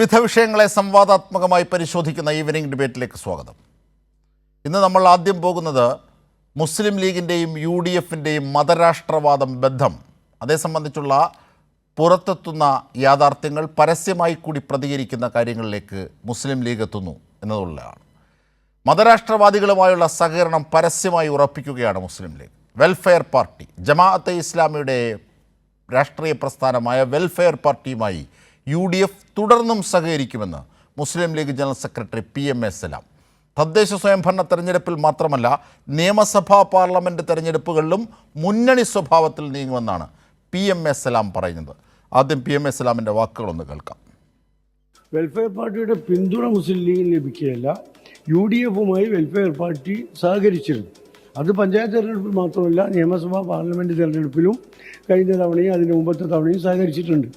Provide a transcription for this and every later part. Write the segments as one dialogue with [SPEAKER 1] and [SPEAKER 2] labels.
[SPEAKER 1] വിവിധ വിഷയങ്ങളെ സംവാദാത്മകമായി പരിശോധിക്കുന്ന ഈവനിംഗ് ഡിബേറ്റിലേക്ക് സ്വാഗതം. ഇന്ന് നമ്മൾ ആദ്യം പോകുന്നത് മുസ്ലിം ലീഗിൻ്റെയും UDFിൻ്റെയും മതരാഷ്ട്രവാദം ബന്ധം, അതേ സംബന്ധിച്ചുള്ള പുറത്തെത്തുന്ന യാഥാർത്ഥ്യങ്ങൾ പരസ്യമായി കൂടി പ്രതികരിക്കുന്ന കാര്യങ്ങളിലേക്ക് മുസ്ലിം ലീഗ് എത്തുന്നു എന്നതുള്ളതാണ്. മതരാഷ്ട്രവാദികളുമായുള്ള സഹകരണം പരസ്യമായി ഉറപ്പിക്കുകയാണ് മുസ്ലിം ലീഗ്. വെൽഫെയർ പാർട്ടി, ജമാഅത്തെ ഇസ്ലാമിയുടെ രാഷ്ട്രീയ പ്രസ്ഥാനമായ വെൽഫെയർ പാർട്ടിയുമായി UDF തുടർന്നും സഹകരിക്കുമെന്ന് മുസ്ലിം ലീഗ് ജനറൽ സെക്രട്ടറി PMA സലാം തദ്ദേശ സ്വയംഭരണ തെരഞ്ഞെടുപ്പിൽ മാത്രമല്ല നിയമസഭാ പാർലമെൻറ്റ് തെരഞ്ഞെടുപ്പുകളിലും മുന്നണി സ്വഭാവത്തിൽ നീങ്ങുമെന്നാണ് PMA സലാം പറയുന്നത്. ആദ്യം PMA സലാമിൻ്റെ വാക്കുകളൊന്ന് കേൾക്കാം.
[SPEAKER 2] വെൽഫെയർ പാർട്ടിയുടെ പിന്തുണ മുസ്ലിം ലീഗിന് ലഭിക്കുകയല്ല, UDFുമായി വെൽഫെയർ പാർട്ടി സഹകരിച്ചിരുന്നു. അത് പഞ്ചായത്ത് തെരഞ്ഞെടുപ്പിൽ മാത്രമല്ല, നിയമസഭാ പാർലമെൻറ്റ് തെരഞ്ഞെടുപ്പിലും കഴിഞ്ഞ തവണയും അതിന് മുമ്പത്തെ തവണയും സഹകരിച്ചിട്ടുണ്ട്.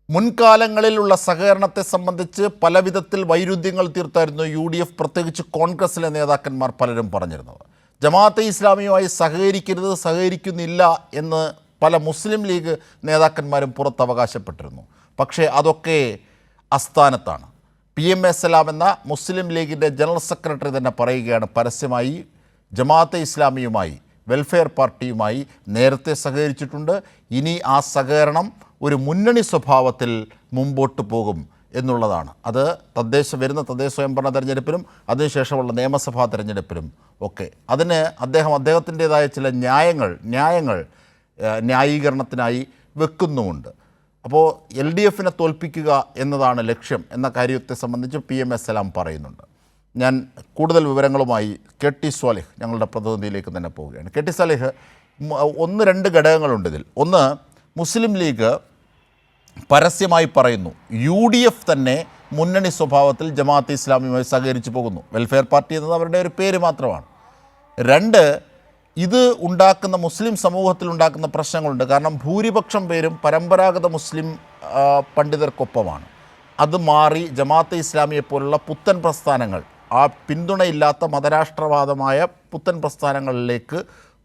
[SPEAKER 1] മുൻകാലങ്ങളിലുള്ള സഹകരണത്തെ സംബന്ധിച്ച് പല വിധത്തിൽ വൈരുദ്ധ്യങ്ങൾ തീർത്തായിരുന്നു UDF, പ്രത്യേകിച്ച് കോൺഗ്രസിലെ നേതാക്കന്മാർ പലരും പറഞ്ഞിരുന്നത്. ജമാഅത്തെ ഇസ്ലാമിയുമായി സഹകരിക്കുന്നില്ല എന്ന് പല മുസ്ലിം ലീഗ് നേതാക്കന്മാരും പുറത്ത് അവകാശപ്പെട്ടിരുന്നു. പക്ഷേ അതൊക്കെ അസ്ഥാനത്താണ്. PMA സലാം എന്ന മുസ്ലിം ലീഗിൻ്റെ ജനറൽ സെക്രട്ടറി തന്നെ പറയുകയാണ്, പരസ്യമായി ജമാഅത്തെ ഇസ്ലാമിയുമായി വെൽഫെയർ പാർട്ടിയുമായി നേരത്തെ സഹകരിച്ചിട്ടുണ്ട്, ഇനി ആ സഹകരണം ഒരു മുന്നണി സ്വഭാവത്തിൽ മുമ്പോട്ട് പോകും എന്നുള്ളതാണ്. അത് വരുന്ന തദ്ദേശ സ്വയംഭരണ തെരഞ്ഞെടുപ്പിലും അതിനുശേഷമുള്ള നിയമസഭാ തെരഞ്ഞെടുപ്പിലും ഒക്കെ അതിന് അദ്ദേഹത്തിൻ്റേതായ ചില ന്യായീകരണത്തിനായി വെക്കുന്നുമുണ്ട്. അപ്പോൾ LDFനെ തോൽപ്പിക്കുക എന്നതാണ് ലക്ഷ്യം എന്ന കാര്യത്തെ സംബന്ധിച്ച് PMA സലാം പറയുന്നുണ്ട്. ഞാൻ കൂടുതൽ വിവരങ്ങളുമായി KT സ്വാലിഹ് ഞങ്ങളുടെ പ്രതിനിധിയിലേക്ക് തന്നെ പോവുകയാണ്. KT സ്വാലിഹ്, രണ്ട് ഘടകങ്ങളുണ്ട് ഇതിൽ. ഒന്ന്, മുസ്ലിം ലീഗ് പരസ്യമായി പറയുന്നു UDF തന്നെ മുന്നണി സ്വഭാവത്തിൽ ജമാഅത്തെ ഇസ്ലാമിയുമായി സഹകരിച്ചു പോകുന്നു. വെൽഫെയർ പാർട്ടി എന്നത് അവരുടെ ഒരു പേര് മാത്രമാണ്. രണ്ട്, ഇത് ഉണ്ടാക്കുന്ന മുസ്ലിം സമൂഹത്തിൽ ഉണ്ടാക്കുന്ന പ്രശ്നങ്ങളുണ്ട്. കാരണം ഭൂരിപക്ഷം പേരും പരമ്പരാഗത മുസ്ലിം പണ്ഡിതർക്കൊപ്പമാണ്. അത് മാറി ജമാഅത്തെ ഇസ്ലാമിയെ പോലുള്ള പുത്തൻ പ്രസ്ഥാനങ്ങൾ, ആ പിന്തുണയില്ലാത്ത മതരാഷ്ട്രവാദമായ പുത്തൻ പ്രസ്ഥാനങ്ങളിലേക്ക്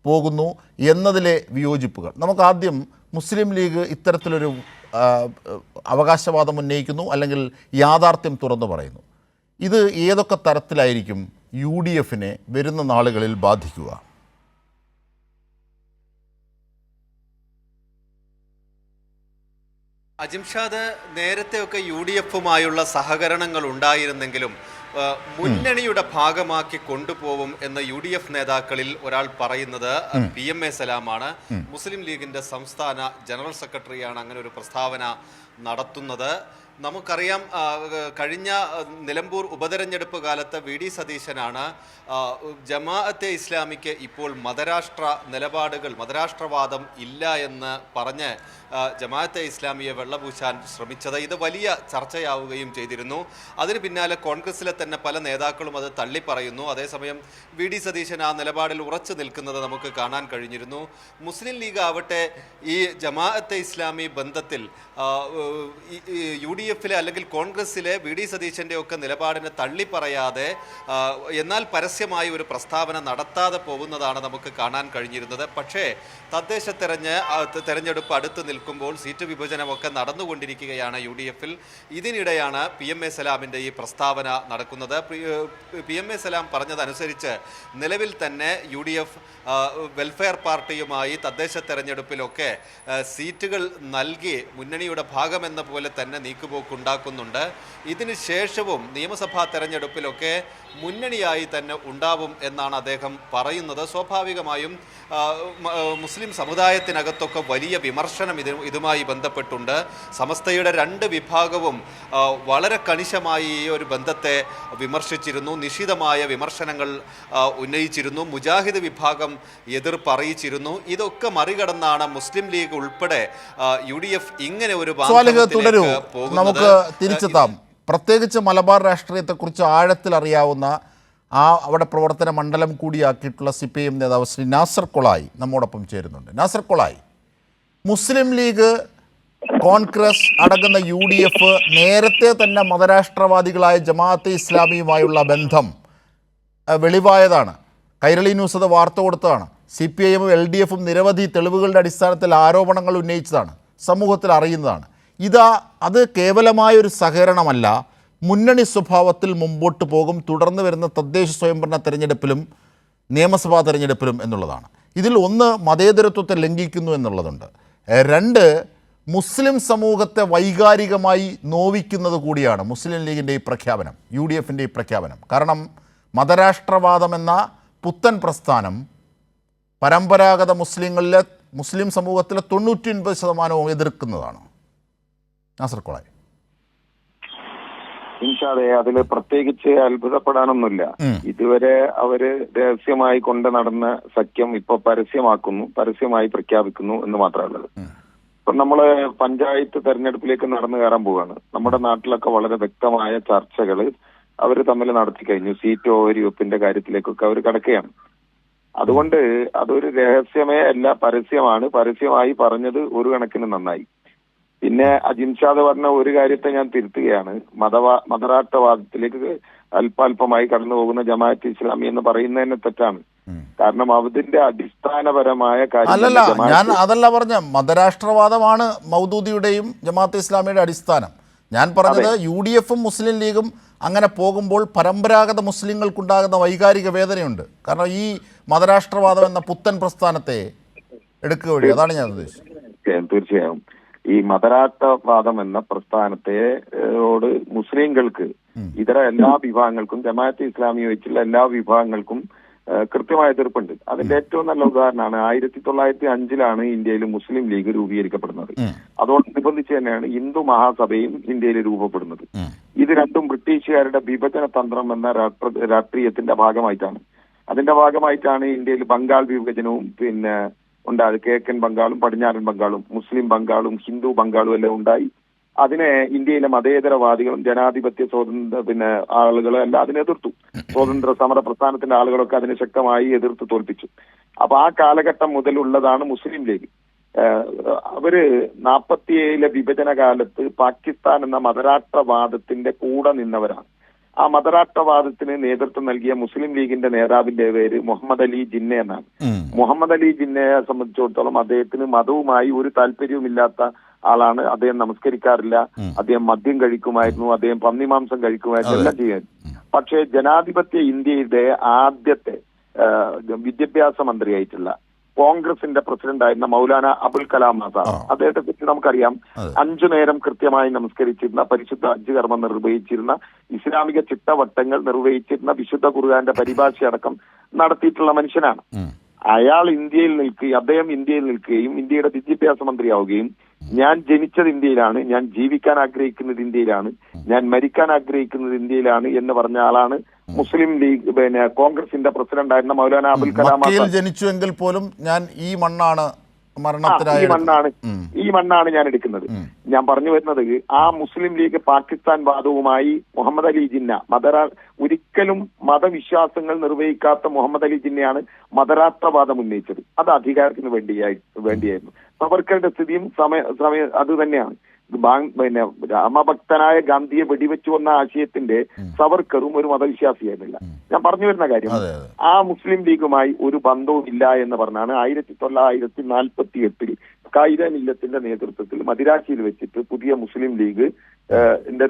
[SPEAKER 1] പോകുന്നു എന്നതിലെ വിയോജിപ്പുകൾ. നമുക്ക് ആദ്യം മുസ്ലിം ലീഗ് ഇത്തരത്തിലൊരു അവകാശവാദം ഉന്നയിക്കുന്നു, അല്ലെങ്കിൽ യാഥാർത്ഥ്യം തുറന്നു പറയുന്നു. ഇത് ഏതൊക്കെ തരത്തിലായിരിക്കും UDFനെ വരുന്ന നാളുകളിൽ ബാധിക്കുക?
[SPEAKER 3] അജിംഷാദ്, നേരത്തെയൊക്കെ UDFുമായുള്ള സഹകരണങ്ങൾ ഉണ്ടായിരുന്നെങ്കിലും മുന്നണിയുടെ ഭാഗമാക്കി കൊണ്ടുപോകും എന്ന് UDF നേതാക്കളിൽ ഒരാൾ പറയുന്നത് PMA സലാമാണ്. മുസ്ലിം ലീഗിന്റെ സംസ്ഥാന ജനറൽ സെക്രട്ടറിയാണ് അങ്ങനെ ഒരു പ്രസ്താവന നടത്തുന്നത്. നമുക്കറിയാം, കഴിഞ്ഞ നിലമ്പൂർ ഉപതെരഞ്ഞെടുപ്പ് കാലത്ത് VD സതീശനാണ് ജമാഅത്തെ ഇസ്ലാമിക്ക് ഇപ്പോൾ മതരാഷ്ട്രവാദം ഇല്ല എന്ന് പറഞ്ഞ് ജമാഅത്തെ ഇസ്ലാമിയെ വെള്ളപൂശാൻ ശ്രമിച്ചത്. ഇത് വലിയ ചർച്ചയാവുകയും ചെയ്തിരുന്നു. അതിന് പിന്നാലെ കോൺഗ്രസിലെ തന്നെ പല നേതാക്കളും അത് തള്ളിപ്പറയുന്നു. അതേസമയം VD സതീശൻ ആ നിലപാടിൽ ഉറച്ചു നിൽക്കുന്നത് നമുക്ക് കാണാൻ കഴിഞ്ഞിരുന്നു. മുസ്ലിം ലീഗ് ആവട്ടെ ഈ ജമാഅത്തെ ഇസ്ലാമി ബന്ധത്തിൽ UDFിലെ അല്ലെങ്കിൽ കോൺഗ്രസിലെ VD സതീശൻ്റെ ഒക്കെ നിലപാടിനെ തള്ളിപ്പറയാതെ എന്നാൽ പരസ്യമായി ഒരു പ്രസ്താവന നടത്താതെ പോകുന്നതാണ് നമുക്ക് കാണാൻ കഴിഞ്ഞിരുന്നത്. പക്ഷേ തദ്ദേശ തെരഞ്ഞെടുപ്പ് അടുത്ത് നിൽക്കുമ്പോൾ സീറ്റ് വിഭജനമൊക്കെ നടന്നുകൊണ്ടിരിക്കുകയാണ് UDFിൽ. ഇതിനിടെയാണ് PMA സലാമിൻ്റെ ഈ പ്രസ്താവന നടക്കുന്നത്. PMA സലാം പറഞ്ഞതനുസരിച്ച് നിലവിൽ തന്നെ UDF വെൽഫെയർ പാർട്ടിയുമായി തദ്ദേശ തെരഞ്ഞെടുപ്പിലൊക്കെ സീറ്റുകൾ നൽകി മുന്നണിയുടെ ഭാഗമെന്ന പോലെ തന്നെ നീക്കുപോക്കുണ്ടാക്കുന്നുണ്ട്. ഇതിന് ശേഷവും നിയമസഭാ തെരഞ്ഞെടുപ്പിലൊക്കെ മുന്നണിയായി തന്നെ ഉണ്ടാവും എന്നാണ് അദ്ദേഹം പറയുന്നത്. സ്വാഭാവികമായും മുസ്ലിം സമുദായത്തിനകത്തൊക്കെ വലിയ വിമർശനം ഇതുമായി ബന്ധപ്പെട്ടുണ്ട്. സമസ്തയുടെ രണ്ട് വിഭാഗവും വളരെ കണിശമായി ഈ ഒരു ബന്ധത്തെ വിമർശിച്ചിരുന്നു, നിശിതമായ വിമർശനങ്ങൾ ഉന്നയിച്ചിരുന്നു. മുജാഹിദ് വിഭാഗം എതിർപ്പ് അറിയിച്ചിരുന്നു. ഇതൊക്കെ മറികടന്നാണ് മുസ്ലിം ലീഗ് ഉൾപ്പെടെ UDF ഇങ്ങനെ ഒരു
[SPEAKER 1] നമുക്ക് തിരിച്ചെത്താം. പ്രത്യേകിച്ച് മലബാർ രാഷ്ട്രീയത്തെക്കുറിച്ച് ആഴത്തിൽ അറിയാവുന്ന അവിടെ പ്രവർത്തന മണ്ഡലം കൂടിയാക്കിയിട്ടുള്ള CPIM നേതാവ് ശ്രീ നാസർ കൊളായി നമ്മോടൊപ്പം ചേരുന്നുണ്ട്. നാസർ കൊളായി, മുസ്ലിം ലീഗ്, കോൺഗ്രസ് അടങ്ങുന്ന UDF നേരത്തെ തന്നെ മതരാഷ്ട്രവാദികളായ ജമാഅത്തെ ഇസ്ലാമിയുമായുള്ള ബന്ധം വെളിവായതാണ്. കൈരളി ന്യൂസ് അത് വാർത്ത കൊടുത്തതാണ്. CPIM-ഉം LDFും നിരവധി തെളിവുകളുടെ അടിസ്ഥാനത്തിൽ ആരോപണങ്ങൾ ഉന്നയിച്ചതാണ്, സമൂഹത്തിൽ അറിയുന്നതാണ്. അത് കേവലമായൊരു സഹകരണമല്ല, മുന്നണി സ്വഭാവത്തിൽ മുമ്പോട്ട് പോകും, തുടർന്ന് വരുന്ന തദ്ദേശ സ്വയംഭരണ തെരഞ്ഞെടുപ്പിലും നിയമസഭാ തെരഞ്ഞെടുപ്പിലും എന്നുള്ളതാണ്. ഇതിൽ ഒന്ന്, മതേതരത്വത്തെ ലംഘിക്കുന്നു എന്നുള്ളതുണ്ട്. രണ്ട്, മുസ്ലിം സമൂഹത്തെ വൈകാരികമായി നോവിക്കുന്നത് കൂടിയാണ് മുസ്ലിം ലീഗിൻ്റെ ഈ പ്രഖ്യാപനം, UDFൻ്റെ ഈ പ്രഖ്യാപനം. കാരണം മതരാഷ്ട്രവാദം എന്ന പുത്തൻ പ്രസ്ഥാനം പരമ്പരാഗത മുസ്ലിം സമൂഹത്തിലെ 99% എതിർക്കുന്നതാണ്. നാസർ കോളായി.
[SPEAKER 4] ഇൻഷാദേ, അതിൽ പ്രത്യേകിച്ച് അത്ഭുതപ്പെടാനൊന്നുമില്ല. ഇതുവരെ അവര് രഹസ്യമായി കൊണ്ട് നടന്ന സഖ്യം ഇപ്പൊ പരസ്യമായി പ്രഖ്യാപിക്കുന്നു എന്ന് മാത്രമുള്ളത്. ഇപ്പൊ നമ്മള് പഞ്ചായത്ത് തെരഞ്ഞെടുപ്പിലേക്ക് നടന്നു കയറാൻ പോവാണ്. നമ്മുടെ നാട്ടിലൊക്കെ വളരെ വ്യക്തമായ ചർച്ചകൾ അവർ തമ്മിൽ നടത്തി കഴിഞ്ഞു. സീറ്റ് ഓഹരി വെപ്പിന്റെ കാര്യത്തിലേക്കൊക്കെ അവർ കടക്കുകയാണ്. അതുകൊണ്ട് അതൊരു രഹസ്യമേ അല്ല, പരസ്യമാണ്. പരസ്യമായി പറഞ്ഞത് ഒരു കണക്കിന് നന്നായി. പിന്നെ അജിംഷാദ് പറഞ്ഞ ഒരു കാര്യത്തെ ഞാൻ തിരുത്തുകയാണ്. മതരാഷ്ട്രവാദത്തിലേക്ക് അല്പാൽപമായി കടന്നു പോകുന്ന ജമാഅത്ത് ഇസ്ലാമി എന്ന് പറയുന്നതിന് തെറ്റാണ്. കാരണം അതിന്റെ അടിസ്ഥാനപരമായ
[SPEAKER 1] അല്ലല്ല, ഞാൻ അതല്ല പറഞ്ഞ, മതരാഷ്ട്രവാദമാണ് മൗദൂദിയുടെയും ജമാഅത്ത് ഇസ്ലാമിയുടെ അടിസ്ഥാനം. ഞാൻ പറഞ്ഞത് UDFും മുസ്ലിം ലീഗും അങ്ങനെ പോകുമ്പോൾ പരമ്പരാഗത മുസ്ലിങ്ങൾക്കുണ്ടാകുന്ന വൈകാരിക വേദനയുണ്ട്. കാരണം ഈ മതരാഷ്ട്രവാദം എന്ന പുത്തൻ പ്രസ്ഥാനത്തെ എടുക്കുക വഴി, അതാണ് ഞാൻ ഉദ്ദേശിച്ചത്.
[SPEAKER 4] തീർച്ചയായും ഈ മതരാഷ്ട്രവാദം എന്ന പ്രസ്ഥാനത്തോട് മുസ്ലിങ്ങൾക്ക് ഇതര എല്ലാ വിഭാഗങ്ങൾക്കും, ജമാഅത്ത് ഇസ്ലാമി വെച്ചുള്ള എല്ലാ വിഭാഗങ്ങൾക്കും കൃത്യമായ എതിർപ്പുണ്ട്. അതിന്റെ ഏറ്റവും നല്ല ഉദാഹരണമാണ് 1905 ഇന്ത്യയിൽ മുസ്ലിം ലീഗ് രൂപീകരിക്കപ്പെടുന്നത്. അതോടനുബന്ധിച്ച് തന്നെയാണ് ഹിന്ദു മഹാസഭയും ഇന്ത്യയിൽ രൂപപ്പെടുന്നത്. ഇത് രണ്ടും ബ്രിട്ടീഷുകാരുടെ വിഭജന തന്ത്രം എന്ന രാഷ്ട്രീയത്തിന്റെ ഭാഗമായിട്ടാണ്. അതിന്റെ ഭാഗമായിട്ടാണ് ഇന്ത്യയിൽ ബംഗാൾ വിഭജനവും പിന്നെ ഉണ്ടായത്. കിഴക്കൻ ബംഗാളും പടിഞ്ഞാറൻ ബംഗാളും, മുസ്ലിം ബംഗാളും ഹിന്ദു ബംഗാളും എല്ലാം ഉണ്ടായി. അതിനെ ഇന്ത്യയിലെ മതേതരവാദികളും ജനാധിപത്യ സ്വാതന്ത്ര്യ ആളുകളും എല്ലാം അതിനെ എതിർത്തു. സ്വാതന്ത്ര്യ സമര പ്രസ്ഥാനത്തിന്റെ ആളുകളൊക്കെ അതിനെ ശക്തമായി എതിർത്ത് തോൽപ്പിച്ചു. അപ്പൊ ആ കാലഘട്ടം മുതലുള്ളതാണ് മുസ്ലിം ലീഗ്. അവര് 47 വിഭജന കാലത്ത് പാകിസ്ഥാൻ എന്ന മതരാഷ്ട്രവാദത്തിന്റെ കൂടെ നിന്നവരാണ്. ആ മതരാഷ്ട്രവാദത്തിന് നേതൃത്വം നൽകിയ മുസ്ലിം ലീഗിന്റെ നേതാവിന്റെ പേര് മുഹമ്മദ് അലി ജിന്ന എന്നാണ്. മുഹമ്മദ് അലി ജിന്നയെ സംബന്ധിച്ചിടത്തോളം അദ്ദേഹത്തിന് മതവുമായി ഒരു താല്പര്യവുമില്ലാത്ത ആളാണ്. അദ്ദേഹം നമസ്കരിക്കാറില്ല, അദ്ദേഹം മദ്യം കഴിക്കുമായിരുന്നു, അദ്ദേഹം പന്നിമാംസം കഴിക്കുമായിരുന്നു, എല്ലാം ചെയ്യുമായിരുന്നു. പക്ഷേ ജനാധിപത്യ ഇന്ത്യയുടെ ആദ്യത്തെ വിദ്യാഭ്യാസ മന്ത്രിയായിട്ടുള്ള കോൺഗ്രസിന്റെ പ്രസിഡന്റ് ആയിരുന്ന മൗലാന അബുൽ കലാം ആസാദ്, അദ്ദേഹത്തെ കുറിച്ച് നമുക്കറിയാം. 5 നേരം കൃത്യമായി നമസ്കരിച്ചിരുന്ന, പരിശുദ്ധ ഹജ്ജ് കർമ്മം നിർവഹിച്ചിരുന്ന, ഇസ്ലാമിക ചിട്ടവട്ടങ്ങൾ നിർവഹിച്ചിരുന്ന, വിശുദ്ധ ഖുർആന്റെ പരിഭാഷയടക്കം നടത്തിയിട്ടുള്ള മനുഷ്യനാണ്. അദ്ദേഹം ഇന്ത്യയിൽ നിൽക്കുകയും ഇന്ത്യയുടെ വിദ്യാഭ്യാസ മന്ത്രിയാവുകയും, ഞാൻ ജനിച്ചത് ഇന്ത്യയിലാണ്, ഞാൻ ജീവിക്കാൻ ആഗ്രഹിക്കുന്നത് ഇന്ത്യയിലാണ്, ഞാൻ മരിക്കാൻ ആഗ്രഹിക്കുന്നത് ഇന്ത്യയിലാണ് എന്ന് പറഞ്ഞ ആളാണ് മുസ്ലിം ലീഗ് കോൺഗ്രസിന്റെ പ്രസിഡന്റ് ആയിരുന്ന മൗലാന അബുൽ കലാം ആസാദ്.
[SPEAKER 1] ജനിച്ചുവെങ്കിൽ പോലും ഞാൻ ഈ മണ്ണാണ്
[SPEAKER 4] ഈ മണ്ണാണ് ഞാൻ എടുക്കുന്നത്. ഞാൻ പറഞ്ഞു വരുന്നത്, ആ മുസ്ലിം ലീഗ് പാകിസ്ഥാൻ വാദവുമായി മുഹമ്മദ് അലി ജിന്ന ഒരിക്കലും മതവിശ്വാസങ്ങൾ നിർവഹിക്കാത്ത മുഹമ്മദ് അലി ജിന്നയാണ് മതരാഷ്ട്രവാദം ഉന്നയിച്ചത്. അത് അധികാരത്തിന് വേണ്ടിയായിരുന്നു. സവർക്കറുടെ സ്ഥിതിയും അത് തന്നെയാണ്. രാമഭക്തനായ ഗാന്ധിയെ വെടിവെച്ചു വന്ന ആശയത്തിന്റെ സവർക്കറും ഒരു മതവിശ്വാസിയായിരുന്നില്ല. ഞാൻ പറഞ്ഞു വരുന്ന കാര്യം, ആ മുസ്ലിം ലീഗുമായി ഒരു ബന്ധവും ഇല്ല എന്ന് പറഞ്ഞാണ് 1948 ഖായിദ മില്ലത്തിന്റെ നേതൃത്വത്തിൽ മദിരാശിയിൽ വെച്ചിട്ട് പുതിയ മുസ്ലിം ലീഗ്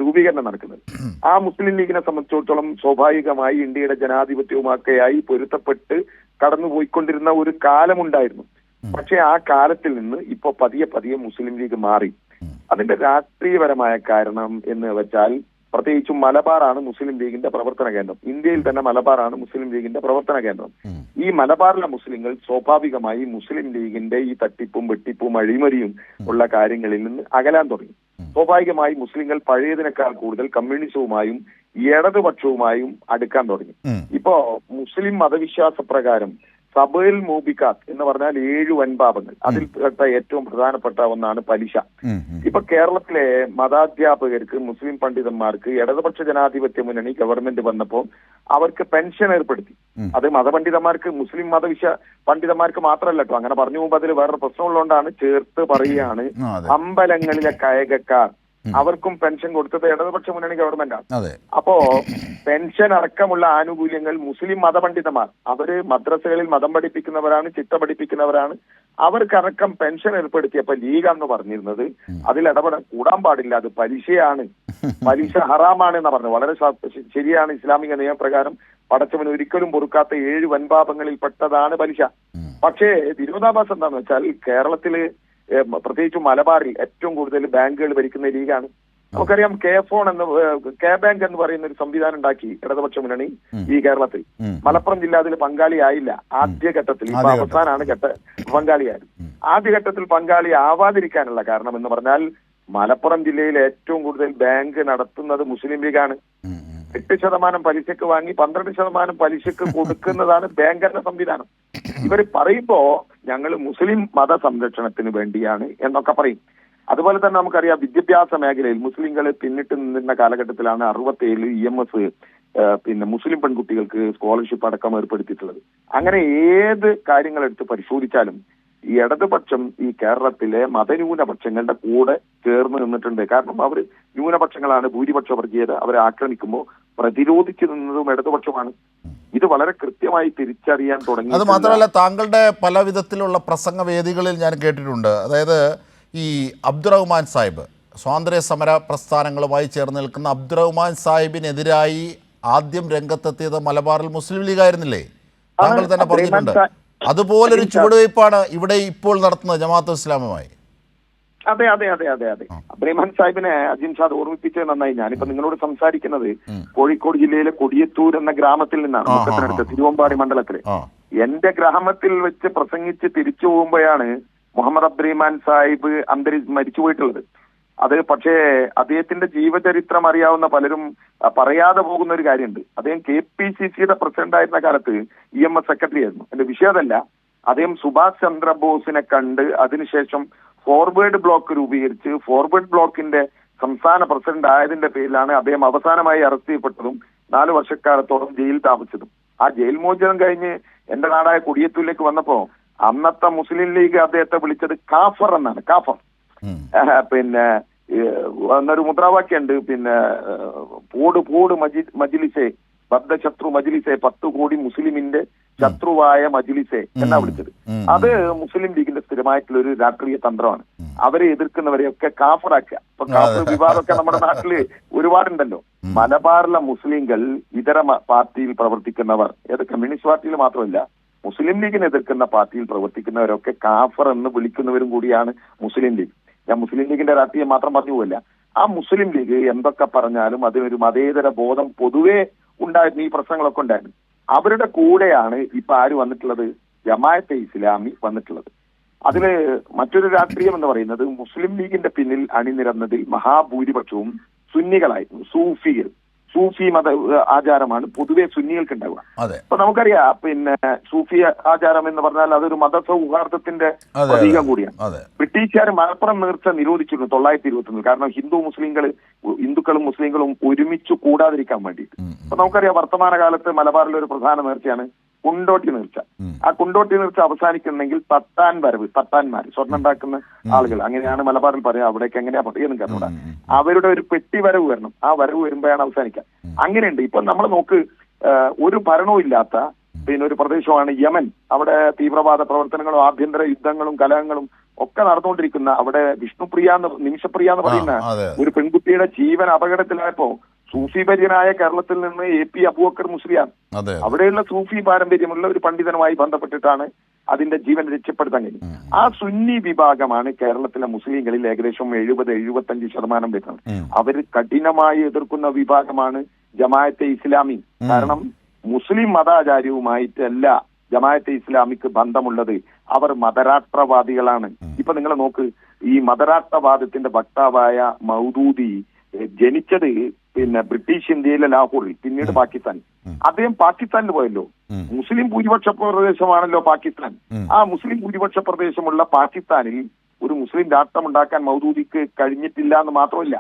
[SPEAKER 4] രൂപീകരണം നടക്കുന്നത്. ആ മുസ്ലിം ലീഗിനെ സംബന്ധിച്ചിടത്തോളം സ്വാഭാവികമായി ഇന്ത്യയുടെ ജനാധിപത്യവുമൊക്കെയായി പൊരുത്തപ്പെട്ട് കടന്നുപോയിക്കൊണ്ടിരുന്ന ഒരു കാലമുണ്ടായിരുന്നു. പക്ഷെ ആ കാലത്തിൽ നിന്ന് ഇപ്പൊ പതിയെ മുസ്ലിം ലീഗ് മാറി. അതിന്റെ രാഷ്ട്രീയപരമായ കാരണം എന്ന് വെച്ചാൽ, പ്രത്യേകിച്ചും മലബാറാണ് മുസ്ലിം ലീഗിന്റെ പ്രവർത്തന കേന്ദ്രം. ഇന്ത്യയിൽ തന്നെ മലബാറാണ് മുസ്ലിം ലീഗിന്റെ പ്രവർത്തന കേന്ദ്രം. ഈ മലബാറിലെ മുസ്ലിങ്ങൾ സ്വാഭാവികമായി മുസ്ലിം ലീഗിന്റെ ഈ തട്ടിപ്പും വെട്ടിപ്പും അഴിമതിയും ഉള്ള കാര്യങ്ങളിൽ നിന്ന് അകലാൻ തുടങ്ങി. സ്വാഭാവികമായി മുസ്ലിങ്ങൾ പഴയതിനേക്കാൾ കൂടുതൽ കമ്മ്യൂണിസവുമായും ഇടതുപക്ഷവുമായും അടുക്കാൻ തുടങ്ങി. ഇപ്പോ മുസ്ലിം മതവിശ്വാസ പ്രകാരം സബേൽ മൂബിക്കാത്ത് എന്ന് പറഞ്ഞാൽ 7 വൻപാപങ്ങൾ, അതിൽ ഏറ്റവും പ്രധാനപ്പെട്ട ഒന്നാണ് പലിശ. ഇപ്പൊ കേരളത്തിലെ മതാധ്യാപകർക്ക്, മുസ്ലിം പണ്ഡിതന്മാർക്ക് ഇടതുപക്ഷ ജനാധിപത്യ മുന്നണി ഗവൺമെന്റ് വന്നപ്പോൾ അവർക്ക് പെൻഷൻ ഏർപ്പെടുത്തി. അത് മതപണ്ഡിതന്മാർക്ക്, മുസ്ലിം പണ്ഡിതന്മാർക്ക് മാത്രമല്ല കേട്ടോ. അങ്ങനെ പറഞ്ഞു പോകുമ്പോൾ അതിൽ വേറൊരു പ്രശ്നമുള്ളതുകൊണ്ടാണ് ചേർത്ത് പറയുകയാണ്. അമ്പലങ്ങളിലെ കയകക്കാർ അവർക്കും പെൻഷൻ കൊടുത്തത് ഇടതുപക്ഷ മുന്നണി ഗവൺമെന്റാണ്.
[SPEAKER 1] അതെ.
[SPEAKER 4] അപ്പോ പെൻഷൻ അടക്കമുള്ള ആനുകൂല്യങ്ങൾ മുസ്ലിം മതപണ്ഡിതന്മാർ, അവര് മദ്രസകളിൽ മതം പഠിപ്പിക്കുന്നവരാണ്, ചിട്ട പഠിപ്പിക്കുന്നവരാണ്, അവർക്കടക്കം പെൻഷൻ ഏർപ്പെടുത്തിയപ്പോ ലീഗ് എന്ന് പറഞ്ഞിരുന്നത് അതിൽ ഇടപെടാൻ കൂടാൻ പാടില്ല, അത് പലിശയാണ്, പലിശ ഹറാമാണ് എന്ന് പറഞ്ഞു. വളരെ ശരിയാണ്. ഇസ്ലാമിക നിയമപ്രകാരം പടച്ചവന് ഒരിക്കലും പൊറുക്കാത്ത 7 വൻപാപങ്ങളിൽ പെട്ടതാണ് പലിശ. പക്ഷേ വിരോധാഭാസം എന്താണെന്ന് വെച്ചാൽ കേരളത്തില് പ്രത്യേകിച്ചും മലബാറിൽ ഏറ്റവും കൂടുതൽ ബാങ്കുകൾ ഭരിക്കുന്ന ലീഗാണ്. നമുക്കറിയാം കെ ബാങ്ക് എന്ന് പറയുന്ന ഒരു സംവിധാനം ഉണ്ടാക്കി ഇടതുപക്ഷ മുന്നണി ഈ കേരളത്തിൽ. മലപ്പുറം ജില്ല അതിൽ പങ്കാളിയായില്ല ആദ്യഘട്ടത്തിൽ. ഇപ്പൊ അവസാനമാണ് പങ്കാളിയായത്. ആദ്യഘട്ടത്തിൽ പങ്കാളി ആവാതിരിക്കാനുള്ള കാരണം എന്ന് പറഞ്ഞാൽ മലപ്പുറം ജില്ലയിൽ ഏറ്റവും കൂടുതൽ ബാങ്ക് നടത്തുന്നത് മുസ്ലിം ലീഗാണ്. 8% പലിശക്ക് വാങ്ങി 12% പലിശക്ക് കൊടുക്കുന്നതാണ് ബാങ്ക് എന്ന സംവിധാനം. ഇവർ പറയുമ്പോ ഞങ്ങൾ മുസ്ലിം മത സംരക്ഷണത്തിന് വേണ്ടിയാണ് എന്നൊക്കെ പറയും. അതുപോലെ തന്നെ നമുക്കറിയാം വിദ്യാഭ്യാസ മേഖലയിൽ മുസ്ലിങ്ങൾ പിന്നിട്ട് നിന്നിരുന്ന കാലഘട്ടത്തിലാണ് 67 EMS പിന്നെ മുസ്ലിം പെൺകുട്ടികൾക്ക് സ്കോളർഷിപ്പ് അടക്കം ഏർപ്പെടുത്തിയിട്ടുള്ളത്. അങ്ങനെ ഏത് കാര്യങ്ങൾ എടുത്ത് പരിശോധിച്ചാലും ഈ ഇടതുപക്ഷം ഈ കേരളത്തിലെ മതന്യൂനപക്ഷങ്ങളുടെ കൂടെ ചേർന്ന് നിന്നിട്ടുണ്ട്. കാരണം അവർ ന്യൂനപക്ഷങ്ങളാണ്, ഭൂരിപക്ഷ വർഗീയത, അവരെ ആക്രമിക്കുമ്പോൾ പ്രതിരോധിച്ചു നിന്നതും ഇടതുപക്ഷമാണ്. ഇത് വളരെ കൃത്യമായി തിരിച്ചറിയാൻ തുടങ്ങി.
[SPEAKER 1] അത് മാത്രമല്ല, താങ്കളുടെ പല വിധത്തിലുള്ള പ്രസംഗവേദികളിൽ ഞാൻ കേട്ടിട്ടുണ്ട്. അതായത് ഈ അബ്ദുറഹ്മാൻ സാഹിബ്, സ്വാതന്ത്ര്യ സമര പ്രസ്ഥാനങ്ങളുമായി ചേർന്ന് നിൽക്കുന്ന അബ്ദുറഹ്മാൻ സാഹിബിനെതിരായി ആദ്യം രംഗത്തെത്തിയത് മലബാറിൽ മുസ്ലിം ലീഗ് ആയിരുന്നില്ലേ? താങ്കൾ തന്നെ പറഞ്ഞിട്ടുണ്ട്. അതുപോലൊരു ചുവടുവയ്പ്പാണ് ഇവിടെ ഇപ്പോൾ നടത്തുന്നത് ജമാഅത്ത് ഇസ്ലാമുമായി.
[SPEAKER 4] അതെ അതെ അതെ അതെ അതെ അബ്ദുറഹ്മാൻ സാഹിബിനെ അജിൻ ഷാദ് ഓർമ്മിപ്പിച്ചത് നന്നായി. ഞാനിപ്പോ നിങ്ങളോട് സംസാരിക്കുന്നത് കോഴിക്കോട് ജില്ലയിലെ കൊടിയത്തൂർ എന്ന ഗ്രാമത്തിൽ നിന്നാണ്, മുക്കത്തിനടുത്ത് തിരുവമ്പാടി മണ്ഡലത്തില്. എന്റെ ഗ്രാമത്തിൽ വെച്ച് പ്രസംഗിച്ച് തിരിച്ചു പോകുമ്പോഴാണ് മുഹമ്മദ് അബ്ദുറഹ്മാൻ സാഹിബ് മരിച്ചുപോയിട്ടുള്ളത്. അത് പക്ഷേ അദ്ദേഹത്തിന്റെ ജീവചരിത്രം അറിയാവുന്ന പലരും പറയാതെ പോകുന്ന ഒരു കാര്യമുണ്ട്. അദ്ദേഹം KPCCയുടെ പ്രസിഡന്റ് ആയിരുന്ന കാലത്ത് EMS സെക്രട്ടറി ആയിരുന്നു. എന്റെ വിഷയം അതല്ല. അദ്ദേഹം സുഭാഷ് ചന്ദ്രബോസിനെ കണ്ട് അതിനുശേഷം ഫോർവേഡ് ബ്ലോക്ക് രൂപീകരിച്ച് ഫോർവേഡ് ബ്ലോക്കിന്റെ സംസ്ഥാന പ്രസിഡന്റ് ആയതിന്റെ പേരിലാണ് അദ്ദേഹം അവസാനമായി അറസ്റ്റ് ചെയ്യപ്പെട്ടതും 4 വർഷക്കാലത്തോളം ജയിലിൽ താമസിച്ചതും. ആ ജയിൽ മോചനം കഴിഞ്ഞ് എന്റെ നാടായ കൊടിയത്തൂരിലേക്ക് വന്നപ്പോ അന്നത്തെ മുസ്ലിം ലീഗ് അദ്ദേഹത്തെ വിളിച്ചത് കാഫർ എന്നാണ്. കാഫർ പിന്നെ എന്നൊരു മുദ്രാവാക്യമുണ്ട്. പിന്നെ പോട് മജ്ലിസെ ബദ്ധശത്രു മജ്ലിസെ 10 കോടി മുസ്ലിമിന്റെ ശത്രുവായ മജ്ലിസെ എന്നാ വിളിച്ചത്. അത് മുസ്ലിം ലീഗിന്റെ സ്ഥിരമായിട്ടുള്ള ഒരു രാഷ്ട്രീയ തന്ത്രമാണ്. അവരെ എതിർക്കുന്നവരെയൊക്കെ കാഫറാക്കുക. ഇപ്പൊ കാഫർ വിവാദമൊക്കെ നമ്മുടെ നാട്ടില് ഒരുപാടുണ്ടല്ലോ. മലബാറിലെ മുസ്ലിങ്ങൾ ഇതര പാർട്ടിയിൽ പ്രവർത്തിക്കുന്നവർ, ഏത് കമ്മ്യൂണിസ്റ്റ് പാർട്ടിയിൽ മാത്രമല്ല മുസ്ലിം ലീഗിനെ എതിർക്കുന്ന പാർട്ടിയിൽ പ്രവർത്തിക്കുന്നവരൊക്കെ കാഫർ എന്ന് വിളിക്കുന്നവരും കൂടിയാണ് മുസ്ലിം ലീഗ്. ഞാൻ മുസ്ലിം ലീഗിന്റെ രാഷ്ട്രീയം മാത്രം പറഞ്ഞു പോവില്ല. ആ മുസ്ലിം ലീഗ് എന്തൊക്കെ പറഞ്ഞാലും അതിനൊരു മതേതര ബോധം പൊതുവെ ഉണ്ടായിരുന്നു. ഈ പ്രശ്നങ്ങളൊക്കെ ഉണ്ടായിരുന്നു. അവരുടെ കൂടെയാണ് ഇപ്പൊ ആര് വന്നിട്ടുള്ളത്? ജമാഅത്തെ ഇസ്ലാമി വന്നിട്ടുള്ളത്. അതില് മറ്റൊരു രാഷ്ട്രീയം എന്ന് പറയുന്നത് മുസ്ലിം ലീഗിന്റെ പിന്നിൽ അണിനിരന്നതിൽ മഹാഭൂരിപക്ഷവും സുന്നികളായിരുന്നു. സൂഫി മത ആചാരമാണ് പൊതുവെ സുന്നികൾക്ക് ഉണ്ടാവുക. അപ്പൊ നമുക്കറിയാം പിന്നെ സൂഫി ആചാരം എന്ന് പറഞ്ഞാൽ അതൊരു മതസൗഹാർദ്ദത്തിന്റെ പ്രതീകം കൂടിയാണ്. ബ്രിട്ടീഷുകാർ മലപ്പുറം നേർച്ച നിരോധിച്ചിരുന്നു 1921. കാരണം ഹിന്ദുക്കളും മുസ്ലിങ്ങളും ഒരുമിച്ച് കൂടാതിരിക്കാൻ വേണ്ടിയിട്ട്. അപ്പൊ നമുക്കറിയാം വർത്തമാനകാലത്ത് മലബാറിലെ ഒരു പ്രധാന നേർച്ചയാണ് കുണ്ടോട്ടി നേർച്ച. ആ കുണ്ടോട്ടി നേർച്ച അവസാനിക്കുന്നെങ്കിൽ തട്ടാന്മാര് സ്വർണ്ണം ഉണ്ടാക്കുന്ന ആളുകൾ, അങ്ങനെയാണ് മലബാറിൽ പറയാം. അവിടേക്ക് എങ്ങനെയാ പറയുന്നത് കണ്ടൂടാ. അവരുടെ ഒരു പെട്ടി വരവ് വരണം. ആ വരവ് വരുമ്പോഴാണ് അവസാനിക്കുക. അങ്ങനെയുണ്ട്. ഇപ്പൊ നമ്മൾ നോക്ക്, ഒരു ഭരണവും ഇല്ലാത്ത പിന്നെ ഒരു പ്രദേശമാണ് യമൻ. അവിടെ തീവ്രവാദ പ്രവർത്തനങ്ങളും ആഭ്യന്തര യുദ്ധങ്ങളും കലഹങ്ങളും ഒക്കെ നടന്നുകൊണ്ടിരിക്കുന്ന, അവിടെ നിമിഷപ്രിയ എന്ന് പറയുന്ന ഒരു പെൺകുട്ടിയുടെ ജീവൻ അപകടത്തിലായപ്പോ സൂഫി ഭര്യനായ കേരളത്തിൽ നിന്ന് AP അബൂബക്കർ മുസ്ലിയാർ, അവിടെയുള്ള സൂഫി പാരമ്പര്യമുള്ള ഒരു പണ്ഡിതനുമായി ബന്ധപ്പെട്ടിട്ടാണ് അതിന്റെ ജീവൻ രക്ഷപ്പെടുത്താൻ കഴിയും. ആ സുന്നി വിഭാഗമാണ് കേരളത്തിലെ മുസ്ലിങ്ങളിൽ ഏകദേശം 70-75% വരുന്നത്. അവർ കഠിനമായി എതിർക്കുന്ന വിഭാഗമാണ് ജമാഅത്തെ ഇസ്ലാമി. കാരണം മുസ്ലിം മതാചാര്യവുമായിട്ടല്ല ജമാഅത്തെ ഇസ്ലാമിക്ക് ബന്ധമുള്ളത്. അവർ മതരാഷ്ട്രവാദികളാണ്. ഇപ്പൊ നിങ്ങൾ നോക്ക്, ഈ മതരാഷ്ട്രവാദത്തിന്റെ വക്താവായ മൗദൂദി ജനിച്ചത് പിന്നെ ബ്രിട്ടീഷ് ഇന്ത്യയിലെ ലാഹോറിൽ, പിന്നീട് പാകിസ്ഥാൻ. അദ്ദേഹം പാകിസ്ഥാനിൽ പോയല്ലോ. മുസ്ലിം ഭൂരിപക്ഷ പ്രദേശമാണല്ലോ പാകിസ്ഥാൻ. ആ മുസ്ലിം ഭൂരിപക്ഷ പ്രദേശമുള്ള പാകിസ്ഥാനിൽ ഒരു മുസ്ലിം രാഷ്ട്രം ഉണ്ടാക്കാൻ മൗദൂദിക്ക് കഴിഞ്ഞിട്ടില്ല എന്ന് മാത്രമല്ല,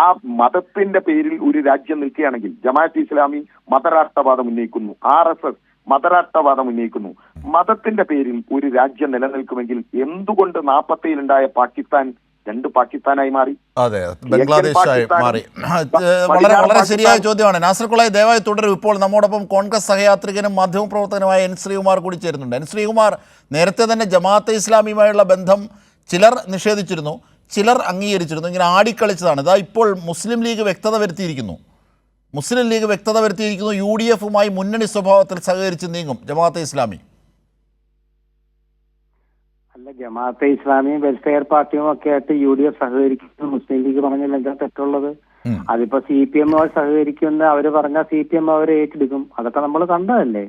[SPEAKER 4] ആ മതത്തിന്റെ പേരിൽ ഒരു രാജ്യം നിൽക്കുകയാണെങ്കിൽ ജമാഅത്ത് ഇസ്ലാമി മതരാഷ്ട്രവാദം ഉന്നയിക്കുന്നു, RSS മതരാഷ്ട്രവാദം ഉന്നയിക്കുന്നു. മതത്തിന്റെ പേരിൽ ഒരു രാജ്യം നിലനിൽക്കുമെങ്കിൽ എന്തുകൊണ്ട് 47 പാകിസ്ഥാൻ രണ്ട് പാകിസ്ഥാനായി മാറി.
[SPEAKER 1] അതെ, ബംഗ്ലാദേശായി മാറി. വളരെ വളരെ ശരിയായ ചോദ്യമാണ്. നാസർ കൊളായി, ദയവായി തുടരും. ഇപ്പോൾ നമ്മോടൊപ്പം കോൺഗ്രസ് സഹയാത്രികനും മാധ്യമപ്രവർത്തകനുമായ എൻ ശ്രീകുമാർ കൂടി ചേരുന്നുണ്ട്. എൻ ശ്രീകുമാർ, നേരത്തെ തന്നെ ജമാഅത്തെ ഇസ്ലാമിയുമായുള്ള ബന്ധം ചിലർ നിഷേധിച്ചിരുന്നു, ചിലർ അംഗീകരിച്ചിരുന്നു. ഇങ്ങനെ ആടിക്കളിച്ചതാണ്. ഇതാ ഇപ്പോൾ മുസ്ലിം ലീഗ് വ്യക്തത വരുത്തിയിരിക്കുന്നു. UDF-ഉമായി മുന്നണി സ്വഭാവത്തിൽ സഹകരിച്ച് നീങ്ങും ജമാഅത്തെ ഇസ്ലാമി.
[SPEAKER 5] അല്ല, ജമാഅത്തെ ഇസ്ലാമിയും വെൽഫെയർ പാർട്ടിയും ഒക്കെ ആയിട്ട് UDF സഹകരിക്കുന്നു മുസ്ലിം ലീഗ് പറഞ്ഞാൽ എന്താ തെറ്റുള്ളത്? അതിപ്പോ CPM സഹകരിക്കുന്ന അവര് പറഞ്ഞാൽ CPM അവരെ ഏറ്റെടുക്കും. അതൊക്കെ നമ്മൾ കണ്ടതല്ലേ.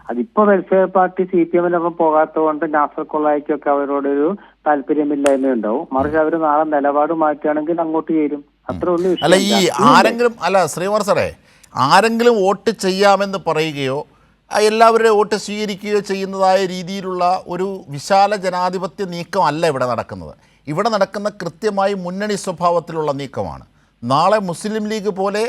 [SPEAKER 5] അതിപ്പോ വെൽഫെയർ പാർട്ടി CPM-നൊപ്പം പോകാത്തത് കൊണ്ട് നാസർ കൊള്ളായിക്കൊക്കെ അവരോടൊരു താല്പര്യമില്ലായ്മയുണ്ടാവും. മറിച്ച് അവര് നാളെ നിലപാട് മാറ്റുകയാണെങ്കിൽ അങ്ങോട്ട് ചേരും. അത്ര ഉള്ളു.
[SPEAKER 1] അല്ല, ഈ ആരെങ്കിലും ശ്രീകുമാർ സാറേ, ആരെങ്കിലും വോട്ട് ചെയ്യാമെന്ന് പറയുകയോ എല്ലാവരുടെയും വോട്ട് സ്വീകരിക്കുകയോ ചെയ്യുന്നതായ രീതിയിലുള്ള ഒരു വിശാല ജനാധിപത്യ നീക്കമല്ല ഇവിടെ നടക്കുന്നത്. ഇവിടെ നടക്കുന്ന കൃത്യമായി മുന്നണി സ്വഭാവത്തിലുള്ള നീക്കമാണ്. നാളെ മുസ്ലിം ലീഗ് പോലെ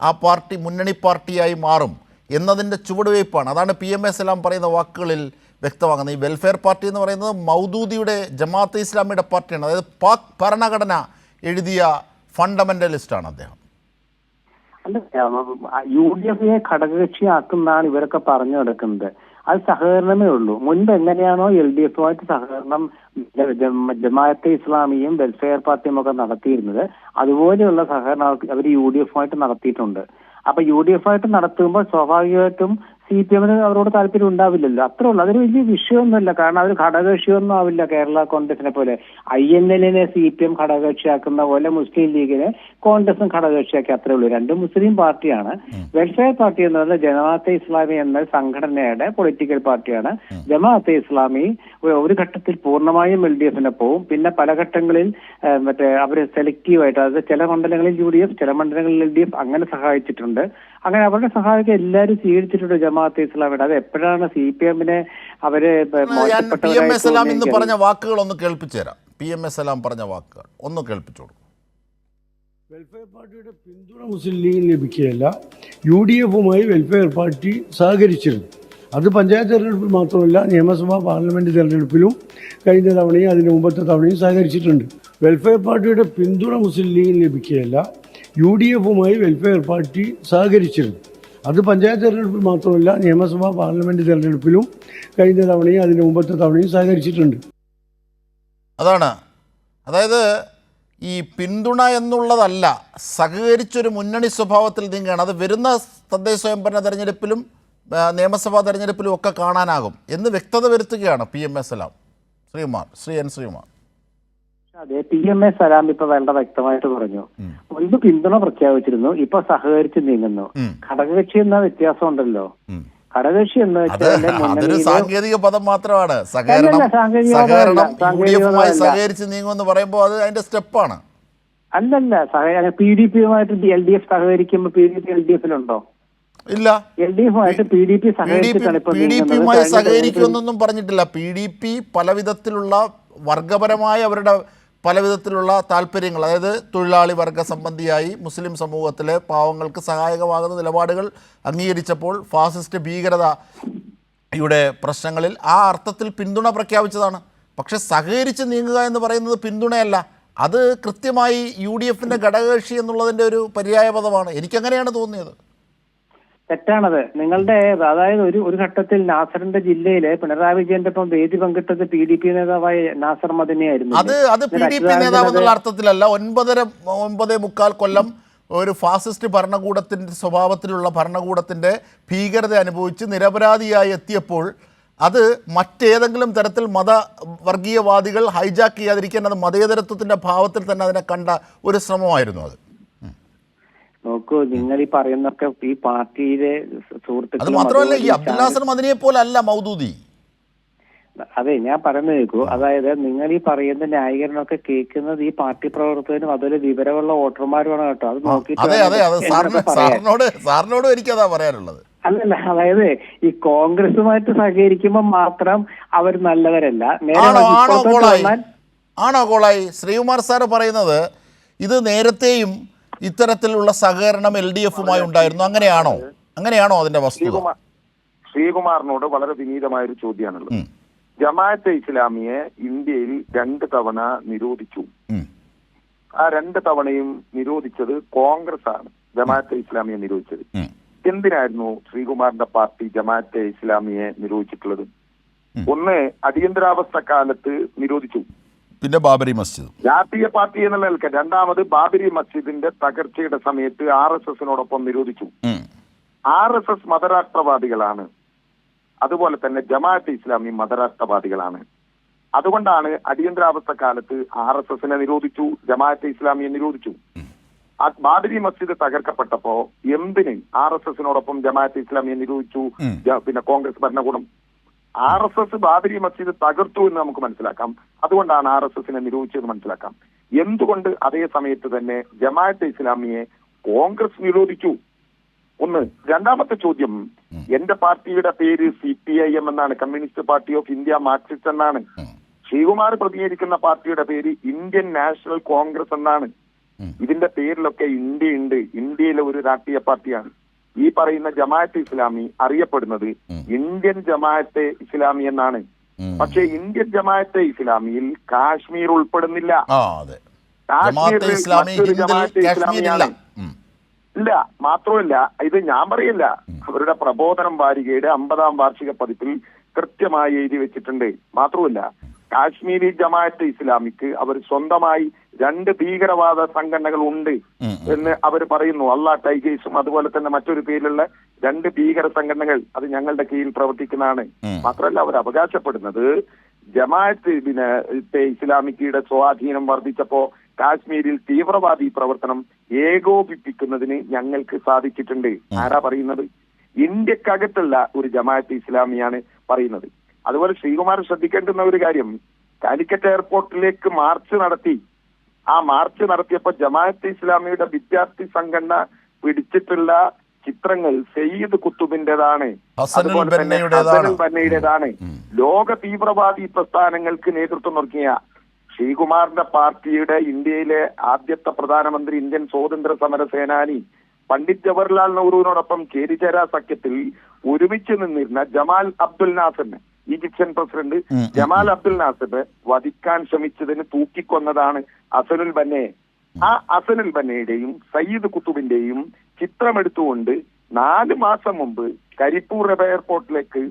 [SPEAKER 1] ആ പാർട്ടി മുന്നണി പാർട്ടിയായി മാറും എന്നതിൻ്റെ ചുവടുവയ്പ്പാണ്. അതാണ് PMA സലാം പറയുന്ന വാക്കുകളിൽ വ്യക്തമാകുന്നത്. ഈ വെൽഫെയർ പാർട്ടി എന്ന് പറയുന്നത് മൗദൂദിയുടെ ജമാഅത്തെ ഇസ്ലാമിയുടെ പാർട്ടിയാണ്. അതായത് പാക് ഭരണഘടന എഴുതിയ ഫണ്ടമെൻ്റലിസ്റ്റാണ് അദ്ദേഹം.
[SPEAKER 5] UDF-നെ ഘടകകക്ഷിയാക്കുന്നതാണ് ഇവരൊക്കെ പറഞ്ഞു നടക്കുന്നത്. അത് സഹകരണമേ ഉള്ളൂ. മുൻപ് എങ്ങനെയാണോ LDF-ഉമായിട്ട് സഹകരണം ജമാഅത്തെ ഇസ്ലാമിയും വെൽഫെയർ പാർട്ടിയും ഒക്കെ നടത്തിയിരുന്നത്, അതുപോലെയുള്ള സഹകരണം അവർ UDF-ഉമായിട്ട് നടത്തിയിട്ടുണ്ട്. അപ്പൊ UDF-ആയിട്ട് നടത്തുമ്പോൾ സ്വാഭാവികമായിട്ടും CPM-ന് അവരോട് താല്പര്യം ഉണ്ടാവില്ലല്ലോ. അത്രേ ഉള്ളൂ. അതൊരു വലിയ വിഷയമൊന്നുമല്ല. കാരണം അവർ ഘടകകക്ഷിയൊന്നും ആവില്ല. കേരള കോൺഗ്രസിനെ പോലെ INL-നെ CPM ഘടകകക്ഷിയാക്കുന്ന പോലെ മുസ്ലിം ലീഗിനെ കോൺഗ്രസും ഘടകകക്ഷിയാക്കി. അത്രേ ഉള്ളൂ. രണ്ടും മുസ്ലിം പാർട്ടിയാണ്. വെൽഫെയർ പാർട്ടി എന്ന് പറയുന്നത് ജമാഅത്തെ ഇസ്ലാമി എന്ന സംഘടനയുടെ പൊളിറ്റിക്കൽ പാർട്ടിയാണ്. ജമാഅത്തെ ഇസ്ലാമി ഒരു ഘട്ടത്തിൽ പൂർണ്ണമായും LDF-നെ പോവും. പിന്നെ പല ഘട്ടങ്ങളിൽ അവര് സെലക്റ്റീവായിട്ട്, അതായത് ചില മണ്ഡലങ്ങളിൽ UDF, ചില മണ്ഡലങ്ങളിൽ LDF അങ്ങനെ സഹായിച്ചിട്ടുണ്ട്. അങ്ങനെ അവരുടെ സഹായമൊക്കെ എല്ലാവരും സ്വീകരിച്ചിട്ടുണ്ട് ജമാഅത്തെ ഇസ്ലാമിയുടെ. അത് എപ്പോഴാണ് CPM-നെ അവര്
[SPEAKER 1] PMA സലാം ഇന്ന് പറഞ്ഞ വാക്കുകൾ ഒന്ന് കേൾപ്പിച്ചു തരാം. PMA സലാം പറഞ്ഞ വാക്കുകൾ ഒന്ന് കേൾപ്പിച്ചോളൂ.
[SPEAKER 2] വെൽഫെയർ പാർട്ടിയുടെ പിന്തുണ മുസ്ലിം ലീഗിന് ലഭിക്കുകയല്ല, UDF-ഉമായി വെൽഫെയർ പാർട്ടി സഹകരിച്ചിരുന്നു. അത് പഞ്ചായത്ത് തെരഞ്ഞെടുപ്പിൽ മാത്രമല്ല, നിയമസഭാ പാർലമെന്റ് തെരഞ്ഞെടുപ്പിലും കഴിഞ്ഞ തവണയും അതിന് മുമ്പത്തെ തവണയും സഹകരിച്ചിട്ടുണ്ട്. വെൽഫെയർ പാർട്ടിയുടെ പിന്തുണ മുസ്ലിം ലീഗിന് ലഭിക്കുകയല്ല, UDF-ഉമായി വെൽഫെയർ പാർട്ടി സഹകരിച്ചിരുന്നു. അത് പഞ്ചായത്ത് തെരഞ്ഞെടുപ്പിൽ മാത്രമല്ല, നിയമസഭാ പാർലമെന്റ് തെരഞ്ഞെടുപ്പിലും കഴിഞ്ഞ തവണയും അതിന് മുമ്പത്തെ തവണയും സഹകരിച്ചിട്ടുണ്ട്.
[SPEAKER 1] അതാണ്, അതായത് ഈ പിന്തുണ എന്നുള്ളതല്ല, സഹകരിച്ചൊരു മുന്നണി സ്വഭാവത്തിൽ നീങ്ങുകയാണ്. അത് വരുന്ന തദ്ദേശ സ്വയംഭരണ തെരഞ്ഞെടുപ്പിലും നിയമസഭാ തെരഞ്ഞെടുപ്പിലും ഒക്കെ കാണാനാകും എന്ന് വ്യക്തത വരുത്തുകയാണ് PMA സലാം. ശ്രീ എൻ ശ്രീകുമാർ.
[SPEAKER 5] അതെ, PMA സലാം ഇപ്പൊ വേണ്ട വ്യക്തമായിട്ട് പറഞ്ഞു. മുൻപ് പിന്തുണ പ്രഖ്യാപിച്ചിരുന്നു, ഇപ്പൊ സഹകരിച്ച് നീങ്ങുന്നു. ഘടകകക്ഷി എന്ന വ്യത്യാസം ഉണ്ടല്ലോ. ഘടകകക്ഷി എന്ന്
[SPEAKER 1] വെച്ചാൽ സാങ്കേതിക പദം മാത്രമാണ്. സഹകരിച്ച് നീങ്ങുമെന്ന് പറയുമ്പോൾ അത് അതിന്റെ സ്റ്റെപ്പാണ്.
[SPEAKER 5] അല്ലല്ല, PDP-യുമായിട്ട് LDF സഹകരിക്കുമ്പോൾ PDP LDF-ലുണ്ടോ?
[SPEAKER 1] ഇല്ല.
[SPEAKER 5] LDF-ഉമായിട്ട് PDP
[SPEAKER 1] PDP-യുമായി സഹകരിക്കുമെന്നൊന്നും പറഞ്ഞിട്ടില്ല. PDP പലവിധത്തിലുള്ള വർഗപരമായ അവരുടെ പലവിധത്തിലുള്ള താല്പര്യങ്ങൾ, അതായത് തൊഴിലാളി വർഗ സംബന്ധിയായി മുസ്ലിം സമൂഹത്തിലെ പാവങ്ങൾക്ക് സഹായകമാകുന്ന നിലപാടുകൾ അംഗീകരിച്ചപ്പോൾ ഫാസിസ്റ്റ് ഭീകരതയുടെ പ്രശ്നങ്ങളിൽ ആ അർത്ഥത്തിൽ പിന്തുണ പ്രഖ്യാപിച്ചതാണ്. പക്ഷെ സഹകരിച്ച് നീങ്ങുക എന്ന് പറയുന്നത് പിന്തുണയല്ല. അത് കൃത്യമായി UDF-ന്റെ ഘടകകക്ഷി എന്നുള്ളതിൻ്റെ ഒരു പര്യായ പദമാണ്. എനിക്കങ്ങനെയാണ് തോന്നിയത്.
[SPEAKER 5] തെറ്റാണത് നിങ്ങളുടെ. അതായത് ഒരു ഘട്ടത്തിൽ നാസറിന്റെ ജില്ലയിലെ പിണറായി വിജയന്റെ ഒപ്പം വേദി പങ്കിട്ടത് PDP നേതാവായ നാസർ മദനിയായിരുന്നു.
[SPEAKER 1] അത് PDP നേതാവ് എന്നുള്ള അർത്ഥത്തിലല്ല. 9.25 കൊല്ലം ഒരു ഫാസിസ്റ്റ് ഭരണകൂടത്തിൻ്റെ സ്വഭാവത്തിലുള്ള ഭരണകൂടത്തിൻ്റെ ഭീകരത അനുഭവിച്ച് നിരപരാധിയായി എത്തിയപ്പോൾ അത് മറ്റേതെങ്കിലും തരത്തിൽ മതവർഗീയവാദികൾ ഹൈജാക്ക് ചെയ്യാതിരിക്കാൻ അത് മതേതരത്വത്തിൻ്റെ ഭാവത്തിൽ തന്നെ അതിനെ കണ്ട ഒരു ശ്രമമായിരുന്നു അത്.
[SPEAKER 5] നോക്കൂ, നിങ്ങൾ ഈ പറയുന്നൊക്കെ ഈ പാർട്ടിയിലെ സുഹൃത്തുക്കൾ.
[SPEAKER 1] അത് മാത്രമല്ല, ഈ അബ്ദുൽ നാസർ മദനിയെ പോലല്ല മൗദൂദി.
[SPEAKER 5] അതെ, ഞാൻ പറയുന്നത് കേൾക്കൂ. അതായത് നിങ്ങൾ ഈ പറയുന്ന ന്യായീകരണമൊക്കെ കേൾക്കുന്നത് ഈ പാർട്ടി പ്രവർത്തകനും അതുപോലെ വിവരമുള്ള വോട്ടർമാരുമാണ് കേട്ടോ. അത് നോക്കിയിട്ട്
[SPEAKER 1] സാറിനോടും എനിക്കതാ പറയാനുള്ളത്.
[SPEAKER 5] അല്ലല്ല, അതായത് ഈ കോൺഗ്രസുമായിട്ട് സഹകരിക്കുമ്പോൾ മാത്രം അവർ നല്ലവരല്ല.
[SPEAKER 1] ആണോ കോളായി? ശ്രീകുമാർ സാറ് പറയുന്നത് ഇത് നേരത്തെയും ഇത്തരത്തിലുള്ള സഹകരണം LDF-ഉമായി ഉണ്ടായിരുന്നു. അങ്ങനെയാണോ അതിന്റെ വസ്തുത?
[SPEAKER 4] ശ്രീകുമാറിനോട് വളരെ വിനീതമായൊരു ചോദ്യമാണുള്ളത്. ജമാഅത്തെ ഇസ്ലാമിയെ ഇന്ത്യയിൽ 2 തവണ നിരോധിച്ചു. ആ 2 തവണയും നിരോധിച്ചത് കോൺഗ്രസ് ആണ്, ജമാഅത്തെ ഇസ്ലാമിയെ നിരോധിച്ചത്. എന്തിനായിരുന്നു ശ്രീകുമാറിന്റെ പാർട്ടി ജമാഅത്തെ ഇസ്ലാമിയെ നിരോധിച്ചിട്ടുള്ളത്? ഒന്ന്, അടിയന്തരാവസ്ഥ കാലത്ത് നിരോധിച്ചു.
[SPEAKER 1] പിന്നെ ബാബരി മസ്ജിദ്
[SPEAKER 4] രാഷ്ട്രീയ പാർട്ടി എന്നുള്ള നിലയ്ക്ക്. രണ്ടാമത് ബാബരി മസ്ജിദിന്റെ തകർച്ചയുടെ സമയത്ത് RSSനോടൊപ്പം നിരോധിച്ചു. RSS മതരാഷ്ട്രവാദികളാണ്, അതുപോലെ തന്നെ ജമാഅത്തെ ഇസ്ലാമി മതരാഷ്ട്രവാദികളാണ്. അതുകൊണ്ടാണ് അടിയന്തരാവസ്ഥ കാലത്ത് RSSനെ നിരോധിച്ചു, ജമാഅത്തെ ഇസ്ലാമിയെ നിരോധിച്ചു. ബാബരി മസ്ജിദ് തകർക്കപ്പെട്ടപ്പോ എന്തിന് RSSനോടൊപ്പം ജമാഅത്തെ ഇസ്ലാമിയെ നിരോധിച്ചു? പിന്നെ കോൺഗ്രസ് ഭരണകൂടം RSS ബാബരി മസ്ജിദ് തകർത്തു എന്ന് നമുക്ക് മനസ്സിലാക്കാം. അതുകൊണ്ടാണ് RSSനെ നിരോധിച്ചതെന്ന് മനസ്സിലാക്കാം. എന്തുകൊണ്ട് അതേ സമയത്ത് തന്നെ ജമാഅത്തെ ഇസ്ലാമിയെ കോൺഗ്രസ് നിരോധിച്ചു? ഒന്ന്. രണ്ടാമത്തെ ചോദ്യം, എന്റെ പാർട്ടിയുടെ പേര് CPIM എന്നാണ്, communist party of India Marxist എന്നാണ്. ശ്രീകുമാർ പ്രതിനിധീകരിക്കുന്ന പാർട്ടിയുടെ പേര് ഇന്ത്യൻ നാഷണൽ കോൺഗ്രസ് എന്നാണ്. ഇതിന്റെ പേരിലൊക്കെ ഇന്ത്യ ഉണ്ട്, ഇന്ത്യയിലെ ഒരു രാഷ്ട്രീയ പാർട്ടിയാണ്. ഈ പറയുന്ന ജമാഅത്തെ ഇസ്ലാമി അറിയപ്പെടുന്നത് ഇന്ത്യൻ ജമാഅത്തെ ഇസ്ലാമി എന്നാണ്. പക്ഷെ ഇന്ത്യൻ ജമാഅത്തെ ഇസ്ലാമിയിൽ കാശ്മീർ ഉൾപ്പെടുന്നില്ല. കാശ്മീർ മറ്റൊരു ജമാഅത്തെ ഇസ്ലാമിയാണ്. ഇല്ല, മാത്രമല്ല ഇത് ഞാൻ പറയില്ല, അവരുടെ പ്രബോധനം വാരികയുടെ 50ാം വാർഷിക പതിപ്പിൽ കൃത്യമായി എഴുതി വെച്ചിട്ടുണ്ട്. മാത്രമല്ല കാശ്മീരി ജമാഅത്തെ ഇസ്ലാമിക്ക് അവർ സ്വന്തമായി 2 ഭീകരവാദ സംഘടനകൾ ഉണ്ട് എന്ന് അവർ പറയുന്നു. അള്ളാഹ് ടൈഗേഴ്സും അതുപോലെ തന്നെ മറ്റൊരു പേരിലുള്ള 2 ഭീകര സംഘടനകൾ അത് ഞങ്ങളുടെ കീഴിൽ പ്രവർത്തിക്കുന്നതാണ്. മാത്രമല്ല അവർ അവകാശപ്പെടുന്നത് ജമാഅത്ത് ഇസ്ലാമിക്കയുടെ സ്വാധീനം വർദ്ധിച്ചപ്പോ കാശ്മീരിൽ തീവ്രവാദി പ്രവർത്തനം ഏകോപിപ്പിക്കുന്നതിന് ഞങ്ങൾക്ക് സാധിച്ചിട്ടുണ്ട്. ആരാ പറയുന്നത്? ഇന്ത്യക്കകത്തുള്ള ഒരു ജമാഅത്ത് ഇസ്ലാമിയാണ് പറയുന്നത്. അതുപോലെ ശ്രീകുമാർ ശ്രദ്ധിക്കേണ്ടുന്ന ഒരു കാര്യം, കാലിക്കറ്റ് എയർപോർട്ടിലേക്ക് മാർച്ച് നടത്തി. ആ മാർച്ച് നടത്തിയപ്പോൾ ജമാഅത്തെ ഇസ്ലാമിയുടെ വിദ്യാർത്ഥി സംഘടന പിടിച്ചിട്ടുള്ള ചിത്രങ്ങൾ സയ്യിദ് കുത്തുബിന്റേതാണ്, അതുപോലെ തന്നെ ഹസനുൽ ബന്നയുടേതാണ്. ലോക തീവ്രവാദി പ്രസ്ഥാനങ്ങൾക്ക് നേതൃത്വം നൽകിയ ശ്രീകുമാറിന്റെ പാർട്ടിയുടെ ഇന്ത്യയിലെ ആദ്യത്തെ പ്രധാനമന്ത്രി, ഇന്ത്യൻ സ്വാതന്ത്ര്യ സമര സേനാനി പണ്ഡിറ്റ് ജവഹർലാൽ നെഹ്റുവിനോടൊപ്പം ചേരിചേരാ സഖ്യത്തിൽ ഒരുമിച്ച് നിന്നിരുന്ന ജമാൽ അബ്ദുൽ നാസറിനെ, ഈജിപ്ഷ്യൻ പ്രസിഡന്റ് ജമാൽ അബ്ദുൽ നാസറിനെ വധിക്കാൻ ശ്രമിച്ചതിന് തൂക്കിക്കൊന്നതാണ് ഹസനുൽ ബന്നയെ. ആ ഹസനുൽ ബന്നയുടെയും സയ്യിദ് കുത്തുബിന്റെയും ചിത്രമെടുത്തുകൊണ്ട് 4 മാസം മുമ്പ് കരിപ്പൂർ എയർപോർട്ടിലേക്ക്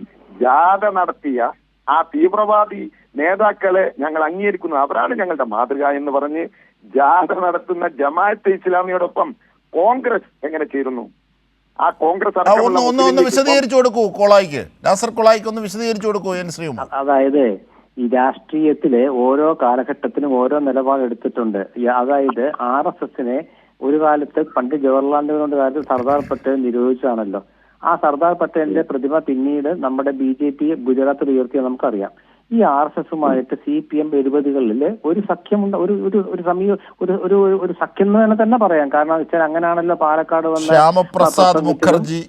[SPEAKER 4] ജാഥ നടത്തിയ ആ തീവ്രവാദി നേതാക്കളെ ഞങ്ങൾ അംഗീകരിക്കുന്നു, അവരാണ് ഞങ്ങളുടെ മാതൃക എന്ന് പറഞ്ഞ് ജാഥ നടത്തുന്ന ജമാഅത്തെ ഇസ്ലാമിയോടൊപ്പം കോൺഗ്രസ് എങ്ങനെ ചേരുന്നു? ആ കോൺഗ്രസ്
[SPEAKER 1] ഒന്ന് വിശദീകരിച്ചു കൊടുക്കൂ കോളായിക്ക്, നാസർ കോളായിക്ക് ഒന്ന് വിശദീകരിച്ചു കൊടുക്കൂ.
[SPEAKER 5] അതായത് ഈ രാഷ്ട്രീയത്തിലെ ഓരോ കാലഘട്ടത്തിലും ഓരോ നിലപാടെടുത്തിട്ടുണ്ട്. അതായത് RSSനെ ഒരു കാലത്ത് പണ്ട് ജവഹർലാൽ നെഹ്റുവിന്റെ കാലത്ത് സർദാർ പട്ടേൽ നിരോധിച്ചതാണല്ലോ. ആ സർദാർ പട്ടേലിന്റെ പ്രതിമ പിന്നീട് നമ്മുടെ BJP ഗുജറാത്തിൽ ഉയർത്തിയ നമുക്കറിയാം. ഈ RSSുമായിട്ട് CPM 70കളിൽ ഒരു സഖ്യമുണ്ട്, ഒരു സഖ്യം എന്ന് തന്നെ പറയാം. കാരണം വെച്ചാൽ അങ്ങനെയാണല്ലോ പാലക്കാട് വന്ന
[SPEAKER 1] ശ്യാമപ്രസാദ് മുഖർജി.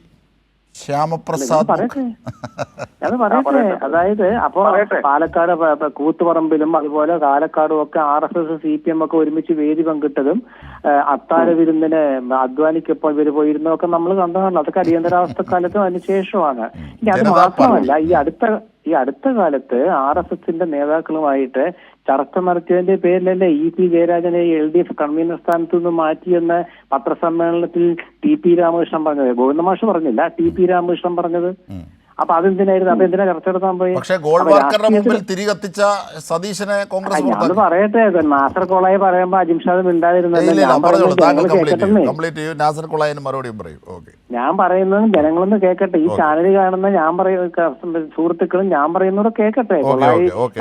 [SPEAKER 5] പറയട്ടെ. അതായത് അപ്പോ പാലക്കാട് കൂത്തുപറമ്പിലും അതുപോലെ പാലക്കാടും ഒക്കെ RSS CPM ഒക്കെ ഒരുമിച്ച് വേദി പങ്കിട്ടതും അത്താഴ വിരുന്നിന് അദ്വാനിക്കൊപ്പം ഇവര് പോയിരുന്നതൊക്കെ നമ്മൾ കണ്ടതാണല്ലോ. അതൊക്കെ അടിയന്തരാവസ്ഥ കാലത്തും അതിനുശേഷമാണ്. ഇനി അത് മാത്രമല്ല, ഈ അടുത്ത കാലത്ത് RSSന്റെ നേതാക്കളുമായിട്ട് ചർച്ച നടത്തിയതിന്റെ പേരിലല്ലേ EP ജയരാജനെ LDF കൺവീനർ സ്ഥാനത്ത് നിന്ന് മാറ്റിയെന്ന് പത്രസമ്മേളനത്തിൽ TP രാമകൃഷ്ണൻ പറഞ്ഞത്. ഗോവിന്ദമാഷ് പറഞ്ഞില്ല, TP രാമകൃഷ്ണൻ പറഞ്ഞത്. അപ്പൊ അതെന്തിനായിരുന്നു? അപ്പൊ എന്തിനാ ചർച്ച നടത്താൻ പോയി? അത് പറയട്ടെ. നാസർ കോളായി പറയുമ്പോ അജിംഷാദ് മിണ്ടാതിരുന്നല്ലോ. ഞാൻ പറയുന്നത് ജനങ്ങളൊന്ന് കേൾക്കട്ടെ. ഈ ചാനൽ കാണുന്ന ഞാൻ പറയുന്ന സുഹൃത്തുക്കളും ഞാൻ പറയുന്നത് കേൾക്കട്ടെ.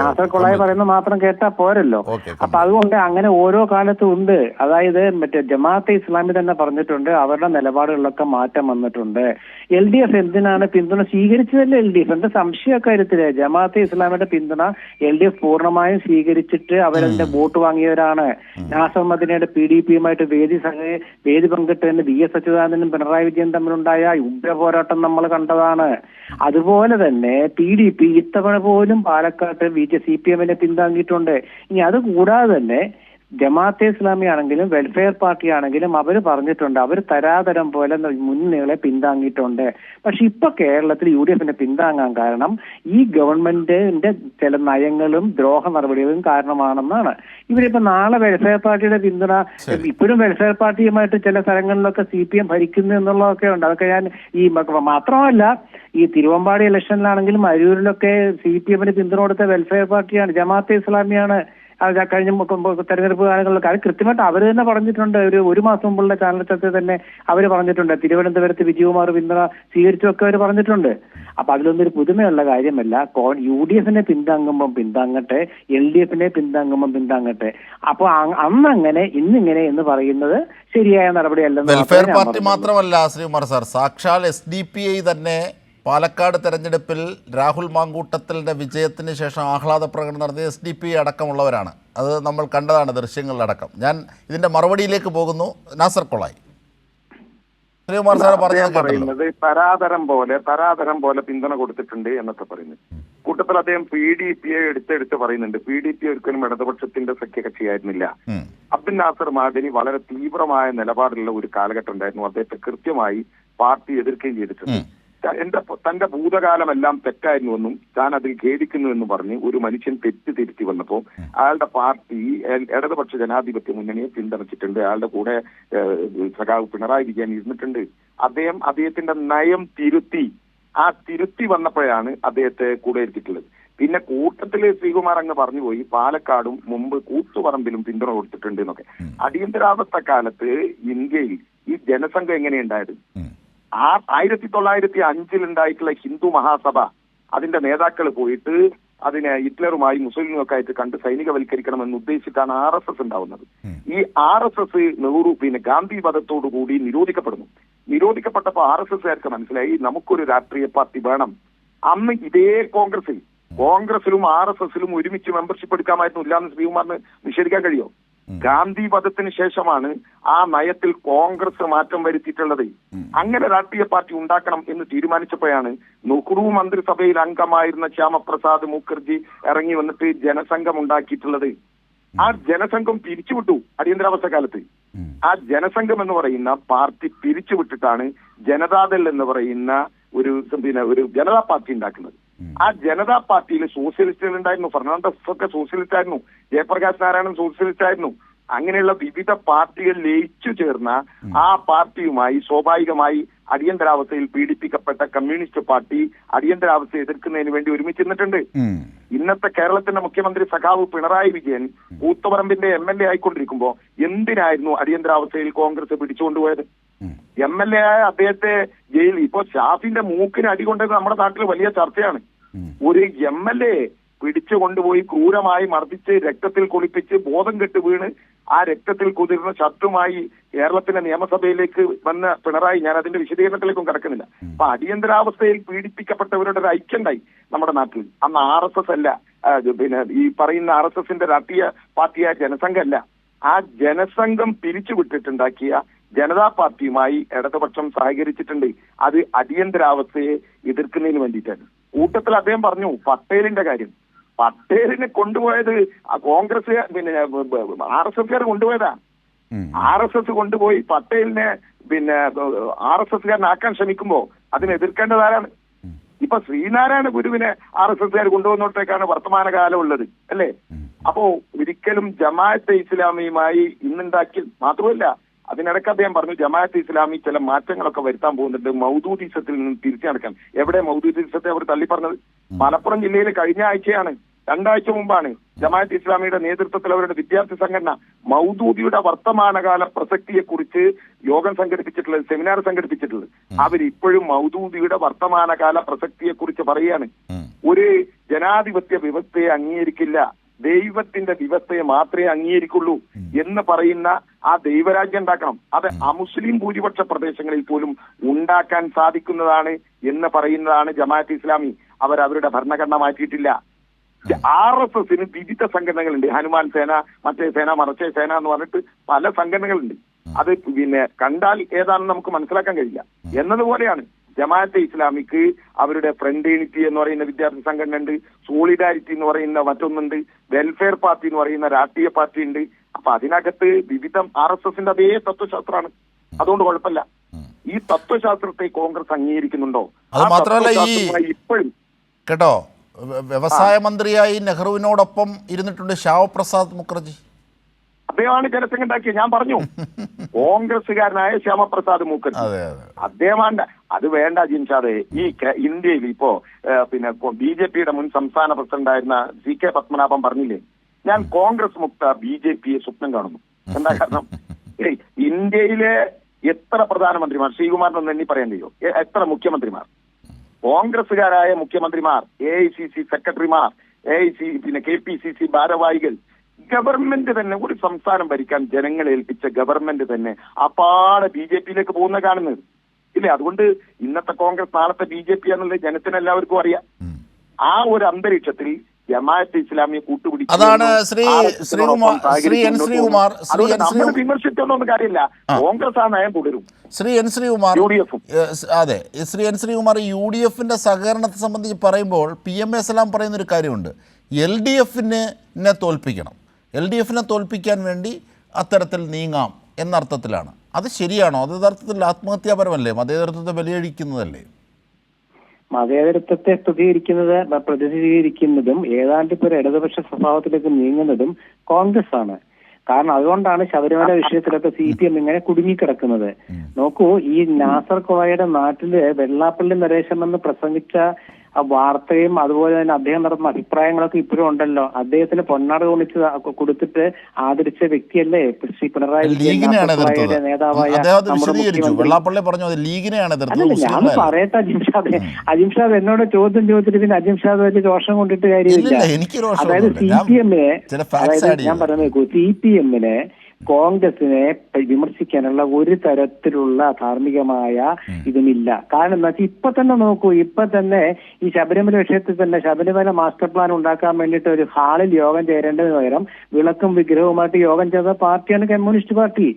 [SPEAKER 5] നാസർ കോളായി പറയുന്നത് മാത്രം കേട്ടാ പോരല്ലോ. അപ്പൊ അതുകൊണ്ട് അങ്ങനെ ഓരോ കാലത്തും ഉണ്ട്. അതായത് മറ്റേ ജമാഅത്തെ ഇസ്ലാമി തന്നെ പറഞ്ഞിട്ടുണ്ട് അവരുടെ നിലപാടുകളിലൊക്കെ മാറ്റം വന്നിട്ടുണ്ട്. LDF എന്തിനാണ് പിന്തുണ സ്വീകരിച്ചതല്ലേ? LDF എന്താ സംശയ കാര്യത്തില് ജമാഅത്തെ ഇസ്ലാമിയുടെ പിന്തുണ LDF പൂർണ്ണമായും സ്വീകരിച്ചിട്ട് അവരെന്റെ വോട്ട് വാങ്ങിയവരാണ്. നാസർ മദനിയുടെ PDPയുമായിട്ട് വേദി പങ്കിട്ടതിന് VS അച്യുതാനന്ദനും പിണറായി വിജയൻ തമ്മിലുണ്ടായ ഉഗ്ര പോരാട്ടം നമ്മൾ കണ്ടതാണ്. അതുപോലെ തന്നെ PDP ഇത്തവണ പോലും പാലക്കാട്ട് CPMനെ പിന്താങ്ങിയിട്ടുണ്ട്. ഇനി അത് കൂടാതെ തന്നെ ജമാഅത്തെ ഇസ്ലാമി ആണെങ്കിലും വെൽഫെയർ പാർട്ടി ആണെങ്കിലും അവർ പറഞ്ഞിട്ടുണ്ട്, അവർ തരാതരം പോലെ മുന്നണികളെ പിന്താങ്ങിയിട്ടുണ്ട്. പക്ഷെ ഇപ്പൊ കേരളത്തിൽ UDF പിന്താങ്ങാൻ കാരണം ഈ ഗവൺമെന്റിന്റെ ചില നയങ്ങളും ദ്രോഹ നടപടികളും കാരണമാണെന്നാണ്. ഇവരിപ്പോ നാളെ വെൽഫെയർ പാർട്ടിയുടെ പിന്തുണ, ഇപ്പോഴും വെൽഫെയർ പാർട്ടിയുമായിട്ട് ചില സ്ഥലങ്ങളിലൊക്കെ CPM ഭരിക്കുന്നു എന്നുള്ളതൊക്കെ ഉണ്ട്. അതൊക്കെ ഞാൻ മാത്രമല്ല, ഈ തിരുവമ്പാടി ഇലക്ഷനിലാണെങ്കിലും അരൂരിലൊക്കെ CPM പിന്തുണ കൊടുത്ത വെൽഫെയർ പാർട്ടിയാണ്, ജമാഅത്തെ ഇസ്ലാമിയാണ്. കഴിഞ്ഞ തെരഞ്ഞെടുപ്പ് കാലങ്ങളിൽ അത് കൃത്യമായിട്ട് അവർ തന്നെ പറഞ്ഞിട്ടുണ്ട്. ഒരു മാസം മുമ്പുള്ള ചാനൽ ചർച്ച തന്നെ അവർ പറഞ്ഞിട്ടുണ്ട്. തിരുവനന്തപുരത്ത് വിജയകുമാർ പിന്തുണ സ്വീകരിച്ചൊക്കെ അവർ പറഞ്ഞിട്ടുണ്ട്. അപ്പൊ അതിലൊന്നും ഒരു പുതുമയുള്ള കാര്യമല്ല. UDF പിന്താങ്ങുമ്പം പിന്താങ്ങട്ടെ, LDF പിന്താങ്ങുമ്പം പിന്താങ്ങട്ടെ. അപ്പൊ അന്നങ്ങനെ ഇന്നിങ്ങനെ എന്ന് പറയുന്നത് ശരിയായ നടപടിയല്ലെന്ന്.
[SPEAKER 1] വെൽഫെയർ പാർട്ടി മാത്രമല്ല ശ്രീകുമാർ സാർ, സാക്ഷാൽ SDPI തന്നെ പാലക്കാട് തെരഞ്ഞെടുപ്പിൽ രാഹുൽ മാങ്കൂട്ടത്തിൻ്റെ വിജയത്തിന് ശേഷം ആഹ്ലാദ പ്രകടനം നടത്തിയ SDPI അടക്കമുള്ളവരാണ്. അത് നമ്മൾ കണ്ടതാണ് ദൃശ്യങ്ങളിലടക്കം. ഞാൻ ഇതിൻ്റെ മറുപടിയിലേക്ക് പോകുന്നു. നാസർ കൊളായി, ശ്രീകുമാർ സാർ
[SPEAKER 4] പറയുന്നത് തരാതരം പോലെ പിന്തുണ കൊടുത്തിട്ടുണ്ട് എന്നൊക്കെ പറയുന്നത് കൂട്ടത്തിൽ അദ്ദേഹം PDP എടുത്തെടുത്ത് പറയുന്നുണ്ട്. PDP ഒരിക്കലും ഇടതുപക്ഷത്തിന്റെ സഖ്യകക്ഷിയായിരുന്നില്ല. അബ്ദുൽ നാസർ മാദനി വളരെ തീവ്രമായ നിലപാടുള്ള ഒരു കാലഘട്ടം ഉണ്ടായിരുന്നു. അദ്ദേഹത്തെ കൃത്യമായി പാർട്ടി എതിർക്കുകയും ചെയ്തിട്ടുണ്ട്. തന്റെ ഭൂതകാലമെല്ലാം തെറ്റായിരുന്നുവെന്നും താൻ അതിൽ ഖേദിക്കുന്നുവെന്നും പറഞ്ഞ് ഒരു മനുഷ്യൻ തിരുത്തി വന്നപ്പോൾ അയാളുടെ പാർട്ടി ഇടതുപക്ഷ ജനാധിപത്യ മുന്നണിയെ പിന്തുണച്ചിട്ടുണ്ട്. അയാളുടെ കൂടെ സഖാവ് പിണറായി വിജയൻ ഇരുന്നിട്ടുണ്ട്. അദ്ദേഹത്തിന്റെ നയം തിരുത്തി വന്നപ്പോഴാണ് അദ്ദേഹത്തെ കൂടെ ഇരുത്തിയിട്ടുള്ളത്. പിന്നെ കൂട്ടത്തില് ശ്രീകുമാർ അങ്ങ് പറഞ്ഞുപോയി പാലക്കാടും മുമ്പ് കൂത്തുപറമ്പിലും പിന്തുണ കൊടുത്തിട്ടുണ്ട് എന്നൊക്കെ. അടിയന്തരാവസ്ഥ കാലത്ത് ഇന്ത്യയിൽ ഈ ജനസംഘം എങ്ങനെയുണ്ടായത്? 1905 ഉണ്ടായിട്ടുള്ള ഹിന്ദു മഹാസഭ, അതിന്റെ നേതാക്കൾ പോയിട്ട് അതിനെ ഹിറ്റ്ലറുമായി മുസ്ലിമുമൊക്കെ ആയിട്ട് കണ്ട് സൈനികവൽക്കരിക്കണമെന്ന് ഉദ്ദേശിച്ചിട്ടാണ് RSS ഉണ്ടാവുന്നത്. ഈ RSS ഗാന്ധി വധത്തോടു കൂടി നിരോധിക്കപ്പെട്ടപ്പോൾ RSSകാർക്ക് മനസ്സിലായി നമുക്കൊരു രാഷ്ട്രീയ പാർട്ടി വേണം. അന്ന് ഇതേ കോൺഗ്രസിലും RSSലും ഒരുമിച്ച് മെമ്പർഷിപ്പ് എടുക്കാമായിരുന്നു. ഇല്ലാന്ന് ശ്രീകുമാറിന് നിഷേധിക്കാൻ കഴിയോ? ഗാന്ധി വധത്തിന് ശേഷമാണ് ആ നയത്തിൽ കോൺഗ്രസ് മാറ്റം വരുത്തിയിട്ടുള്ളത്. അങ്ങനെ രാഷ്ട്രീയ പാർട്ടി ഉണ്ടാക്കണം എന്ന് തീരുമാനിച്ചപ്പോഴാണ് നെഹ്റു മന്ത്രിസഭയിൽ അംഗമായിരുന്ന ശ്യാമപ്രസാദ് മുഖർജി ഇറങ്ങി വന്നിട്ട് ജനസംഘം ഉണ്ടാക്കിയിട്ടുള്ളത്. ആ ജനസംഘം പിരിച്ചുവിട്ടു അടിയന്തരാവസ്ഥ കാലത്ത്. ആ ജനസംഘം എന്ന് പറയുന്ന പാർട്ടി പിരിച്ചുവിട്ടിട്ടാണ് ജനതാദൾ എന്ന് പറയുന്ന ഒരു ജനതാ പാർട്ടി ഉണ്ടാക്കുന്നത്. ആ ജനതാ പാർട്ടിയിൽ സോഷ്യലിസ്റ്റുകൾ ഉണ്ടായിരുന്നു. ഫെർണാണ്ടസ് ഒക്കെ സോഷ്യലിസ്റ്റ് ആയിരുന്നു. ജയപ്രകാശ് നാരായണൻ സോഷ്യലിസ്റ്റ് ആയിരുന്നു. അങ്ങനെയുള്ള വിവിധ പാർട്ടികൾ ലയിച്ചു ചേർന്ന ആ പാർട്ടിയുമായി സ്വാഭാവികമായി അടിയന്തരാവസ്ഥയിൽ പീഡിപ്പിക്കപ്പെട്ട കമ്മ്യൂണിസ്റ്റ് പാർട്ടി അടിയന്തരാവസ്ഥയെ എതിർക്കുന്നതിന് വേണ്ടി ഒരുമിച്ച് നിന്നിട്ടുണ്ട്. ഇന്നത്തെ കേരളത്തിന്റെ മുഖ്യമന്ത്രി സഖാവ് പിണറായി വിജയൻ കൂത്തുപറമ്പിന്റെ MLA ആയിക്കൊണ്ടിരിക്കുമ്പോ എന്തിനായിരുന്നു അടിയന്തരാവസ്ഥയിൽ കോൺഗ്രസ് പിടിച്ചുകൊണ്ടുപോയത്? MLA ആയ അദ്ദേഹത്തെ ജയിലിൽ ഇപ്പോ ഷാഫിന്റെ മൂക്കിന് അടികൊണ്ടത് നമ്മുടെ നാട്ടിൽ വലിയ ചർച്ചയാണ്. ഒരു MLA പിടിച്ചു കൊണ്ടുപോയി ക്രൂരമായി മർദ്ദിച്ച് രക്തത്തിൽ കുളിപ്പിച്ച് ബോധം കെട്ട് വീണ് ആ രക്തത്തിൽ കുതിർന്ന ശത്രുമായി കേരളത്തിന്റെ നിയമസഭയിലേക്ക് വന്ന പിണറായി, ഞാൻ അതിന്റെ വിശദീകരണത്തിലേക്കും കടക്കുന്നില്ല. അപ്പൊ അടിയന്തരാവസ്ഥയിൽ പീഡിപ്പിക്കപ്പെട്ടവരുടെ ഒരു ഐക്യണ്ടായി നമ്മുടെ നാട്ടിൽ. അന്ന് RSS അല്ല, ഈ പറയുന്ന RSSന്റെ രാഷ്ട്രീയ പാർട്ടിയായ ജനസംഘമല്ല, ആ ജനസംഘം പിരിച്ചുവിട്ടിട്ടുണ്ടാക്കിയ ജനതാ പാർട്ടിയുമായി ഇടതുപക്ഷം സഹകരിച്ചിട്ടുണ്ട്. അത് അടിയന്തരാവസ്ഥയെ എതിർക്കുന്നതിന് വേണ്ടിയിട്ടാണ്. കൂട്ടത്തിൽ അദ്ദേഹം പറഞ്ഞു പട്ടേലിന്റെ കാര്യം. പട്ടേലിനെ കൊണ്ടുപോയത് കോൺഗ്രസ് RSSകാർ കൊണ്ടുപോയതാ. RSS കൊണ്ടുപോയി പട്ടേലിനെ RSSകാരനാക്കാൻ ശ്രമിക്കുമ്പോ അതിനെ എതിർക്കേണ്ടതാരാണ്? ഇപ്പൊ ശ്രീനാരായണ ഗുരുവിനെ RSSകാർ കൊണ്ടുവന്നോട്ടേക്കാണ് വർത്തമാനകാലം ഉള്ളത്, അല്ലേ? അപ്പോ ഒരിക്കലും ജമാഅത്തെ ഇസ്ലാമിയുമായി ഇന്നുണ്ടാക്കി മാത്രമല്ല, അതിനിടയ്ക്ക് അദ്ദേഹം പറഞ്ഞു ജമാഅത്തെ ഇസ്ലാമി ചില മാറ്റങ്ങളൊക്കെ വരുത്താൻ പോകുന്നുണ്ട്, മൗദൂദിസത്തിൽ നിന്ന് തിരിച്ചു നടക്കാൻ. എവിടെ മൗദൂദിസത്തെ അവർ തള്ളി പറഞ്ഞത്? മലപ്പുറം ജില്ലയിൽ കഴിഞ്ഞ ആഴ്ചയാണ്, 2 ആഴ്ച മുമ്പാണ് ജമാഅത്തെ ഇസ്ലാമിയുടെ നേതൃത്വത്തിൽ അവരുടെ വിദ്യാർത്ഥി സംഘടന മൗദൂദിയുടെ വർത്തമാനകാല പ്രസക്തിയെക്കുറിച്ച് യോഗം സംഘടിപ്പിച്ചിട്ടുള്ളത്, സെമിനാർ സംഘടിപ്പിച്ചിട്ടുള്ളത്. അവരിപ്പോഴും മൗദൂദിയുടെ വർത്തമാനകാല പ്രസക്തിയെക്കുറിച്ച് പറയുകയാണ്. ഒരു ജനാധിപത്യ വ്യവസ്ഥയെ അംഗീകരിക്കില്ല, ദൈവത്തിന്റെ വ്യവസ്ഥയെ മാത്രമേ അംഗീകരിക്കുള്ളൂ എന്ന് പറയുന്ന ആ ദൈവരാജ്യം ഉണ്ടാക്കണം. അത് അമുസ്ലിം ഭൂരിപക്ഷ പ്രദേശങ്ങളിൽ പോലും ഉണ്ടാക്കാൻ സാധിക്കുന്നതാണ് എന്ന് പറയുന്നതാണ് ജമാഅത്ത് ഇസ്ലാമി. അവരുടെ ഭരണഘടന മാറ്റിയിട്ടില്ല. RSSന് വിവിധ സംഘടനകളുണ്ട്. ഹനുമാൻ സേന, മറ്റേ സേന, മറച്ചേ സേന എന്ന് പറഞ്ഞിട്ട് പല സംഘടനകളുണ്ട്. അത് കണ്ടാൽ ഏതാണെന്ന് നമുക്ക് മനസ്സിലാക്കാൻ കഴിയില്ല. എന്നതുപോലെയാണ് ജമാഅത്തെ ഇസ്ലാമിക്ക് അവരുടെ ഫ്രണ്ട് യൂണിറ്റി എന്ന് പറയുന്ന വിദ്യാർത്ഥി സംഘടന ഉണ്ട്, സോളിഡാരിറ്റി എന്ന് പറയുന്ന മറ്റൊന്നുണ്ട്, വെൽഫെയർ പാർട്ടി എന്ന് പറയുന്ന രാഷ്ട്രീയ പാർട്ടി ഉണ്ട്. അപ്പൊ അതിനകത്ത് വിവിധ RSSന്റെ അതേ തത്വശാസ്ത്രമാണ്. അതുകൊണ്ട് കുഴപ്പമില്ല. ഈ തത്വശാസ്ത്രത്തെ കോൺഗ്രസ് അംഗീകരിക്കുന്നുണ്ടോ?
[SPEAKER 1] അത് മാത്രമല്ല
[SPEAKER 4] ഇപ്പോഴും
[SPEAKER 1] കേട്ടോ, വ്യവസായ മന്ത്രിയായി നെഹ്റുവിനോടൊപ്പം ഇരുന്നിട്ടുണ്ട് ശ്യാമപ്രസാദ് മുഖർജി.
[SPEAKER 4] അദ്ദേഹമാണ് ജനസംഘം ഉണ്ടാക്കിയത്. ഞാൻ പറഞ്ഞു, കോൺഗ്രസ്സുകാരനായ ശ്യാമപ്രസാദ് മുഖർജി അദ്ദേഹമാണ്. അത് വേണ്ട ജിംഷാദെ, ഈ ഇന്ത്യയിൽ ഇപ്പോ പിന്നെ BJPയുടെ മുൻ സംസ്ഥാന പ്രസിഡന്റായിരുന്ന CK പത്മനാഭൻ പറഞ്ഞില്ലേ, ഞാൻ കോൺഗ്രസ് മുക്ത BJPയെ സ്വപ്നം കാണുന്നു. എന്താ കാരണം? ഇന്ത്യയിലെ എത്ര പ്രധാനമന്ത്രിമാർ, ശ്രീകുമാറിനൊന്നും എണ്ണി പറയാൻ കഴിയോ, എത്ര മുഖ്യമന്ത്രിമാർ, കോൺഗ്രസ്സുകാരായ മുഖ്യമന്ത്രിമാർ, AICC സെക്രട്ടറിമാർ, പിന്നെ KPCC ഭാരവാഹികൾ, ഗവൺമെന്റ് തന്നെ ഒരു സംസ്ഥാനം ഭരിക്കാൻ ജനങ്ങളെ ഏൽപ്പിച്ച ഗവൺമെന്റ് തന്നെ അപ്പാടെ BJPയിലേക്ക് പോകുന്ന കാണുന്നത് ഇല്ലേ? അതുകൊണ്ട് ഇന്നത്തെ കോൺഗ്രസ് നാളത്തെ BJP എന്നുള്ളത് ജനത്തിന് എല്ലാവർക്കും അറിയാം. ആ ഒരു അന്തരീക്ഷത്തിൽ ജമാഅത്തെ ഇസ്ലാമിയെ കൂട്ടുപിടിച്ചു
[SPEAKER 1] അതാണ്
[SPEAKER 4] വിമർശിച്ചൊന്നും കാര്യമില്ല. കോൺഗ്രസ് ആ നയം തുടരും.
[SPEAKER 1] ശ്രീ എൻ ശ്രീകുമാർ, അതെ, ശ്രീ എൻ ശ്രീകുമാർ, UDFന്റെ സഹകരണത്തെ സംബന്ധിച്ച് പറയുമ്പോൾ PMA സലാം പറയുന്നൊരു കാര്യമുണ്ട്, LDFനെ തോൽപ്പിക്കണം, LDFനെ തോൽപ്പിക്കാൻ വേണ്ടി അത്തരത്തിൽ നീങ്ങാം എന്നർത്ഥത്തിലാണ്. അത് ശരിയാണോ? അത് യഥാർത്ഥത്തിൽ ആത്മഹത്യാപരമല്ലേ? മതേതരത്വത്തെ ബലിയഴിക്കുന്നതല്ലേ?
[SPEAKER 5] മതേതരത്വത്തെ പ്രതിനിധീകരിക്കുന്നതും ഏതാണ്ട് ഇപ്പോൾ ഒരു ഇടതുപക്ഷ സ്വഭാവത്തിലേക്ക് നീങ്ങുന്നതും കോൺഗ്രസ് ആണ്. കാരണം അതുകൊണ്ടാണ് ശബരിമല വിഷയത്തിലൊക്കെ CPM ഇങ്ങനെ കുടുങ്ങിക്കിടക്കുന്നത്. നോക്കൂ, ഈ നാസർ കോയയുടെ നാട്ടില് വെള്ളാപ്പള്ളി നരേശൻ എന്ന് പ്രസംഗിച്ച ആ വാർത്തയും അതുപോലെ തന്നെ അദ്ദേഹം നടത്തുന്ന അഭിപ്രായങ്ങളൊക്കെ ഇപ്പോഴും ഉണ്ടല്ലോ. അദ്ദേഹത്തിന് പൊന്നാട കൊടുത്തിട്ട് ആദരിച്ച വ്യക്തിയല്ലേ ശ്രീ പിണറായി നേതാവായ. ഞാൻ പറയട്ടെ അജിംഷാദ് എന്നോട് ചോദ്യം ചോദിച്ചിട്ട് പിന്നെ അജിംഷാദ് വലിയ ദോഷം കൊണ്ടിട്ട് കാര്യമില്ല. അതായത് ഞാൻ പറയുന്നത് CPMനെ കോൺഗ്രസിനെ വിമർശിക്കാനുള്ള ഒരു തരത്തിലുള്ള ധാർമ്മികമായ ഇതുമില്ല. കാരണം എന്താ വെച്ചാൽ ഇപ്പൊ തന്നെ നോക്കൂ, ഇപ്പൊ തന്നെ ഈ ശബരിമല വിഷയത്തിൽ തന്നെ ശബരിമല മാസ്റ്റർ പ്ലാൻ ഉണ്ടാക്കാൻ വേണ്ടിയിട്ട് ഒരു ഹാളിൽ യോഗം ചേരേണ്ടതിന് പകരം വിളക്കും വിഗ്രഹവുമായിട്ട് യോഗം ചെയ്ത പാർട്ടിയാണ് കമ്മ്യൂണിസ്റ്റ് പാർട്ടി.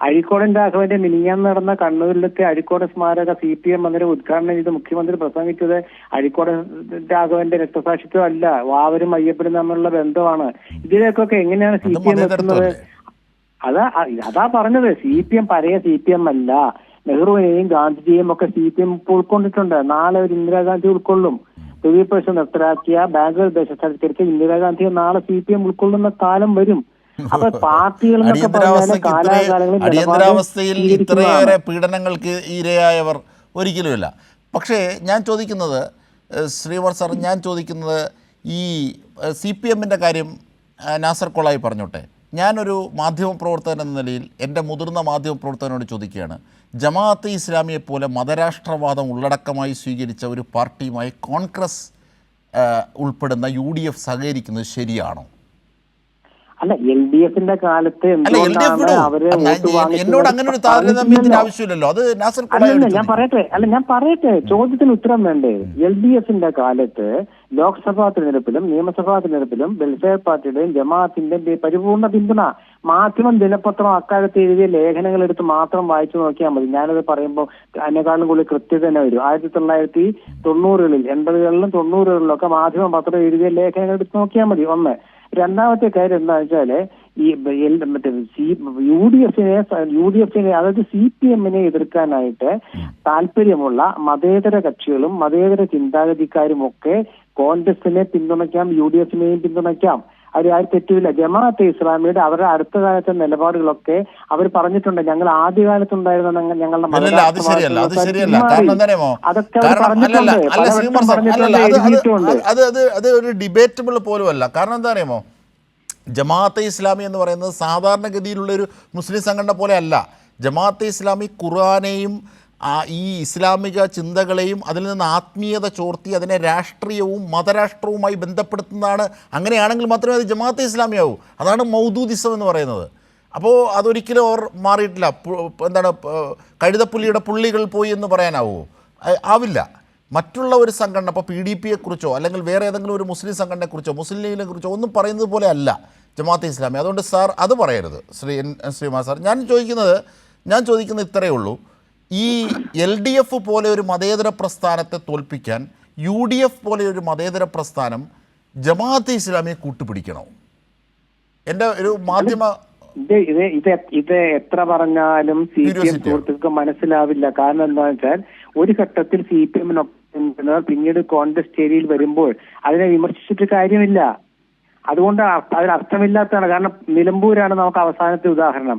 [SPEAKER 5] അഴീക്കോടൻ രാഘവന്റെ മിനിഞ്ഞാന്ന് നടന്ന കണ്ണൂരിലത്തെ അഴീക്കോട് സ്മാരക CPM അന്നേരം ഉദ്ഘാടനം ചെയ്ത് മുഖ്യമന്ത്രി പ്രസംഗിച്ചത് അഴീക്കോടൻ രാഘവന്റെ രക്തസാക്ഷിത്വം അല്ല, വാവരും അയ്യപ്പനും തമ്മിലുള്ള ബന്ധമാണ്. ഇതിലേക്കൊക്കെ എങ്ങനെയാണ് CPM എത്തുന്നത്? അതാ പറഞ്ഞത്. CPM പഴയ CPM അല്ല. നെഹ്റുവിനെയും ഗാന്ധിജിയെയും ഒക്കെ CPM ഉൾക്കൊണ്ടിട്ടുണ്ട്. നാളെ ഒരു ഇന്ദിരാഗാന്ധി ഉൾക്കൊള്ളും. തൊഴിൽപേഴ്സ് നിർത്തലാക്കിയ ബാങ്കുകൾ ദേശസാൽക്കരിച്ച ഇന്ദിരാഗാന്ധിയെ നാളെ CPM ഉൾക്കൊള്ളുന്ന കാലം വരും. അപ്പൊ പാർട്ടികൾ
[SPEAKER 1] അടിയന്തരാവസ്ഥയിൽ ഇത്രയേറെ പീഡനങ്ങൾക്ക് ഇരയായവർ ഒരിക്കലുമില്ല. പക്ഷേ ഞാൻ ചോദിക്കുന്നത് ശ്രീവർ സാർ, ഞാൻ ചോദിക്കുന്നത് ഈ CPMൻ്റെ കാര്യം നാസർ കൊളായി പറഞ്ഞോട്ടെ. ഞാനൊരു മാധ്യമപ്രവർത്തകൻ എന്ന നിലയിൽ എൻ്റെ മുതിർന്ന മാധ്യമപ്രവർത്തകനോട് ചോദിക്കുകയാണ്, ജമാഅത്തെ ഇസ്ലാമിയെപ്പോലെ മതരാഷ്ട്രവാദം ഉള്ളടക്കമായി സ്വീകരിച്ച ഒരു പാർട്ടിയുമായി കോൺഗ്രസ് ഉൾപ്പെടുന്ന UDF സഹകരിക്കുന്നത് ശരിയാണോ?
[SPEAKER 5] അല്ല, LDFന്റെ കാലത്ത്
[SPEAKER 1] എന്നോട് അങ്ങനെ ഒരു താരതമ്യത്തിന് ആവശ്യമില്ലല്ലോ. അത്
[SPEAKER 5] ഞാൻ പറയട്ടെ ചോദ്യത്തിന് ഉത്തരം വേണ്ടേ? LDFന്റെ കാലത്ത് ലോക്സഭാ തിരഞ്ഞെടുപ്പിലും നിയമസഭാ തിരഞ്ഞെടുപ്പിലും വെൽഫെയർ പാർട്ടിയുടെയും ജമാഅത്തിന്റെയും പരിപൂർണ പിന്തുണ. മാധ്യമം ദിനപത്രം അക്കാലത്ത് എഴുതിയ ലേഖനങ്ങൾ എടുത്ത് മാത്രം വായിച്ചു നോക്കിയാൽ മതി. ഞാനത് പറയുമ്പോൾ അതിനേക്കാളും കൂടുതൽ കൃത്യത തന്നെ വരും. 1990-കളിൽ 80-കളിലും 90-കളിലൊക്കെ മാധ്യമ പത്രം എഴുതിയ ലേഖനങ്ങൾ എടുത്ത് നോക്കിയാൽ മതി. ഒന്ന്. രണ്ടാമത്തെ കാര്യം എന്താ വെച്ചാല് ഈ UDFനെ അതായത് CPMനെ എതിർക്കാനായിട്ട് താല്പര്യമുള്ള മതേതര കക്ഷികളും മതേതര ചിന്താഗതിക്കാരും ഒക്കെ കോൺഗ്രസിനെ പിന്തുണയ്ക്കാം, UDFനെയും പിന്തുണയ്ക്കാം. അവർ ആരും തെറ്റില്ല. ജമാഅത്തെ ഇസ്ലാമിയുടെ അവരുടെ അടുത്ത കാലത്തെ നിലപാടുകളൊക്കെ അവർ പറഞ്ഞിട്ടുണ്ട്. ഞങ്ങൾ ആദ്യകാലത്തുണ്ടായിരുന്ന ഞങ്ങളുടെ അതൊക്കെ
[SPEAKER 1] അത് ഒരു ഡിബേറ്റബിൾ പോലുമല്ല. കാരണം എന്താ അറിയാമോ, ജമാഅത്തെ ഇസ്ലാമി എന്ന് പറയുന്നത് സാധാരണഗതിയിലുള്ളൊരു മുസ്ലിം സംഘടന പോലെ അല്ല. ജമാഅത്തെ ഇസ്ലാമി ഖുർആനെയും ഈ ഇസ്ലാമിക ചിന്തകളെയും അതിൽ നിന്ന് ആത്മീയത ചോർത്തി അതിനെ രാഷ്ട്രീയവും മതരാഷ്ട്രവുമായി ബന്ധപ്പെടുത്തുന്നതാണ്. അങ്ങനെയാണെങ്കിൽ മാത്രമേ അത് ജമാഅത്തെ ഇസ്ലാമിയാവൂ. അതാണ് മൗദൂദിസം എന്ന് പറയുന്നത്. അപ്പോൾ അതൊരിക്കലും അവർ മാറിയിട്ടില്ല. എന്താണ് കഴുതപ്പുള്ളിയുടെ പുള്ളികൾ പോയി എന്ന് പറയാനാവുമോ? ആവില്ല. മറ്റുള്ള ഒരു സംഘടന, ഇപ്പോൾ PDPയെക്കുറിച്ചോ അല്ലെങ്കിൽ വേറെ ഏതെങ്കിലും ഒരു മുസ്ലിം സംഘടനയെക്കുറിച്ചോ മുസ്ലിം ലീഗിനെ കുറിച്ചോ ഒന്നും പറയുന്നത് പോലെ അല്ല ജമാഅത്തെ ഇസ്ലാമി. അതുകൊണ്ട് സാർ അത് പറയരുത് ശ്രീമാൻ സാർ. ഞാൻ ചോദിക്കുന്നത് ഇത്രയേ ഉള്ളൂ, ഈ LDF പോലെ ഒരു മതേതര പ്രസ്ഥാനത്തെ തോൽപ്പിക്കാൻ UDF പോലെ ഒരു മതേതര പ്രസ്ഥാനം ജമാഅത്തെ ഇസ്ലാമിയെ കൂട്ടുപിടിക്കണോ? എൻ്റെ ഒരു മാധ്യമ
[SPEAKER 5] ഇത് എത്ര പറഞ്ഞാലും CPM
[SPEAKER 1] Curiosity.
[SPEAKER 5] സുഹൃത്തുക്കൾക്ക് മനസ്സിലാവില്ല. കാരണം എന്താണെന്ന് വെച്ചാൽ ഒരു ഘട്ടത്തിൽ CPM പിന്നീട് കോൺഗ്രസ് ചേരിയിൽ വരുമ്പോൾ അതിനെ വിമർശിച്ചിട്ട് കാര്യമില്ല. അതുകൊണ്ട് അതിന് അർത്ഥമില്ലാത്തതാണ്. കാരണം നിലമ്പൂരാണ് നമുക്ക് അവസാനത്തെ ഉദാഹരണം.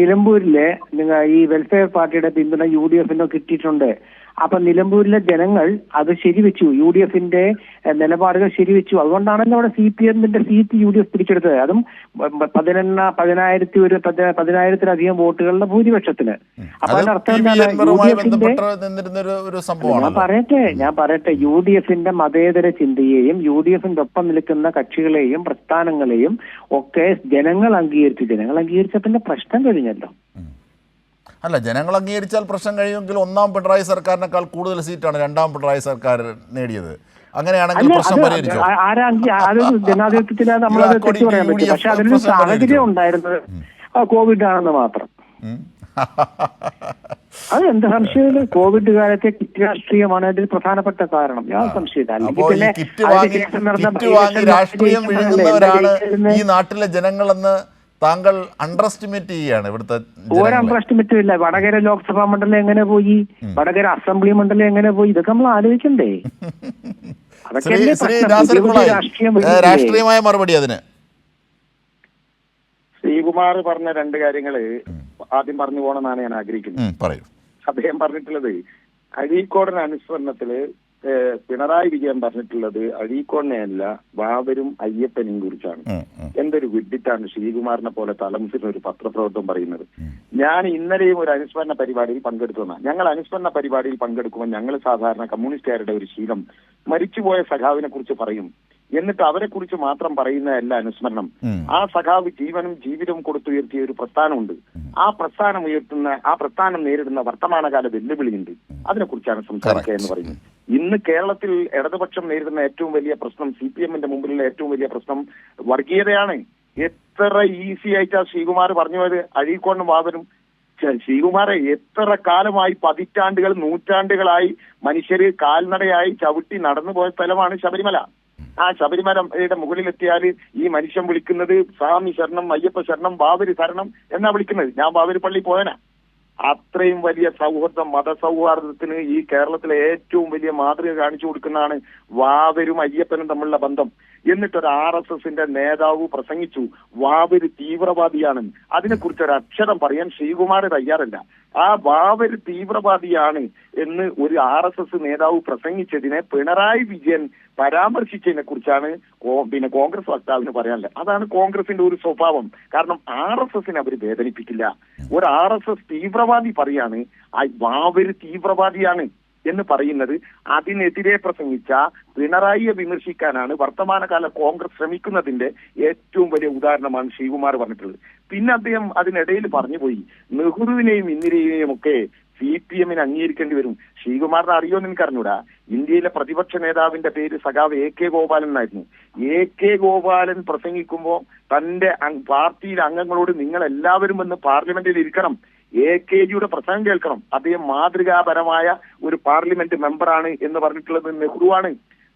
[SPEAKER 5] നിലമ്പൂരിലെ ഈ വെൽഫെയർ പാർട്ടിയുടെ പിന്തുണ UDF കിട്ടിയിട്ടുണ്ട്. അപ്പൊ നിലമ്പൂരിലെ ജനങ്ങൾ അത് ശരിവെച്ചു, UDF നിലപാടുകൾ ശരിവെച്ചു. അതുകൊണ്ടാണല്ലോ അവിടെ CPM സീറ്റ് UDF പിടിച്ചെടുത്തത്, അതും 10,000-ലധികം വോട്ടുകളുടെ ഭൂരിപക്ഷത്തിന്. അപ്പൊ അതിനർത്ഥം എന്താണ്? ഞാൻ പറയട്ടെ UDF മതേതര ചിന്തയെയും UDF ഒപ്പം നിൽക്കുന്ന കക്ഷികളെയും പ്രസ്ഥാനങ്ങളെയും ഒക്കെ ജനങ്ങൾ അംഗീകരിച്ച പിന്നെ പ്രശ്നം കഴിഞ്ഞല്ലോ.
[SPEAKER 1] അല്ല, ജനങ്ങൾ അംഗീകരിച്ചാൽ പ്രശ്നം കഴിയുമെങ്കിൽ ഒന്നാം പിണറായി സർക്കാരിനേക്കാൾ കൂടുതൽ സീറ്റാണ് രണ്ടാം പിണറായി സർക്കാർ നേടിയത്. അങ്ങനെയാണെങ്കിൽ പ്രശ്നം പരിഹരിച്ചോ?
[SPEAKER 5] ജനാധിപത്യത്തിൽ നമ്മളത് തെറ്റു പറയാൻ പറ്റും. പക്ഷെ അതിനൊരു സാഹചര്യം ഉണ്ടായിരുന്നത് കോവിഡ് ആണെന്ന് മാത്രം. അത് എന്ത് സംശയമില്ല, കോവിഡ് കാലത്തെ കിറ്റ് രാഷ്ട്രീയമാണ് അതിൽ പ്രധാനപ്പെട്ട കാരണം. ഞാൻ സംശയമില്ല.
[SPEAKER 1] രാഷ്ട്രീയം വിഴുങ്ങുന്നവരാണ് ഈ നാട്ടിലെ ജനങ്ങളെന്ന് താങ്കൾ അണ്ടർ എസ്റ്റിമേറ്റ് ചെയ്യുകയാണ്. ഇവിടുത്തെ
[SPEAKER 5] ഒരു അണ്ടർ എസ്റ്റിമേറ്റും ഇല്ല. വടകര ലോക്സഭാ മണ്ഡലം എങ്ങനെ പോയി, വടകര അസംബ്ലി മണ്ഡലം എങ്ങനെ പോയി, ഇതൊക്കെ നമ്മൾ ആലോചിക്കണ്ടേ?
[SPEAKER 1] രാഷ്ട്രീയമായ മറുപടി അതിന്.
[SPEAKER 4] ശ്രീകുമാർ പറഞ്ഞ രണ്ട് കാര്യങ്ങള് ആദ്യം പറഞ്ഞു പോകണമെന്നാണ് ഞാൻ ആഗ്രഹിക്കുന്നത്.
[SPEAKER 1] പറയൂ.
[SPEAKER 4] അദ്ദേഹം പറഞ്ഞിട്ടുള്ളത് അഴീക്കോടിന് അനുസ്മരണത്തില് പിണറായി വിജയൻ പറഞ്ഞിട്ടുള്ളത് അഴീക്കോടിനെ അല്ല വാവരും അയ്യപ്പനെയും കുറിച്ചാണ്. എന്തൊരു വിഡ്ഢിത്താണ് ശ്രീകുമാറിനെ പോലെ തലമുസിന് ഒരു പത്രപ്രവർത്തനം പറയുന്നത്. ഞാൻ ഇന്നലെയും ഒരു അനുസ്മരണ പരിപാടിയിൽ പങ്കെടുത്തതാണ്. ഞങ്ങൾ അനുസ്മരണ പരിപാടിയിൽ പങ്കെടുക്കുമ്പോൾ ഞങ്ങൾ സാധാരണ കമ്മ്യൂണിസ്റ്റുകാരുടെ ഒരു ശീലം മരിച്ചുപോയ സഖാവിനെ കുറിച്ച് പറയും, എന്നിട്ട് അവരെ കുറിച്ച് മാത്രം പറയുന്നതല്ല അനുസ്മരണം. ആ സഖാവ് ജീവനും ജീവിതവും കൊടുത്തുയർത്തിയ ഒരു പ്രസ്ഥാനമുണ്ട്. ആ പ്രസ്ഥാനം നേരിടുന്ന വർത്തമാനകാല വെല്ലുവിളിയുണ്ട്. അതിനെക്കുറിച്ചാണ് സംസാരിക്കുക എന്ന് പറയുന്നത്. ഇന്ന് കേരളത്തിൽ ഇടതുപക്ഷം നേരിടുന്ന ഏറ്റവും വലിയ പ്രശ്നം, CPM മുമ്പിലുള്ള ഏറ്റവും വലിയ പ്രശ്നം വർഗീയതയാണ്. എത്ര ഈസി ആയിട്ടാ ശ്രീകുമാർ പറഞ്ഞു പോയത് അഴീക്കോടിനും വാവരും. ശ്രീകുമാറെ, എത്ര കാലമായി, പതിറ്റാണ്ടുകൾ നൂറ്റാണ്ടുകളായി മനുഷ്യര് കാൽനടയായി ചവിട്ടി നടന്നു പോയ സ്ഥലമാണ് ശബരിമല. ആ ശബരിമലയുടെ മുകളിലെത്തിയാൽ ഈ മനുഷ്യൻ വിളിക്കുന്നത് സ്വാമി ശരണം, അയ്യപ്പ ശരണം, വാവര് ശരണം എന്നാ വിളിക്കുന്നത്. ഞാൻ വാവര് പള്ളി പോയനാ. അത്രയും വലിയ സൗഹൃദം, മതസൗഹാർദ്ദത്തിന് ഈ കേരളത്തിലെ ഏറ്റവും വലിയ മാതൃക കാണിച്ചു കൊടുക്കുന്നതാണ് വാവരും അയ്യപ്പനും തമ്മിലുള്ള ബന്ധം. എന്നിട്ടൊരു RSS നേതാവ് പ്രസംഗിച്ചു വാവര് തീവ്രവാദിയാണ്. അതിനെക്കുറിച്ച് ഒരു അക്ഷരം പറയാൻ ശ്രീകുമാർ തയ്യാറല്ല. ആ വാവര് തീവ്രവാദിയാണ് എന്ന് ഒരു RSS നേതാവ് പ്രസംഗിച്ചതിനെ പിണറായി വിജയൻ പരാമർശിച്ചതിനെ കുറിച്ചാണ് കോൺഗ്രസ് വക്താവിന് പറയാനുള്ളത്. അതാണ് കോൺഗ്രസിന്റെ ഒരു സ്വഭാവം. കാരണം RSSനെ അവർ വേദനിപ്പിക്കില്ല. ഒരു RSS തീവ്രവാദി പറയാണ് വാവര് തീവ്രവാദിയാണ് എന്ന് പറയുന്നത്. അതിനെതിരെ പ്രസംഗിച്ച പിണറായിയെ വിമർശിക്കാനാണ് വർത്തമാനകാല കോൺഗ്രസ് ശ്രമിക്കുന്നതിന്റെ ഏറ്റവും വലിയ ഉദാഹരണമാണ് ശ്രീകുമാർ പറഞ്ഞിട്ടുള്ളത്. പിന്നെ അദ്ദേഹം അതിനിടയിൽ പറഞ്ഞുപോയി നെഹ്റുവിനെയും ഇന്ദിരയെയും ഒക്കെ CPM അംഗീകരിക്കേണ്ടി വരും. ശ്രീകുമാറിനെ അറിയോന്ന് എനിക്ക് അറിഞ്ഞൂടാ. ഇന്ത്യയിലെ പ്രതിപക്ഷ നേതാവിന്റെ പേര് സഖാവ് AK ഗോപാലൻ എന്നായിരുന്നു. AK ഗോപാലൻ പ്രസംഗിക്കുമ്പോൾ തന്റെ പാർട്ടിയിലെ അംഗങ്ങളോട് നിങ്ങൾ എല്ലാവരും വന്ന് പാർലമെന്റിൽ ഇരിക്കണം, AKജിയുടെ പ്രസംഗം കേൾക്കണം, അദ്ദേഹം മാതൃകാപരമായ ഒരു പാർലമെന്റ് മെമ്പറാണ് എന്ന് പറഞ്ഞിട്ടുള്ളത് നെഹ്റുവാണ്.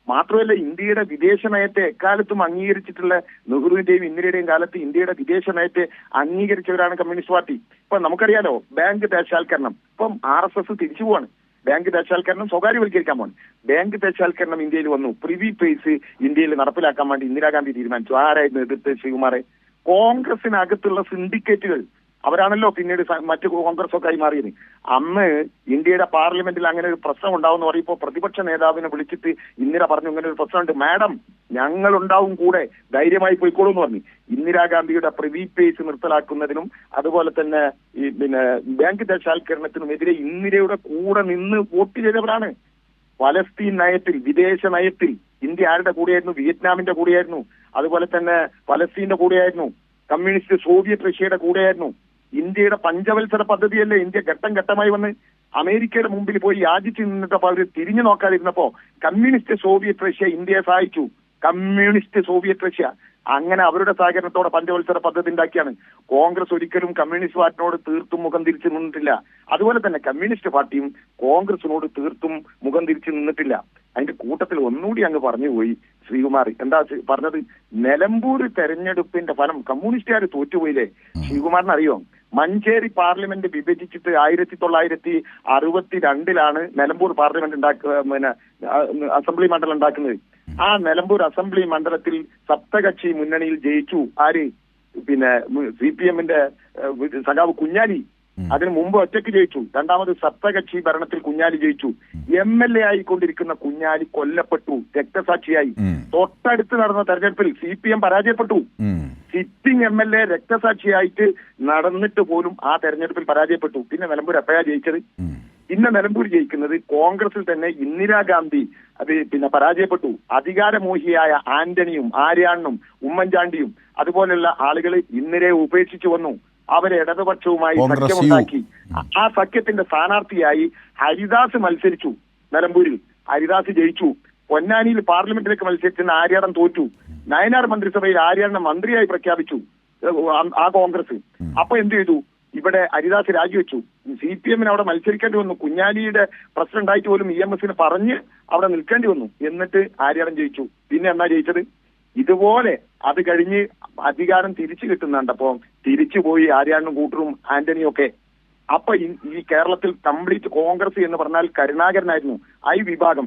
[SPEAKER 4] മാത്രമല്ല, ഇന്ത്യയുടെ വിദേശ നയത്തെ എക്കാലത്തും അംഗീകരിച്ചിട്ടുള്ള നെഹ്റുവിന്റെയും ഇന്ദിരയുടെയും കാലത്ത് ഇന്ത്യയുടെ വിദേശ നയത്തെ അംഗീകരിച്ചവരാണ് കമ്മ്യൂണിസ്റ്റ് പാർട്ടി. ഇപ്പൊ നമുക്കറിയാലോ ബാങ്ക് ദേശാൽക്കരണം. ഇപ്പം RSS തിരിച്ചു പോവാണ്. ബാങ്ക് ദേശാൽക്കരണം സ്വകാര്യവൽക്കരിക്കാൻ പോകണം. ബാങ്ക് ദേശാൽക്കരണം ഇന്ത്യയിൽ വന്നു. പ്രിവി പേസ് ഇന്ത്യയിൽ നടപ്പിലാക്കാൻ വേണ്ടി ഇന്ദിരാഗാന്ധി തീരുമാനിച്ചു. ആരായിരുന്നു എതിർത്ത്? ശ്രീകുമാറെ, കോൺഗ്രസിനകത്തുള്ള സിൻഡിക്കേറ്റുകൾ. അവരാണല്ലോ പിന്നീട് മറ്റു കോൺഗ്രസ് ഒക്കെ മാറിയത്. അന്ന് ഇന്ത്യയുടെ പാർലമെന്റിൽ അങ്ങനെ ഒരു പ്രശ്നം ഉണ്ടാവും പറയുമ്പോൾ പ്രതിപക്ഷ നേതാവിനെ വിളിച്ചിട്ട് ഇന്ദിര പറഞ്ഞു ഇങ്ങനെ ഒരു പ്രശ്നമുണ്ട് മാഡം, ഞങ്ങൾ ഉണ്ടാവും കൂടെ, ധൈര്യമായി പോയിക്കോളൂ എന്ന് പറഞ്ഞു. ഇന്ദിരാഗാന്ധിയുടെ പ്രിവി പേസ് നിർത്തലാക്കുന്നതിനും അതുപോലെ തന്നെ ഈ ബാങ്ക് ദേശാൽക്കരണത്തിനുമെതിരെ ഇന്ദിരയുടെ കൂടെ നിന്ന് വോട്ട് ചെയ്തവരാണ്. പലസ്തീൻ നയത്തിൽ, വിദേശ നയത്തിൽ ഇന്ത്യ ആരുടെ കൂടെയായിരുന്നു? വിയറ്റ്നാമിന്റെ കൂടെയായിരുന്നു. അതുപോലെ തന്നെ പലസ്തീന്റെ കൂടെയായിരുന്നു. കമ്മ്യൂണിസ്റ്റ് സോവിയറ്റ് റഷ്യയുടെ കൂടെയായിരുന്നു. ഇന്ത്യയുടെ പഞ്ചവത്സര പദ്ധതിയല്ലേ ഇന്ത്യ ഘട്ടം ഘട്ടമായി വന്ന് അമേരിക്കയുടെ മുമ്പിൽ പോയി യാചിച്ചു നിന്നിട്ടപ്പോൾ അവർ തിരിഞ്ഞു നോക്കാതിരുന്നപ്പോ കമ്മ്യൂണിസ്റ്റ് സോവിയറ്റ് റഷ്യ ഇന്ത്യയെ സഹായിച്ചു. കമ്മ്യൂണിസ്റ്റ് സോവിയറ്റ് റഷ്യ അങ്ങനെ അവരുടെ സഹകരണത്തോടെ പഞ്ചവത്സര പദ്ധതി ഉണ്ടാക്കിയാണ്. കോൺഗ്രസ് ഒരിക്കലും കമ്മ്യൂണിസ്റ്റ് പാർട്ടിനോട് തീർത്തും മുഖം തിരിച്ചു നിന്നിട്ടില്ല. അതുപോലെ തന്നെ കമ്മ്യൂണിസ്റ്റ് പാർട്ടിയും കോൺഗ്രസിനോട് തീർത്തും മുഖം തിരിച്ചു നിന്നിട്ടില്ല. അതിന്റെ കൂട്ടത്തിൽ ഒന്നുകൂടി അങ്ങ് പറഞ്ഞുപോയി ശ്രീകുമാർ. എന്താ പറഞ്ഞത്? നിലമ്പൂർ തെരഞ്ഞെടുപ്പിന്റെ ഫലം കമ്മ്യൂണിസ്റ്റുകാർ തോറ്റുപോയില്ലേ? ശ്രീകുമാറിന് അറിയോ? മഞ്ചേരി പാർലമെന്റ് വിഭജിച്ചിട്ട് 1962 നിലമ്പൂർ പാർലമെന്റ് അസംബ്ലി മണ്ഡലം ഉണ്ടാക്കുന്നത്. ആ നിലമ്പൂർ അസംബ്ലി മണ്ഡലത്തിൽ സപ്തകക്ഷി മുന്നണിയിൽ ജയിച്ചു ആര്? CPM-ന്റെ സഖാവ് കുഞ്ഞാലി. അതിനു മുമ്പ് ഒറ്റയ്ക്ക് ജയിച്ചു. രണ്ടാമത് സപ്തകക്ഷി ഭരണത്തിൽ കുഞ്ഞാലി ജയിച്ചു. MLA ആയിക്കൊണ്ടിരിക്കുന്ന കുഞ്ഞാലി കൊല്ലപ്പെട്ടു, രക്തസാക്ഷിയായി. തൊട്ടടുത്ത് നടന്ന തെരഞ്ഞെടുപ്പിൽ CPM പരാജയപ്പെട്ടു. സിറ്റിംഗ് MLA രക്തസാക്ഷിയായിട്ട് നടന്നിട്ട് പോലും ആ തെരഞ്ഞെടുപ്പിൽ പരാജയപ്പെട്ടു. പിന്നെ നിലമ്പൂർ എപ്പോഴാ ജയിച്ചത്? പിന്നെ നിലമ്പൂർ ജയിക്കുന്നത് കോൺഗ്രസിൽ തന്നെ ഇന്ദിരാഗാന്ധി പരാജയപ്പെട്ടു. അധികാരമോഹിയായ ആന്റണിയും ആര്യാണനും ഉമ്മൻചാണ്ടിയും അതുപോലെയുള്ള ആളുകൾ ഇന്ദിരയെ ഉപേക്ഷിച്ചു വന്നു. അവരെ ഇടതുപക്ഷവുമായി സഖ്യമുണ്ടാക്കി. ആ സഖ്യത്തിന്റെ സ്ഥാനാർത്ഥിയായി ഹരിദാസ് മത്സരിച്ചു. നിലമ്പൂരിൽ ഹരിദാസ് ജയിച്ചു. പൊന്നാനിയിൽ പാർലമെന്റിലേക്ക് മത്സരിച്ചിരുന്ന ആര്യാടൻ തോറ്റു. നയനാർ മന്ത്രിസഭയിൽ ആര്യാടനെ മന്ത്രിയായി പ്രഖ്യാപിച്ചു ആ കോൺഗ്രസ്. അപ്പൊ എന്ത് ചെയ്തു? ഇവിടെ ഹരിദാസ് രാജിവെച്ചു. CPM-ന് അവിടെ മത്സരിക്കേണ്ടി വന്നു. കുഞ്ഞാലിയുടെ പ്രസിഡന്റ് ആയിട്ട് പോലും EMS-ന് പറഞ്ഞ് അവിടെ നിൽക്കേണ്ടി വന്നു. എന്നിട്ട് ആര്യാടൻ ജയിച്ചു. പിന്നെ എന്നാ ജയിച്ചത്? ഇതുപോലെ അത് കഴിഞ്ഞ് അധികാരം തിരിച്ചു കിട്ടുന്നുണ്ടപ്പോ തിരിച്ചുപോയി ആര്യാടനും കൂട്ടറും ആന്റണിയും ഒക്കെ. അപ്പൊ ഈ കേരളത്തിൽ കംപ്ലീറ്റ് കോൺഗ്രസ് എന്ന് പറഞ്ഞാൽ കരുണാകരനായിരുന്നു. വിഭാഗം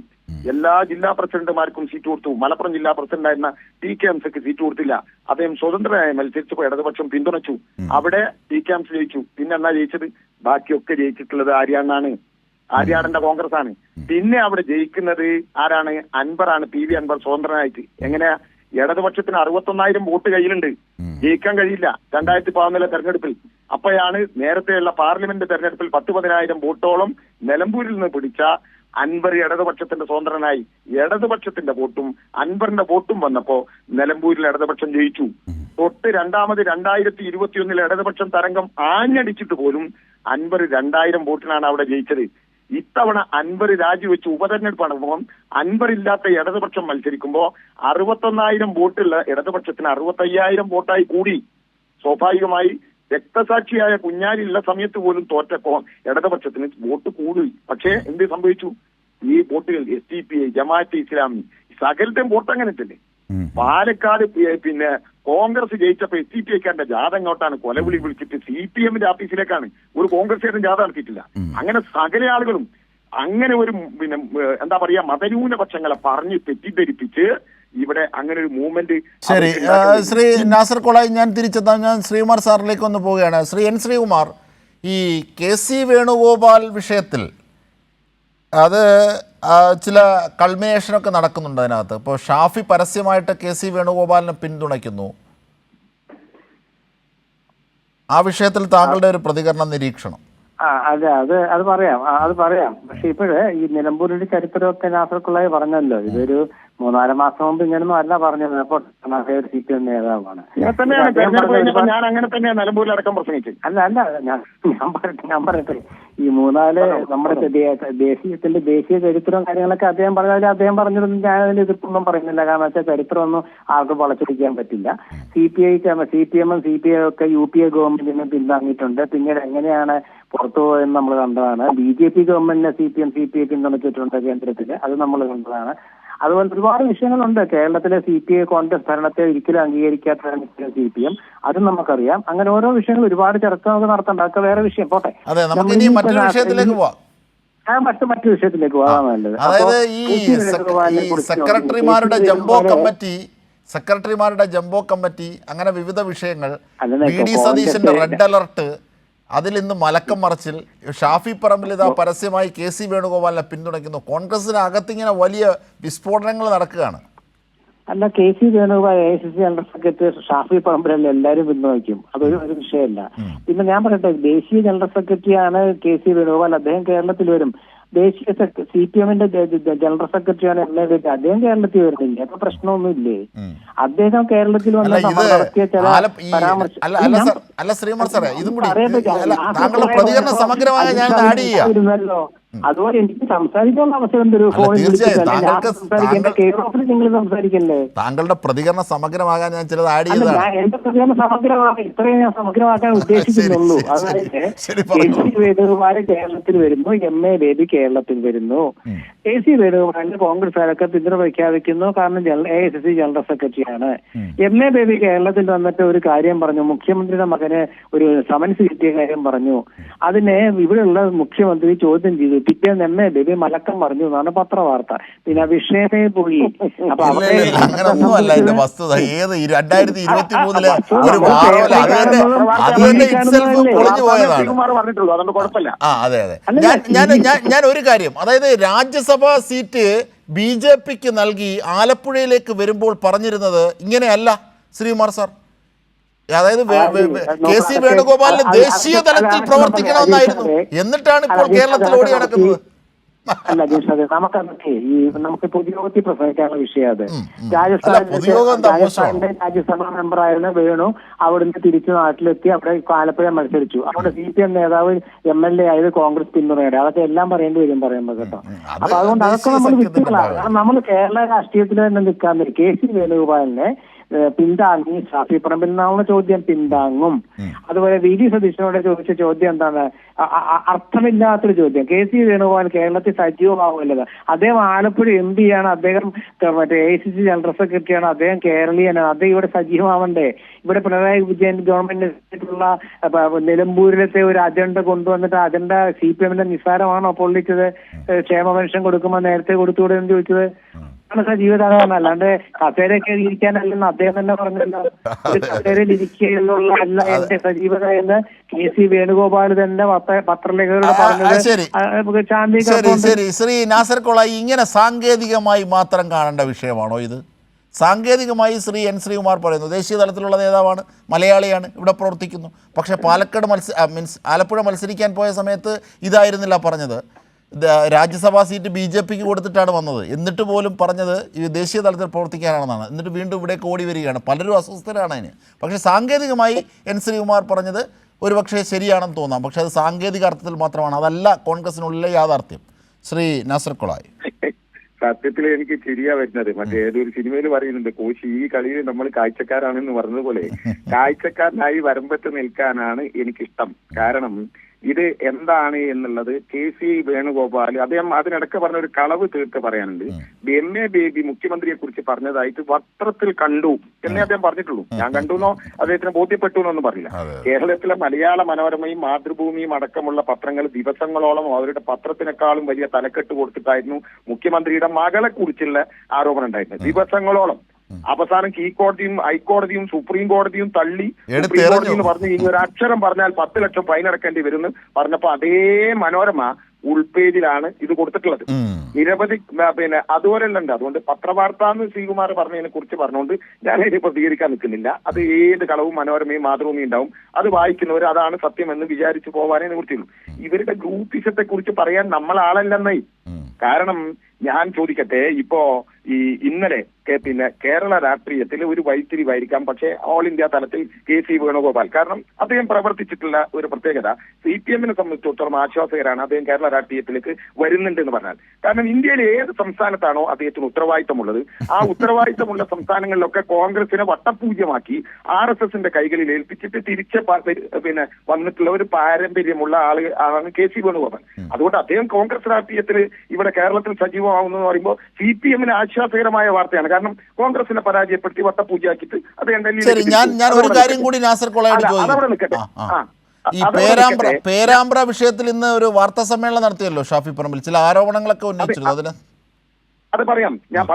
[SPEAKER 4] എല്ലാ ജില്ലാ പ്രസിഡന്റുമാർക്കും സീറ്റ് കൊടുത്തു. മലപ്പുറം ജില്ലാ പ്രസിഡന്റായിരുന്ന TK ഹംസയ്ക്ക് സീറ്റ് കൊടുത്തില്ല. അദ്ദേഹം സ്വതന്ത്രനായി മത്സരിച്ചപ്പോൾ ഇടതുപക്ഷം പിന്തുണച്ചു. അവിടെ TK ഹംസ ജയിച്ചു. പിന്നെ എന്നാ ജയിച്ചത്? ബാക്കിയൊക്കെ ജയിച്ചിട്ടുള്ളത് ആര്യാടന്റെ കോൺഗ്രസ് ആണ്. പിന്നെ അവിടെ ജയിക്കുന്നത് ആരാണ്? അൻവറാണ്. PV അൻവർ സ്വതന്ത്രനായിട്ട്. എങ്ങനെയാ? ഇടതുപക്ഷത്തിന് 61,000 വോട്ട് കയ്യിലുണ്ട്. ജയിക്കാൻ കഴിയില്ല 2014 തെരഞ്ഞെടുപ്പിൽ. അപ്പോഴാണ് നേരത്തെയുള്ള പാർലമെന്റ് തെരഞ്ഞെടുപ്പിൽ 10,000 വോട്ടോളം നിലമ്പൂരിൽ നിന്ന് പിടിച്ച അൻവർ ഇടതുപക്ഷത്തിന്റെ സ്വതന്ത്രനായി. ഇടതുപക്ഷത്തിന്റെ വോട്ടും അൻവറിന്റെ വോട്ടും വന്നപ്പോ നിലമ്പൂരിൽ ഇടതുപക്ഷം ജയിച്ചു. തൊട്ട് രണ്ടാമത് 2021 ഇടതുപക്ഷം തരംഗം ആഞ്ഞടിച്ചിട്ട് പോലും അൻവർ 2000 വോട്ടിനാണ് അവിടെ ജയിച്ചത്. ഇത്തവണ അൻവർ രാജിവെച്ച് ഉപതെരഞ്ഞെടുപ്പാണ്. അൻവർ ഇല്ലാത്ത ഇടതുപക്ഷം മത്സരിക്കുമ്പോ 61,000 വോട്ടുള്ള ഇടതുപക്ഷത്തിന് 65,000 വോട്ടായി കൂടി. സ്വാഭാവികമായി രക്തസാക്ഷിയായ കുഞ്ഞാലിയുള്ള സമയത്ത് പോലും തോറ്റപ്പോ ഇടതുപക്ഷത്തിന് വോട്ട് കൂടി. പക്ഷേ എന്ത് സംഭവിച്ചു? ഈ വോട്ടുകൾ SDPI, ജമാഅത്തെ ഇസ്ലാമി, സകലത്തെയും വോട്ട് അങ്ങനെ തന്നെ. പാലക്കാട് കോൺഗ്രസ് ജയിച്ചപ്പോ SDPIക്കാരന്റെ ജാഥ അങ്ങോട്ടാണ് കൊലവിളി വിളിച്ചിട്ട് CPM-ന്റെ ഓഫീസിലേക്കാണ്. ഒരു കോൺഗ്രസ്സുകാരൻ ജാഥ നടത്തിയിട്ടില്ല. അങ്ങനെ സകല ആളുകളും അങ്ങനെ ഒരു എന്താ പറയാ മതന്യൂനപക്ഷങ്ങളെ പറഞ്ഞ് തെറ്റിദ്ധരിപ്പിച്ച് ഇവിടെ അങ്ങനെ ഒരു മൂവ്മെന്റ്.
[SPEAKER 1] ശരി, ശ്രീ നാസർ കൊളായി, ഞാൻ തിരിച്ചെത്താം. ഞാൻ ശ്രീകുമാർ സാറിലേക്ക് ഒന്ന് പോവുകയാണ്. ശ്രീ N. ശ്രീകുമാർ, ഈ KC വേണുഗോപാൽ വിഷയത്തിൽ അത് ചില കൾമിനേഷനൊക്കെ നടക്കുന്നുണ്ട് അതിനകത്ത്. ഇപ്പോൾ ഷാഫി പരസ്യമായിട്ട് KC വേണുഗോപാലിനെ പിന്തുണയ്ക്കുന്നു. ആ വിഷയത്തിൽ താങ്കളുടെ ഒരു പ്രതികരണം, നിരീക്ഷണം?
[SPEAKER 5] അതെ, അത് പറയാം. പക്ഷെ ഇപ്പോഴ് ഈ നിലമ്പൂരിന്റെ ചരിത്രമൊക്കെ നാസർക്കുള്ളായി പറഞ്ഞല്ലോ. ഇതൊരു 3-4 മാസം മുമ്പ് ഇങ്ങനൊന്നും അല്ല പറഞ്ഞത്. അപ്പോൾ CPM നേതാവാണ്.
[SPEAKER 4] ഞാൻ അങ്ങനെ തന്നെയാണ് നിലമ്പൂരിലടക്കം പ്രസംഗിച്ചത്.
[SPEAKER 5] അല്ല ഞാൻ പറയട്ടെ ഈ 3-4 നമ്മുടെ ദേശീയ ചരിത്രവും കാര്യങ്ങളൊക്കെ അദ്ദേഹം പറഞ്ഞാൽ അദ്ദേഹം പറഞ്ഞതൊന്നും ഞാൻ അതിന് എതിർപ്പൊന്നും പറയുന്നില്ല. കാരണം വെച്ചാൽ ചരിത്രമൊന്നും ആർക്കും വളച്ചൊടിക്കാൻ പറ്റില്ല. CPM-ഉം CPI ഒക്കെ UPA ഗവൺമെന്റിനെ പിന്താങ്ങിയിട്ടുണ്ട്. പിന്നീട് എങ്ങനെയാണ് പുറത്തു പോയെന്ന് നമ്മൾ കണ്ടതാണ്. BJP ഗവൺമെന്റിനെ CPI പിന്തുണച്ചിട്ടുണ്ട് കേന്ദ്രത്തില്. അത് നമ്മൾ കണ്ടതാണ്. അതുപോലെ ഒരുപാട് വിഷയങ്ങളുണ്ട്. കേരളത്തിലെ CPI കോൺഗ്രസ് ഭരണത്തെ ഒരിക്കലും അംഗീകരിക്കാത്തതാണ് CPM. അതും നമുക്കറിയാം. അങ്ങനെ ഓരോ വിഷയങ്ങൾ ഒരുപാട് ചർച്ച നമുക്ക് നടത്തണ്ട. അതൊക്കെ വേറെ വിഷയം. പോട്ടെ,
[SPEAKER 1] മറ്റൊരു വിഷയത്തിലേക്ക് പോവാം.
[SPEAKER 5] മറ്റു വിഷയത്തിലേക്ക് പോകാൻ നല്ലത്.
[SPEAKER 1] അതായത് ഈ സെക്രട്ടറിമാരുടെ ജംബോ കമ്മിറ്റി അങ്ങനെ വിവിധ വിഷയങ്ങൾ, VD സതീശന്റെ റെഡ് അലർട്ട്, അതിൽ ഇന്ന് മലക്കം മറിച്ചിൽ, ഷാഫി പറമ്പിൽ ഇതാ പരസ്യമായി KC വേണുഗോപാലിനെ പിന്തുണയ്ക്കുന്നു. കോൺഗ്രസിനകത്ത് ഇങ്ങനെ വലിയ വിസ്ഫോടനങ്ങൾ നടക്കുകയാണ്.
[SPEAKER 5] അല്ല, KC Venugopal AICC general secretary Shafi പറമ്പിലല്ല എല്ലാവരും പിന്തുണയ്ക്കും. അതൊരു വിഷയമല്ല. പിന്നെ ഞാൻ പറയട്ടെ, ദേശീയ ജനറൽ സെക്രട്ടറിയാണ് KC വേണുഗോപാൽ. അദ്ദേഹം കേരളത്തിൽ വരും. ദേശീയ CPM-ന്റെ ജനറൽ സെക്രട്ടറിയാണ് MLA. അദ്ദേഹം കേരളത്തിൽ വരുന്നില്ല. അപ്പൊ പ്രശ്നമൊന്നുമില്ലേ? അദ്ദേഹം കേരളത്തിൽ വന്ന് നമ്മൾ നടത്തിയ ചില പരാമർശം
[SPEAKER 1] അല്ല ശ്രീകുമാർ സാറേ, ഇതും കൂടി താങ്കളുടെ പ്രതികരണം സമഗ്രമായ ഞാൻ ആഡ് ചെയ്യാം.
[SPEAKER 5] അതുപോലെ എനിക്ക് സംസാരിക്കാനുള്ള അവസരം തരൂ. സംസാരിക്കല്ലേ?
[SPEAKER 1] താങ്കളുടെ പ്രതികരണം സമഗ്രമാകാൻ ഞാൻ ചിലത് ആഡ് ചെയ്തതാണ്.
[SPEAKER 5] എന്റെ പ്രതികരണം സമഗ്രമാകാൻ ഇത്രയും ഞാൻ സമഗ്രമാക്കാൻ ഉദ്ദേശിക്കുന്നുള്ളൂ. അതായത് വേണുഗോപാൽ കേരളത്തിൽ വരുന്നു, MA ബേബി കേരളത്തിൽ വരുന്നു. വേണുഗോപാലിന് കോൺഗ്രസ്സുകാരൊക്കെ പിന്തുണ പ്രഖ്യാപിക്കുന്നു, കാരണം AICC ജനറൽ സെക്രട്ടറിയാണ്. MA ബേബി കേരളത്തിൽ വന്നിട്ട് ഒരു കാര്യം പറഞ്ഞു, മുഖ്യമന്ത്രിയുടെ മകന് ഒരു സമൻസ് കിട്ടിയ കാര്യം പറഞ്ഞു. അതിനെ ഇവിടെയുള്ള മുഖ്യമന്ത്രി ചോദ്യം ചെയ്തു. പിറ്റേന്ന് MA ബേബി മലക്കം പറഞ്ഞു എന്നാണ് പത്രവാർത്ത. പിന്നെ വിഷയമേ പോയി. അപ്പൊ
[SPEAKER 1] അങ്ങനൊന്നുമല്ല ഇതിന്റെ വസ്തുത. ഏത് 2023 ഒരു അതെ അതെ. ഞാൻ ഒരു കാര്യം, അതായത് രാജ്യസഭാ സീറ്റ് BJPക്ക് നൽകി ആലപ്പുഴയിലേക്ക് വരുമ്പോൾ പറഞ്ഞിരുന്നത് ഇങ്ങനെയല്ല ശ്രീകുമാർ സാർ. അതായത് KC വേണുഗോപാലിന് ദേശീയ തലത്തിൽ പ്രവർത്തിക്കണമെന്നായിരുന്നു. എന്നിട്ടാണ് ഇപ്പോൾ കേരളത്തിൽ ഓടി നടക്കുന്നത്.
[SPEAKER 5] അല്ല ജിംഷാദ്, നമുക്ക് പൊതുയോഗത്തിൽ പ്രസംഗിക്കാനുള്ള വിഷയം അത്. രാജ്യസഭാ മെമ്പറായിരുന്ന വേണു അവിടുന്ന് തിരിച്ചു നാട്ടിലെത്തി അവിടെ ആലപ്പുഴ മത്സരിച്ചു. അവിടെ CPM നേതാവ് MLA ആയത് കോൺഗ്രസ് പിന്തുണയുടെ. അതൊക്കെ എല്ലാം പറയേണ്ടി വരും പറയുമ്പോൾ കേട്ടോ. അപ്പൊ അതുകൊണ്ട് അതൊക്കെ നമ്മൾ വിട്ടുകളാണ്. കാരണം നമ്മൾ കേരള രാഷ്ട്രീയത്തിൽ തന്നെ നിൽക്കാൻ KC വേണുഗോപാലിനെ പിന്താങ്ങി ഷാഫി പറമ്പിൽ നിന്നാവുന്ന ചോദ്യം പിന്താങ്ങും. അതുപോലെ VD സതീശനോട് ചോദിച്ച ചോദ്യം എന്താണ്? അർത്ഥമില്ലാത്തൊരു ചോദ്യം. KC വേണുഗോപാൽ കേരളത്തിൽ സജീവമാവുമല്ലത്. അദ്ദേഹം ആലപ്പുഴ MP ആണ്, അദ്ദേഹം മറ്റേ AICC ജനറൽ സെക്രട്ടറിയാണ്, അദ്ദേഹം കേരളീയനാണ്, അദ്ദേഹം ഇവിടെ സജീവമാവണ്ടേ? ഇവിടെ പിണറായി വിജയൻ ഗവൺമെന്റിനുള്ള നിലമ്പൂരിലത്തെ ഒരു അജണ്ട കൊണ്ടുവന്നിട്ട് അജണ്ട CPM നിസ്സാരമാണോ പൊള്ളിച്ചത്? ക്ഷേമ പെൻഷൻ കൊടുക്കുമ്പോൾ നേരത്തെ കൊടുത്തുകൂടെ എന്ന് ചോദിച്ചത് സജീവതാകാണ്. അല്ലാണ്ട് കസേരയൊക്കെ ഇരിക്കാനല്ലെന്ന് അദ്ദേഹം തന്നെ പറഞ്ഞല്ലോ. കസേരയിൽ ഇരിക്കുക എന്നുള്ള അല്ല എന്റെ സജീവത എന്ന് KC വേണുഗോപാൽ തന്നെ പത്രലേഖകരോട് പറഞ്ഞത്.
[SPEAKER 1] ശരി ശ്രീ നാസർ കൊളായി, ഇങ്ങനെ സാങ്കേതികമായി മാത്രം കാണേണ്ട വിഷയമാണോ ഇത്? സാങ്കേതികമായി ശ്രീ N ശ്രീകുമാർ പറയുന്നു ദേശീയ തലത്തിലുള്ള നേതാവാണ്, മലയാളിയാണ്, ഇവിടെ പ്രവർത്തിക്കുന്നു. പക്ഷേ പാലക്കാട് ആലപ്പുഴ മത്സരിക്കാൻ പോയ സമയത്ത് ഇതായിരുന്നില്ല പറഞ്ഞത്. രാജ്യസഭാ സീറ്റ് BJPക്ക് കൊടുത്തിട്ടാണ് വന്നത്. എന്നിട്ട് പോലും പറഞ്ഞത് ഈ ദേശീയ തലത്തിൽ പ്രവർത്തിക്കാനാണെന്നാണ്. എന്നിട്ട് വീണ്ടും ഇവിടേക്ക് ഓടി വരികയാണ്. പലരും അസ്വസ്ഥരാണ് അതിന്. പക്ഷേ സാങ്കേതികമായി N ശ്രീകുമാർ പറഞ്ഞത് ഒരുപക്ഷെ ശരിയാണെന്ന് തോന്നാം. പക്ഷേ അത് സാങ്കേതിക അർത്ഥത്തിൽ മാത്രമാണ്, അതല്ല കോൺഗ്രസിനുള്ളിലെ യാഥാർത്ഥ്യം. ശ്രീ നാസർ കൊളായി.
[SPEAKER 4] സത്യത്തിൽ എനിക്ക് ചിരിയാ വരുന്നത്, മറ്റേ ഏതൊരു സിനിമയിൽ പറയുന്നുണ്ട്, കോശി ഈ കളിയിൽ നമ്മൾ കാഴ്ചക്കാരാണെന്ന് പറഞ്ഞതുപോലെ കാഴ്ചക്കാരനായി വരമ്പത്ത് നിൽക്കാനാണ് എനിക്കിഷ്ടം. കാരണം ഇത് എന്താണ് എന്നുള്ളത് KC വേണുഗോപാൽ അദ്ദേഹം അതിനിടയ്ക്ക് പറഞ്ഞ ഒരു കളവ് തീർത്ത് പറയാനുണ്ട്. MA ബേബി മുഖ്യമന്ത്രിയെ കുറിച്ച് പറഞ്ഞതായിട്ട് പത്രത്തിൽ കണ്ടു എന്നേ അദ്ദേഹം പറഞ്ഞിട്ടുള്ളൂ. ഞാൻ കണ്ടുന്നോ അദ്ദേഹത്തിന് ബോധ്യപ്പെട്ടു എന്നൊന്നും പറഞ്ഞില്ല. കേരളത്തിലെ മലയാള മനോരമയും മാതൃഭൂമിയും അടക്കമുള്ള പത്രങ്ങൾ ദിവസങ്ങളോളം അവരുടെ പത്രത്തിനേക്കാളും വലിയ തലക്കെട്ട് കൊടുത്തിട്ടായിരുന്നു മുഖ്യമന്ത്രിയുടെ മകളെ കുറിച്ചുള്ള ആരോപണം ഉണ്ടായിരുന്നത്. ദിവസങ്ങളോളം. അവസാനം കീഴ്ക്കോടതിയും ഹൈക്കോടതിയും സുപ്രീം കോടതിയും തള്ളി. സുപ്രീം കോടതി എന്ന് പറഞ്ഞു ഇനി ഒരു അക്ഷരം പറഞ്ഞാൽ 10 ലക്ഷം ഫൈൻ അടക്കേണ്ടി വരുമെന്ന് പറഞ്ഞപ്പോ അതേ മനോരമ ഉൾപേജിലാണ് ഇത് കൊടുത്തിട്ടുള്ളത്. നിരവധി അതുപോലെയുള്ള ഉണ്ട്. അതുകൊണ്ട് പത്രവാർത്ത എന്ന് ശ്രീകുമാർ പറഞ്ഞതിനെ കുറിച്ച് പറഞ്ഞുകൊണ്ട് ഞാൻ അതിനെ പ്രതികരിക്കാൻ നിൽക്കുന്നില്ല. അത് ഏത് കളവും മനോരമയും മാതൃഭൂമിയും ഉണ്ടാവും. അത് വായിക്കുന്നവർ അതാണ് സത്യം എന്ന് വിചാരിച്ചു പോകാനേ നിവൃത്തിയുള്ളൂ. ഇവരുടെ ഗ്രൂപ്പിസത്തെ കുറിച്ച് പറയാൻ നമ്മളാളല്ലെന്നായി. കാരണം ഞാൻ ചോദിക്കട്ടെ, ഇപ്പോ ഈ ഇന്നലെ കേരള രാഷ്ട്രീയത്തിൽ ഒരു വഴിത്തിരിവായിരിക്കാം, പക്ഷേ ഓൾ ഇന്ത്യ തലത്തിൽ KC വേണുഗോപാൽ, കാരണം അദ്ദേഹം പ്രവർത്തിച്ചിട്ടുള്ള ഒരു പ്രത്യേകത CPM-നെ സംബന്ധിച്ചിടത്തോളം ആശ്വാസകരാണ്. അദ്ദേഹം കേരള രാഷ്ട്രീയത്തിലേക്ക് വരുന്നുണ്ട് എന്ന് പറഞ്ഞാൽ. കാരണം ഇന്ത്യയിലെ ഏത് സംസ്ഥാനത്താണോ അദ്ദേഹത്തിന് ഉത്തരവാദിത്തമുള്ളത്, ആ ഉത്തരവാദിത്തമുള്ള സംസ്ഥാനങ്ങളിലൊക്കെ കോൺഗ്രസിനെ വട്ടപൂജ്യമാക്കി RSSന്റെ കൈകളിൽ ഏൽപ്പിച്ചിട്ട് തിരിച്ച് വന്നിട്ടുള്ള ഒരു പാരമ്പര്യമുള്ള ആളാണ് KC വേണുഗോപാൽ. അതുകൊണ്ട് അദ്ദേഹം കോൺഗ്രസ് രാഷ്ട്രീയത്തിൽ ഇവിടെ കേരളത്തിൽ സജീവമാവുന്നു പറയുമ്പോൾ CPM-ന് ആശ്വാസകരമായ വാർത്തയാണ്. കാരണം കോൺഗ്രസിനെ പരാജയപ്പെടുത്തി വട്ടപൂജയാക്കിയിട്ട് അദ്ദേഹം
[SPEAKER 1] ഞാൻ ഒരു കാര്യം കൂടി നാസർ കൊളായോട് ചോദിക്കും. ഈ പേരാമ്പ്ര വിഷയത്തിൽ ഇന്ന് ഒരു വാർത്താ സമ്മേളനം നടത്തിയല്ലോ ഷാഫി പറമ്പിൽ, ചില ആരോപണങ്ങളൊക്കെ ഉന്നയിച്ചിരുന്നു. അതിന്
[SPEAKER 4] അത് പറയാം. ഞാൻ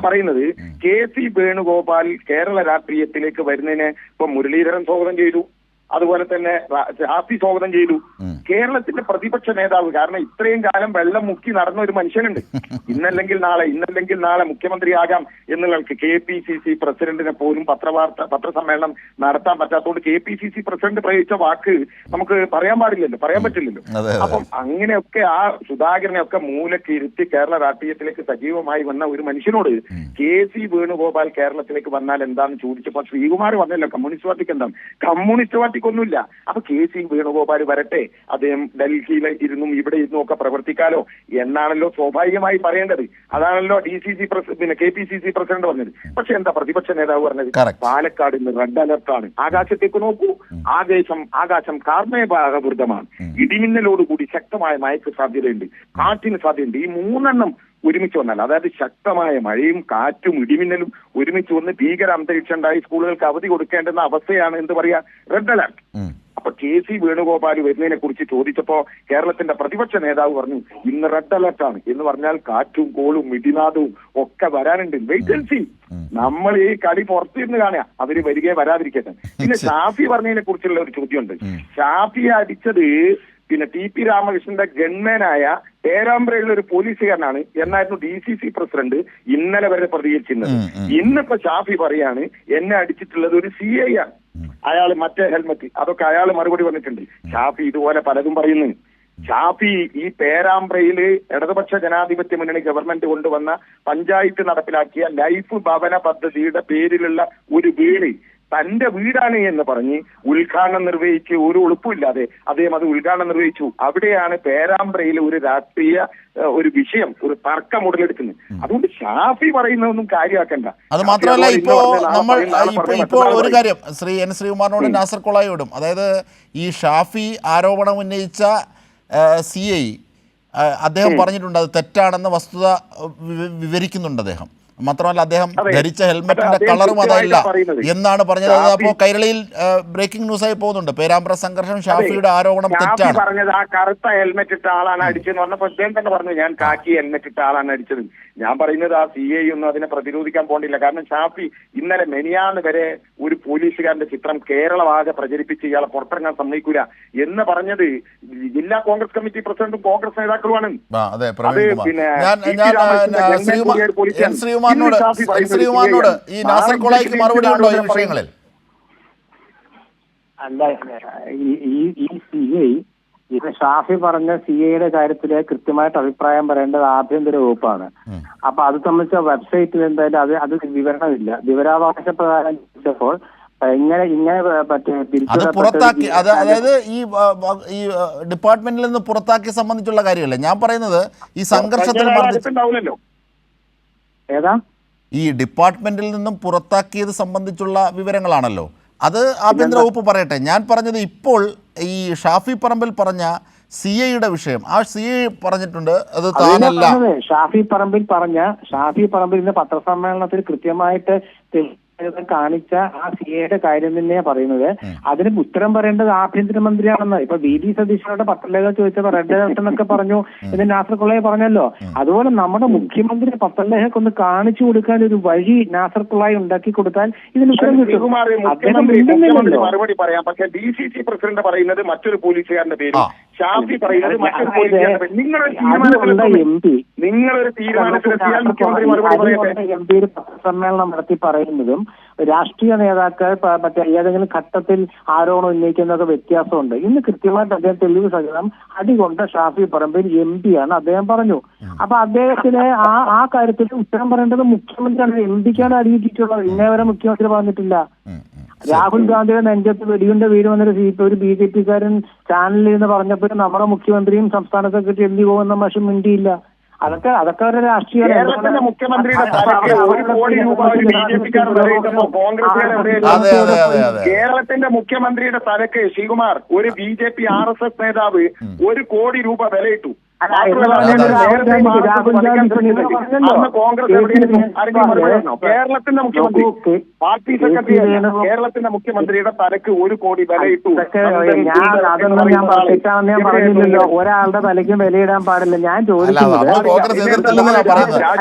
[SPEAKER 4] പറയുന്നത് KC വേണുഗോപാൽ കേരള രാഷ്ട്രീയത്തിലേക്ക് വരുന്നതിനെ ഇപ്പൊ മുരളീധരൻ സ്വാഗതം ചെയ്തു, അതുപോലെ തന്നെ ഷാഫി സ്വാഗതം ചെയ്തു. കേരളത്തിന്റെ പ്രതിപക്ഷ നേതാവ്, കാരണം ഇത്രയും കാലം വെള്ളം മുക്കി നടന്ന ഒരു മനുഷ്യനുണ്ട്. ഇന്നല്ലെങ്കിൽ നാളെ മുഖ്യമന്ത്രിയാകാം എന്നുള്ളവർക്ക് KPCC പ്രസിഡന്റിനെ പോലും പത്രസമ്മേളനം നടത്താൻ പറ്റാത്തതുകൊണ്ട് KPCC പ്രസിഡന്റ് പ്രയോഗിച്ച വാക്ക് നമുക്ക് പറയാൻ പറ്റില്ലല്ലോ. അപ്പം അങ്ങനെയൊക്കെ ആ സുധാകരനെയൊക്കെ മൂലക്ക് ഇരുത്തി കേരള രാഷ്ട്രീയത്തിലേക്ക് സജീവമായി വന്ന ഒരു മനുഷ്യനോട് KC വേണുഗോപാൽ കേരളത്തിലേക്ക് വന്നാൽ എന്താണെന്ന് ചോദിച്ചപ്പോൾ ശ്രീകുമാർ വന്നല്ലോ, കമ്മ്യൂണിസ്റ്റ് പാർട്ടിക്ക് എന്താണ്? കമ്മ്യൂണിസ്റ്റ് പാർട്ടിക്കൊന്നുമില്ല. അപ്പൊ KC വേണുഗോപാൽ വരട്ടെ, അദ്ദേഹം ഡൽഹിയിൽ ഇരുന്നും ഇവിടെ ഇരുന്നും ഒക്കെ പ്രവർത്തിക്കാലോ എന്നാണല്ലോ സ്വാഭാവികമായി പറയേണ്ടത്. അതാണല്ലോ KPCC പ്രസിഡന്റ് പറഞ്ഞത്. പക്ഷെ എന്താ പ്രതിപക്ഷ നേതാവ് പറഞ്ഞത്? പാലക്കാട് ഇന്ന് റെഡ് അലർട്ടാണ്. ആകാശത്തേക്ക് നോക്കൂ, ആകാശം കാർമേഘാവൃതമാണ്. ഇടിമിന്നലോടുകൂടി ശക്തമായ മഴയ്ക്ക് സാധ്യതയുണ്ട്, കാറ്റിന് സാധ്യതയുണ്ട്. ഈ മൂന്നെണ്ണം ഒരുമിച്ച് വന്നാൽ, അതായത് ശക്തമായ മഴയും കാറ്റും ഇടിമിന്നലും ഒരുമിച്ച് വന്ന് ഭീകര അന്തരീക്ഷം ഉണ്ടായി സ്കൂളുകൾക്ക് അവധി കൊടുക്കേണ്ടുന്ന അവസ്ഥയാണ് എന്ത് പറയാ, റെഡ് അലർട്ട്. അപ്പൊ KC വേണുഗോപാൽ വരുന്നതിനെ കുറിച്ച് ചോദിച്ചപ്പോ കേരളത്തിന്റെ പ്രതിപക്ഷ നേതാവ് പറഞ്ഞു ഇന്ന് റെഡ് അലർട്ടാണ് എന്ന് പറഞ്ഞാൽ കാറ്റും കോളും ഇടിനാദവും ഒക്കെ വരാനുണ്ട്. Wait and see. നമ്മൾ ഈ കളി പുറത്തിരുന്ന് കാണുക, അവര് വരികയെ വരാതിരിക്കട്ടെ. പിന്നെ ഷാഫി പറഞ്ഞതിനെ കുറിച്ചുള്ള ഒരു ചോദ്യമുണ്ട്. ഷാഫി അടിച്ചത് TP രാമകൃഷ്ണന്റെ ഗൺമാനായ പേരാമ്പ്രയിലുള്ള ഒരു പോലീസുകാരനാണ് എന്നായിരുന്നു DCC പ്രസിഡന്റ് ഇന്നലെ വരെ പ്രതികരിച്ചിരുന്നത്. ഇന്നിപ്പോ ഷാഫി പറയാണ് എന്നെ അടിച്ചിട്ടുള്ളത് ഒരു CI ആണ്, അയാൾ മറ്റേ ഹെൽമറ്റ്, അതൊക്കെ അയാൾ മറുപടി പറഞ്ഞിട്ടുണ്ട്. ഷാഫി ഇതുപോലെ പലതും പറയുന്നു. ഷാഫി ഈ പേരാമ്പ്രയില് ഇടതുപക്ഷ ജനാധിപത്യ മുന്നണി ഗവൺമെന്റ് കൊണ്ടുവന്ന പഞ്ചായത്ത് നടപ്പിലാക്കിയ ലൈഫ് ഭവന പദ്ധതിയുടെ പേരിലുള്ള ഒരു വീട് തന്റെ വീടാണ് എന്ന് പറഞ്ഞ് ഉദ്ഘാടനം നിർവഹിച്ച് ഒരു ഉളുപ്പില്ലാതെ അദ്ദേഹം അത് ഉദ്ഘാടനം നിർവഹിച്ചു. അവിടെയാണ് പേരാമ്പ്രയിലെ ഒരു രാഷ്ട്രീയ ഒരു വിഷയം, ഒരു തർക്കം ഉടലെടുക്കുന്നത്. അതുകൊണ്ട് ഷാഫി പറയുന്നതൊന്നും കാര്യമാക്കണ്ട.
[SPEAKER 1] അത് മാത്രമല്ല, ഇപ്പോൾ ഒരു കാര്യം ശ്രീ N ശ്രീകുമാറിനോട് നാസർ കൊളായോടും, അതായത് ഈ ഷാഫി ആരോപണം ഉന്നയിച്ച CI അദ്ദേഹം പറഞ്ഞിട്ടുണ്ട് അത് തെറ്റാണെന്ന് വസ്തുത വിവരിക്കുന്നുണ്ട് അദ്ദേഹം. മാത്രമല്ല അദ്ദേഹം ധരിച്ച ഹെൽമെറ്റിന്റെ കളറും അതല്ല എന്നാണ് പറഞ്ഞത്. അപ്പോൾ കൈരളിയിൽ ബ്രേക്കിംഗ് ന്യൂസായി പോകുന്നുണ്ട്. പേരാമ്പ്ര സംഘർഷം, ഷാഫിയുടെ ആരോപണം തെറ്റാണ്
[SPEAKER 4] പറഞ്ഞത്. ആ കറുത്ത ഹെൽമെറ്റ് ഇട്ട ആളാണ് അടിച്ചതെന്ന് പറഞ്ഞപ്പോൾ അദ്ദേഹം തന്നെ പറഞ്ഞു ഞാൻ കാക്കി ഹെൽമെറ്റ് ഇട്ട ആളാണ് അടിച്ചത്. ഞാൻ പറയുന്നത് ആ CI ഒന്നും അതിനെ പ്രതിരോധിക്കാൻ പോകണ്ടില്ല. കാരണം ഷാഫി ഇന്നലെ മെനിയാന്ന് വരെ ഒരു പോലീസുകാരന്റെ ചിത്രം കേരളമാകെ പ്രചരിപ്പിച്ച് ഇയാളെ പുറത്തിറങ്ങാൻ സമ്മതിക്കൂല എന്ന് പറഞ്ഞത് ജില്ലാ കോൺഗ്രസ് കമ്മിറ്റി പ്രസിഡന്റും കോൺഗ്രസ് നേതാക്കളുമാണ്.
[SPEAKER 1] ശ്രീകുമാറിനോട് ഈ നാസർ കൊളായിക്ക് മറുപടി ഉണ്ടോ ഈ വിഷയങ്ങളിൽ?
[SPEAKER 5] അല്ല, ഈ CI ഇത് ഷാഫി പറഞ്ഞ CIയുടെ കാര്യത്തില് കൃത്യമായിട്ട് അഭിപ്രായം പറയേണ്ടത് ആഭ്യന്തര വകുപ്പാണ്. അപ്പൊ അത് സംബന്ധിച്ച വെബ്സൈറ്റിൽ എന്തായാലും അത് വിവരണമില്ല. വിവരാവകാശ പ്രകാരം ചോദിച്ചപ്പോൾ ഇങ്ങനെ
[SPEAKER 1] അത് പുറത്താക്കി, അതായത് ഈ ഡിപ്പാർട്ട്മെന്റിൽ നിന്ന് പുറത്താക്കി സംബന്ധിച്ചുള്ള കാര്യമല്ല ഞാൻ പറയുന്നത്. ഈ സംഘർഷത്തിൽ
[SPEAKER 5] ഏതാ
[SPEAKER 1] ഈ ഡിപ്പാർട്ട്മെന്റിൽ നിന്നും പുറത്താക്കിയത് സംബന്ധിച്ചുള്ള വിവരങ്ങളാണല്ലോ. അത് ആഭ്യന്തര വകുപ്പ് പറയട്ടെ. ഞാൻ പറഞ്ഞത് ഇപ്പോൾ ഈ ഷാഫി പറമ്പിൽ പറഞ്ഞ CIയുടെ വിഷയം, ആ CI പറഞ്ഞിട്ടുണ്ട് അത് താനല്ല.
[SPEAKER 5] ഷാഫി പറമ്പിൽ ഇന്ന് പത്രസമ്മേളനത്തിൽ കൃത്യമായിട്ട് കാണിച്ച ആ CIയുടെ കാര്യം തന്നെയാ പറയുന്നത്. അതിന് ഉത്തരം പറയേണ്ടത് ആഭ്യന്തരമന്ത്രിയാണെന്ന്. ഇപ്പൊ VD സതീശനോട് പത്രലേഖ ചോദിച്ചപ്പോ റെഡ് അലർട്ട് എന്നൊക്കെ പറഞ്ഞു എന്ന് നാസർ കൊളായി പറഞ്ഞല്ലോ. അതുപോലെ നമ്മുടെ മുഖ്യമന്ത്രി പത്രലേഖക്ക് ഒന്ന് കാണിച്ചു കൊടുക്കാൻ ഒരു വഴി നാസർ കൊളായി ഉണ്ടാക്കി കൊടുത്താൽ ഇതിന് ഉത്തരം കിട്ടും.
[SPEAKER 4] മറുപടി പറയാം. പക്ഷെ DCC പ്രസിഡന്റ് പറയുന്നത് മറ്റൊരു പോലീസുകാരന്റെ പേര്, ഷാഫി പറയുന്നത് മറ്റൊരു പോലീസുകാരന്റെ പേര്. നിങ്ങളൊരു തീരുമാനത്തിലെത്തിയാൽ മുഖ്യമന്ത്രി മറുപടി പറയട്ടെ.
[SPEAKER 5] MP ഒരു പത്രസമ്മേളനം നടത്തി പറയുന്നതും രാഷ്ട്രീയ നേതാക്കൾ മറ്റേ ഏതെങ്കിലും ഘട്ടത്തിൽ ആരോപണം ഉന്നയിക്കുന്നതൊക്കെ വ്യത്യാസമുണ്ട്. ഇന്ന് കൃത്യമായിട്ട് അദ്ദേഹം തെളിവ് സഹിതം അടികൊണ്ട ഷാഫി പറമ്പിൽ MP ആണ് അദ്ദേഹം പറഞ്ഞു. അപ്പൊ അദ്ദേഹത്തിന് ആ കാര്യത്തിൽ ഉത്തരം പറയേണ്ടത് മുഖ്യമന്ത്രിയാണ്. MPക്കാണ് അടിയിട്ടിട്ടുള്ളത്. ഇന്നേ വരെ മുഖ്യമന്ത്രി പറഞ്ഞിട്ടില്ല. രാഹുൽ ഗാന്ധിയുടെ നെഞ്ചത്ത് വെടിയുണ്ട വീഴുമെന്നൊരു ഒരു BJPക്കാരൻ ചാനലിൽ നിന്ന് പറഞ്ഞപ്പോൾ നമ്മുടെ മുഖ്യമന്ത്രിയും സംസ്ഥാന സെക്രട്ടറി MP പോകുന്ന മഷും മിണ്ടിയില്ല. അതൊക്കെ ഒരു രാഷ്ട്രീയ
[SPEAKER 4] കേരളത്തിന്റെ മുഖ്യമന്ത്രിയുടെ കേരളത്തിന്റെ മുഖ്യമന്ത്രിയുടെ തലക്ക് ശ്രീകുമാർ ഒരു BJP RSS നേതാവ് 1 കോടി രൂപ വിലയിട്ടു. കേരളത്തിന്റെ മുഖ്യമന്ത്രി പാർട്ടി സെക്രട്ടറി കേരളത്തിന്റെ മുഖ്യമന്ത്രിയുടെ തലക്ക് 1 കോടി വിലയിട്ടു.
[SPEAKER 5] അതൊന്നും ഞാൻ പറഞ്ഞില്ലല്ലോ. ഒരാളുടെ തലയ്ക്കും വിലയിടാൻ പാടില്ല. ഞാൻ ചോദിക്കുന്നത്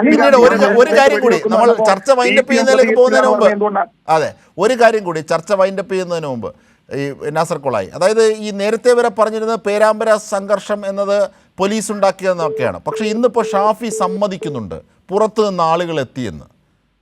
[SPEAKER 1] പിന്നീട് ഒരു കാര്യം കൂടി നമ്മൾ ചർച്ച വൈൻഡപ്പ് ചെയ്യുന്നതിലേക്ക് പോകുന്നതിന് മുമ്പ്, അതെ ഒരു കാര്യം കൂടി ചർച്ച വൈൻഡപ്പ് ചെയ്യുന്നതിന് മുമ്പ് ഈ നാസർ കൊളായി. അതായത് ഈ നേരത്തെ വരെ പറഞ്ഞിരുന്നത് പേരാമ്പ്ര സംഘർഷം എന്നത് പോലീസ് ഉണ്ടാക്കിയതെന്നൊക്കെയാണ്. പക്ഷേ ഇന്നിപ്പോൾ ഷാഫി സമ്മതിക്കുന്നുണ്ട് പുറത്തു നിന്ന് ആളുകൾ എത്തിയെന്ന്.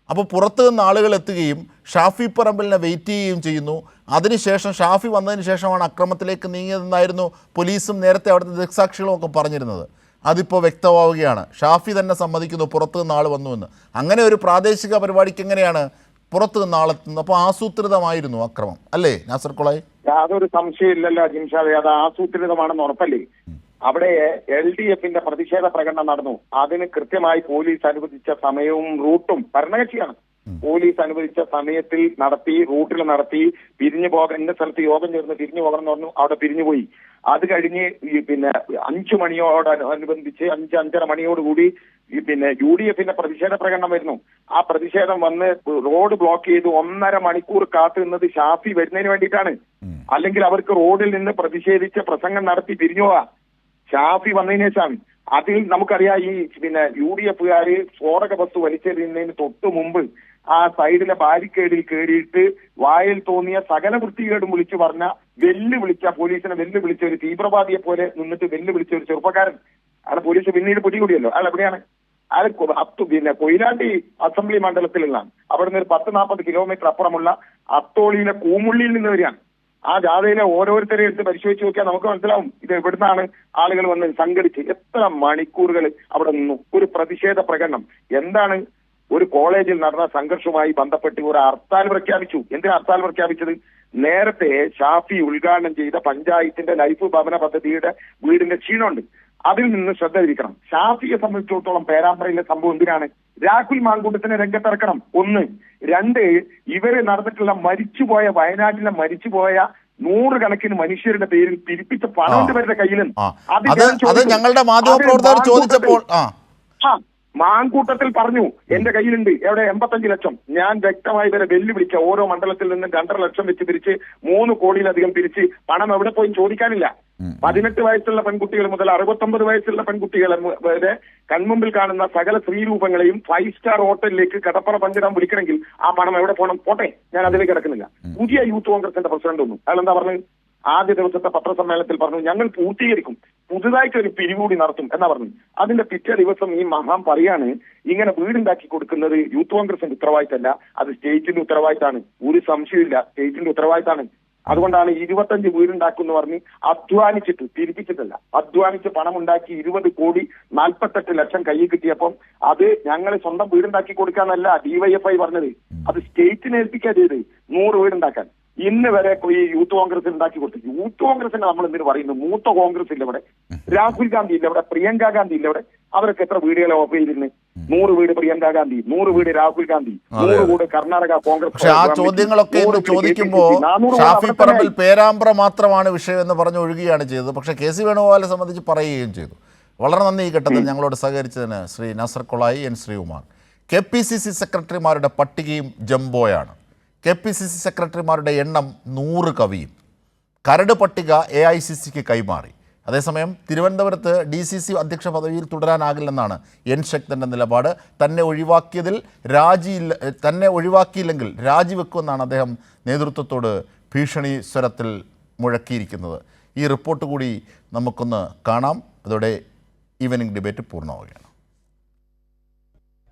[SPEAKER 1] അപ്പോൾ പുറത്തു നിന്ന് ആളുകൾ എത്തുകയും ഷാഫി പറമ്പലിനെ വെയിറ്റ് ചെയ്യുകയും ചെയ്യുന്നു. അതിനുശേഷം ഷാഫി വന്നതിന് ശേഷമാണ് അക്രമത്തിലേക്ക് നീങ്ങിയതെന്നായിരുന്നു പോലീസും നേരത്തെ അവിടുത്തെ ദൃക്സാക്ഷികളും ഒക്കെ പറഞ്ഞിരുന്നത്. അതിപ്പോൾ വ്യക്തമാവുകയാണ്. ഷാഫി തന്നെ സമ്മതിക്കുന്നു പുറത്തു നിന്ന് ആൾ വന്നുവെന്ന്. അങ്ങനെ ഒരു പ്രാദേശിക പരിപാടിക്ക് എങ്ങനെയാണ് പുറത്തു നിന്ന് ആളെത്തുന്നത്? അപ്പോൾ ആസൂത്രിതമായിരുന്നു അക്രമം അല്ലേ നാസർ കൊളായി?
[SPEAKER 4] യാതൊരു സംശയമില്ലല്ലോ ജിംഷാദെ, അത് ആസൂത്രിതമാണെന്ന് ഉറപ്പല്ലേ. അവിടെ LDFന്റെ പ്രതിഷേധ പ്രകടനം നടന്നു. അതിന് കൃത്യമായി പോലീസ് അനുവദിച്ച സമയവും റൂട്ടും ഭരണകക്ഷിയാണ്. പോലീസ് അനുവദിച്ച സമയത്തിൽ നടത്തി, റൂട്ടിൽ നടത്തി. പിരിഞ്ഞു പോകാൻ ഇന്ന സ്ഥലത്ത് യോഗം ചേർന്ന് പിരിഞ്ഞു പോകണം എന്ന് പറഞ്ഞു, അവിടെ പിരിഞ്ഞുപോയി. അത് കഴിഞ്ഞ് പിന്നെ 5 മണിയോടനുബന്ധിച്ച് 5-5:30 മണിയോടുകൂടി UDFന്റെ പ്രതിഷേധ പ്രകടനം വരുന്നു. ആ പ്രതിഷേധം വന്ന് റോഡ് ബ്ലോക്ക് ചെയ്ത് 1.5 മണിക്കൂർ കാത്തു നിന്നത് ഷാഫി വരുന്നതിന് വേണ്ടിയിട്ടാണ്. അല്ലെങ്കിൽ അവർക്ക് റോഡിൽ നിന്ന് പ്രതിഷേധിച്ച് പ്രസംഗം നടത്തി പിരിഞ്ഞു പോവാ. ഷാഫി വന്നതിന് ശേഷമാണ്. അതിൽ നമുക്കറിയാം ഈ UDFകാര് സ്ഫോടക വസ്തു വലിച്ചെറിയുന്നതിന് തൊട്ടു മുമ്പ് ആ സൈഡിലെ ബാരിക്കേഡിൽ കയറിയിട്ട് വായിൽ തോന്നിയ സകല വൃത്തികേടും വിളിച്ചു പറഞ്ഞ പോലീസിനെ വെല്ലുവിളിച്ച ഒരു തീവ്രവാദിയെ പോലെ നിന്നിട്ട് വെല്ലുവിളിച്ച ഒരു ചെറുപ്പക്കാരൻ അയാളെ പോലീസ് പിന്നീട് പിടികൂടിയല്ലോ. അയാൾ എവിടെയാണ്? അയാൾ കൊയിലാണ്ടി അസംബ്ലി മണ്ഡലത്തിലുള്ളതാണ്. അവിടെ നിന്ന് 10-40 കിലോമീറ്റർ അപ്പുറമുള്ള അത്തോളിയിലെ കൂമുള്ളിയിൽ നിന്ന് വരികയാണ്. ആ ജാഥയിലെ ഓരോരുത്തരെ എടുത്ത് പരിശോധിച്ച് നോക്കിയാൽ നമുക്ക് മനസ്സിലാവും ഇത് എവിടുന്നാണ് ആളുകൾ വന്ന് സംഘടിച്ച്. എത്ര മണിക്കൂറുകൾ അവിടെ നിന്നു. ഒരു പ്രതിഷേധ പ്രകടനം. എന്താണ്? ഒരു കോളേജിൽ നടന്ന സംഘർഷവുമായി ബന്ധപ്പെട്ട് ഒരു ഹർത്താൽ പ്രഖ്യാപിച്ചു. എന്തിനാ ഹർത്താൽ പ്രഖ്യാപിച്ചത്? നേരത്തെ ഷാഫി ഉദ്ഘാടനം ചെയ്ത പഞ്ചായത്തിന്റെ ലൈഫ് ഭവന പദ്ധതിയുടെ വീടിന്റെ ക്ഷീണമുണ്ട്. അതിൽ നിന്ന് ശ്രദ്ധ തിരിക്കണം. ഷാഫിയെ സംബന്ധിച്ചിടത്തോളം പേരാമ്പ്രയിലെ സംഭവം എന്തിനാണ്? രാഹുൽ മാങ്കൂട്ടത്തിനെ രംഗത്തിറക്കണം. 1. 2, ഇവര് നടന്നിട്ടുള്ള വയനാട്ടിലെ മരിച്ചുപോയ 100 കണക്കിന് മനുഷ്യരുടെ പേരിൽ പിരിപ്പിച്ച പണം ഇവരുടെ കയ്യിലുണ്ട്.
[SPEAKER 1] അത് ഞങ്ങളുടെ മാധ്യമപ്രവർത്തകർ ചോദിച്ചപ്പോൾ
[SPEAKER 4] മാങ്കൂട്ടത്തിൽ പറഞ്ഞു എന്റെ കയ്യിലുണ്ട്. എവിടെ? 85 ലക്ഷം. ഞാൻ വ്യക്തമായി ഇവരെ വെല്ലുവിളിച്ച ഓരോ മണ്ഡലത്തിൽ നിന്നും 2.5 ലക്ഷം വെച്ച് പിരിച്ച് 3 കോടിയിലധികം പിരിച്ച് പണം എവിടെ പോയി ചോദിക്കാനില്ല. 18 വയസ്സുള്ള പെൺകുട്ടികൾ മുതൽ 69 വയസ്സുള്ള പെൺകുട്ടികളെ വരെ കൺമുമ്പിൽ കാണുന്ന സകല സ്ത്രീരൂപങ്ങളെയും 5 സ്റ്റാർ ഹോട്ടലിലേക്ക് കടപ്പുറ പങ്കിടാൻ വിളിക്കണമെങ്കിൽ ആ പണം എവിടെ പോകണം? പോട്ടെ, ഞാൻ അതിലേക്ക് കിടക്കുന്നില്ല. പുതിയ യൂത്ത് കോൺഗ്രസിന്റെ പ്രസിഡന്റ് ഒന്നും അയാൾ എന്താ പറഞ്ഞത്? ആദ്യ ദിവസത്തെ പത്രസമ്മേളനത്തിൽ പറഞ്ഞു ഞങ്ങൾ പൂർത്തീകരിക്കും, പുതുതായിട്ട് ഒരു പിരികൂടി നടത്തും എന്നാ പറഞ്ഞു. അതിന്റെ പിറ്റേ ദിവസം ഈ മഹാൻ പറയാണ് ഇങ്ങനെ വീടുണ്ടാക്കി കൊടുക്കുന്നത് യൂത്ത് കോൺഗ്രസിന്റെ ഉത്തരവാദിത്തമല്ല, അത് സ്റ്റേറ്റിന്റെ ഉത്തരവാദിത്തമാണ്. ഒരു സംശയമില്ല, സ്റ്റേറ്റിന്റെ ഉത്തരവാദിത്തമാണ്. അതുകൊണ്ടാണ് 25 വീടുണ്ടാക്കും എന്ന് പറഞ്ഞ് അധ്വാനിച്ചിട്ട്, തിരിപ്പിച്ചിട്ടല്ല, അധ്വാനിച്ച് പണം ഉണ്ടാക്കി 20 കോടി 48 ലക്ഷം കയ്യിൽ കിട്ടിയപ്പം അത് ഞങ്ങൾ സ്വന്തം വീടുണ്ടാക്കി കൊടുക്കാന്നല്ല DYFI പറഞ്ഞത്, അത് സ്റ്റേറ്റിനെ ഏൽപ്പിക്കാ ചെയ്ത് 100 വീടുണ്ടാക്കാൻ. ഇന്ന് വരെ ഈ യൂത്ത് കോൺഗ്രസിന് ഉണ്ടാക്കി കൊടുത്തു. യൂത്ത് കോൺഗ്രസിന് നമ്മൾ എന്തിനു പറയുന്നു? മൂത്ത കോൺഗ്രസ് ഇല്ല ഇവിടെ, രാഹുൽ ഗാന്ധി ഇല്ല ഇവിടെ, പ്രിയങ്ക ഗാന്ധി ഇല്ല ഇവിടെ. അവരൊക്കെ എത്ര വീടുകളെ ഓഫ് ചെയ്തിരുന്നു? 100 വീട് പ്രിയങ്ക ഗാന്ധി, 100 വീട് രാഹുൽ ഗാന്ധി, 100 വീട് കർണാടക കോൺഗ്രസ്.
[SPEAKER 1] പക്ഷെ ആ ചോദ്യങ്ങളൊക്കെ ചോദിക്കുമ്പോൾ ഷാഫി പറമ്പിൽ പേരാമ്പ്ര മാത്രമാണ് വിഷയം എന്ന് പറഞ്ഞ് ഒഴുകുകയാണ് ചെയ്തത്. പക്ഷേ KC വേണുഗോപാലിനെ സംബന്ധിച്ച് പറയുകയും ചെയ്തു. വളരെ നന്ദി ഈ ഘട്ടത്തിൽ ഞങ്ങളോട് സഹകരിച്ചതിന് ശ്രീ നാസർ കൊളായി, N. ശ്രീകുമാർ. KPCC സെക്രട്ടറിമാരുടെ പട്ടികയും ജംബോയാണ്. KPCC സെക്രട്ടറിമാരുടെ എണ്ണം 100 കവിയും. കരട് പട്ടിക AICCക്ക് കൈമാറി. അതേസമയം തിരുവനന്തപുരത്ത് DCC അധ്യക്ഷ പദവിയിൽ തുടരാനാകില്ലെന്നാണ് N. ശക്തൻ്റെ നിലപാട്. തന്നെ ഒഴിവാക്കിയില്ലെങ്കിൽ രാജിവെക്കുമെന്നാണ് അദ്ദേഹം നേതൃത്വത്തോട് ഭീഷണി സ്വരത്തിൽ മുഴക്കിയിരിക്കുന്നത്. ഈ റിപ്പോർട്ട് കൂടി നമുക്കൊന്ന് കാണാം. അതോടെ ഈവനിംഗ് ഡിബേറ്റ് പൂർണ്ണമാവുകയാണ്.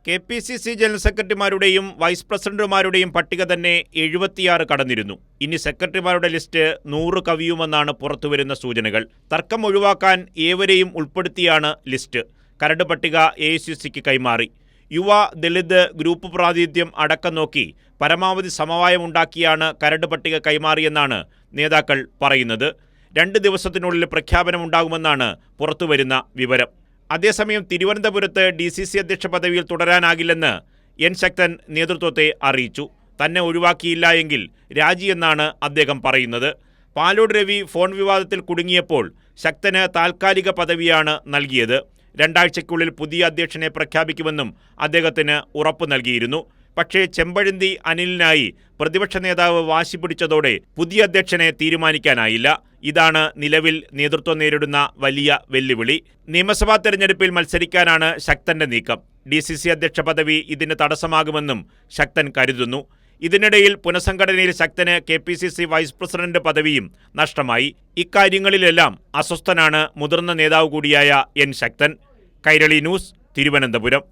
[SPEAKER 6] KPCC ജനറൽ സെക്രട്ടറിമാരുടെയും വൈസ് പ്രസിഡന്റുമാരുടെയും പട്ടിക തന്നെ 76 കടന്നിരുന്നു. ഇനി സെക്രട്ടറിമാരുടെ ലിസ്റ്റ് 100 കവിയുമെന്നാണ് പുറത്തുവരുന്ന സൂചനകൾ. തർക്കം ഒഴിവാക്കാൻ ഏവരെയും ഉൾപ്പെടുത്തിയാണ് ലിസ്റ്റ്. കരട് പട്ടിക AICCക്ക് കൈമാറി. യുവ, ദളിത്, ഗ്രൂപ്പ് പ്രാതിനിധ്യം അടക്കം നോക്കി പരമാവധി സമവായമുണ്ടാക്കിയാണ് കരട് പട്ടിക കൈമാറിയെന്നാണ് നേതാക്കൾ പറയുന്നത്. 2 ദിവസത്തിനുള്ളിൽ പ്രഖ്യാപനമുണ്ടാകുമെന്നാണ് പുറത്തുവരുന്ന വിവരം. അതേസമയം തിരുവനന്തപുരത്ത് DCC അധ്യക്ഷ പദവിയിൽ തുടരാനാകില്ലെന്ന് N. ശക്തൻ നേതൃത്വത്തെ അറിയിച്ചു. തന്നെ ഒഴിവാക്കിയില്ല എങ്കിൽ രാജിയെന്നാണ് അദ്ദേഹം പറയുന്നത്. പാലോട് രവി ഫോൺ വിവാദത്തിൽ കുടുങ്ങിയപ്പോൾ ശക്തന് താൽക്കാലിക പദവിയാണ് നൽകിയത്. 2 ആഴ്ചയ്ക്കുള്ളിൽ പുതിയ അധ്യക്ഷനെ പ്രഖ്യാപിക്കുമെന്നും അദ്ദേഹത്തിന് ഉറപ്പു നൽകിയിരുന്നു. പക്ഷേ ചെമ്പഴന്തി അനിലിനായി പ്രതിപക്ഷ നേതാവ് വാശി പിടിച്ചതോടെ പുതിയ അധ്യക്ഷനെ തീരുമാനിക്കാനായില്ല. ഇതാണ് നിലവിൽ നേതൃത്വം നേരിടുന്ന വലിയ വെല്ലുവിളി. നിയമസഭാ തെരഞ്ഞെടുപ്പിൽ മത്സരിക്കാനാണ് ശക്തന്റെ നീക്കം. DCC അധ്യക്ഷ പദവി ഇതിന് തടസ്സമാകുമെന്നും ശക്തൻ കരുതുന്നു. ഇതിനിടയിൽ പുനഃസംഘടനയിൽ ശക്തന് KPCC വൈസ് പ്രസിഡന്റ് പദവിയും നഷ്ടമായി. ഇക്കാര്യങ്ങളിലെല്ലാം അസ്വസ്ഥനാണ് മുതിർന്ന നേതാവ് കൂടിയായ N. ശക്തൻ. കൈരളി ന്യൂസ്, തിരുവനന്തപുരം.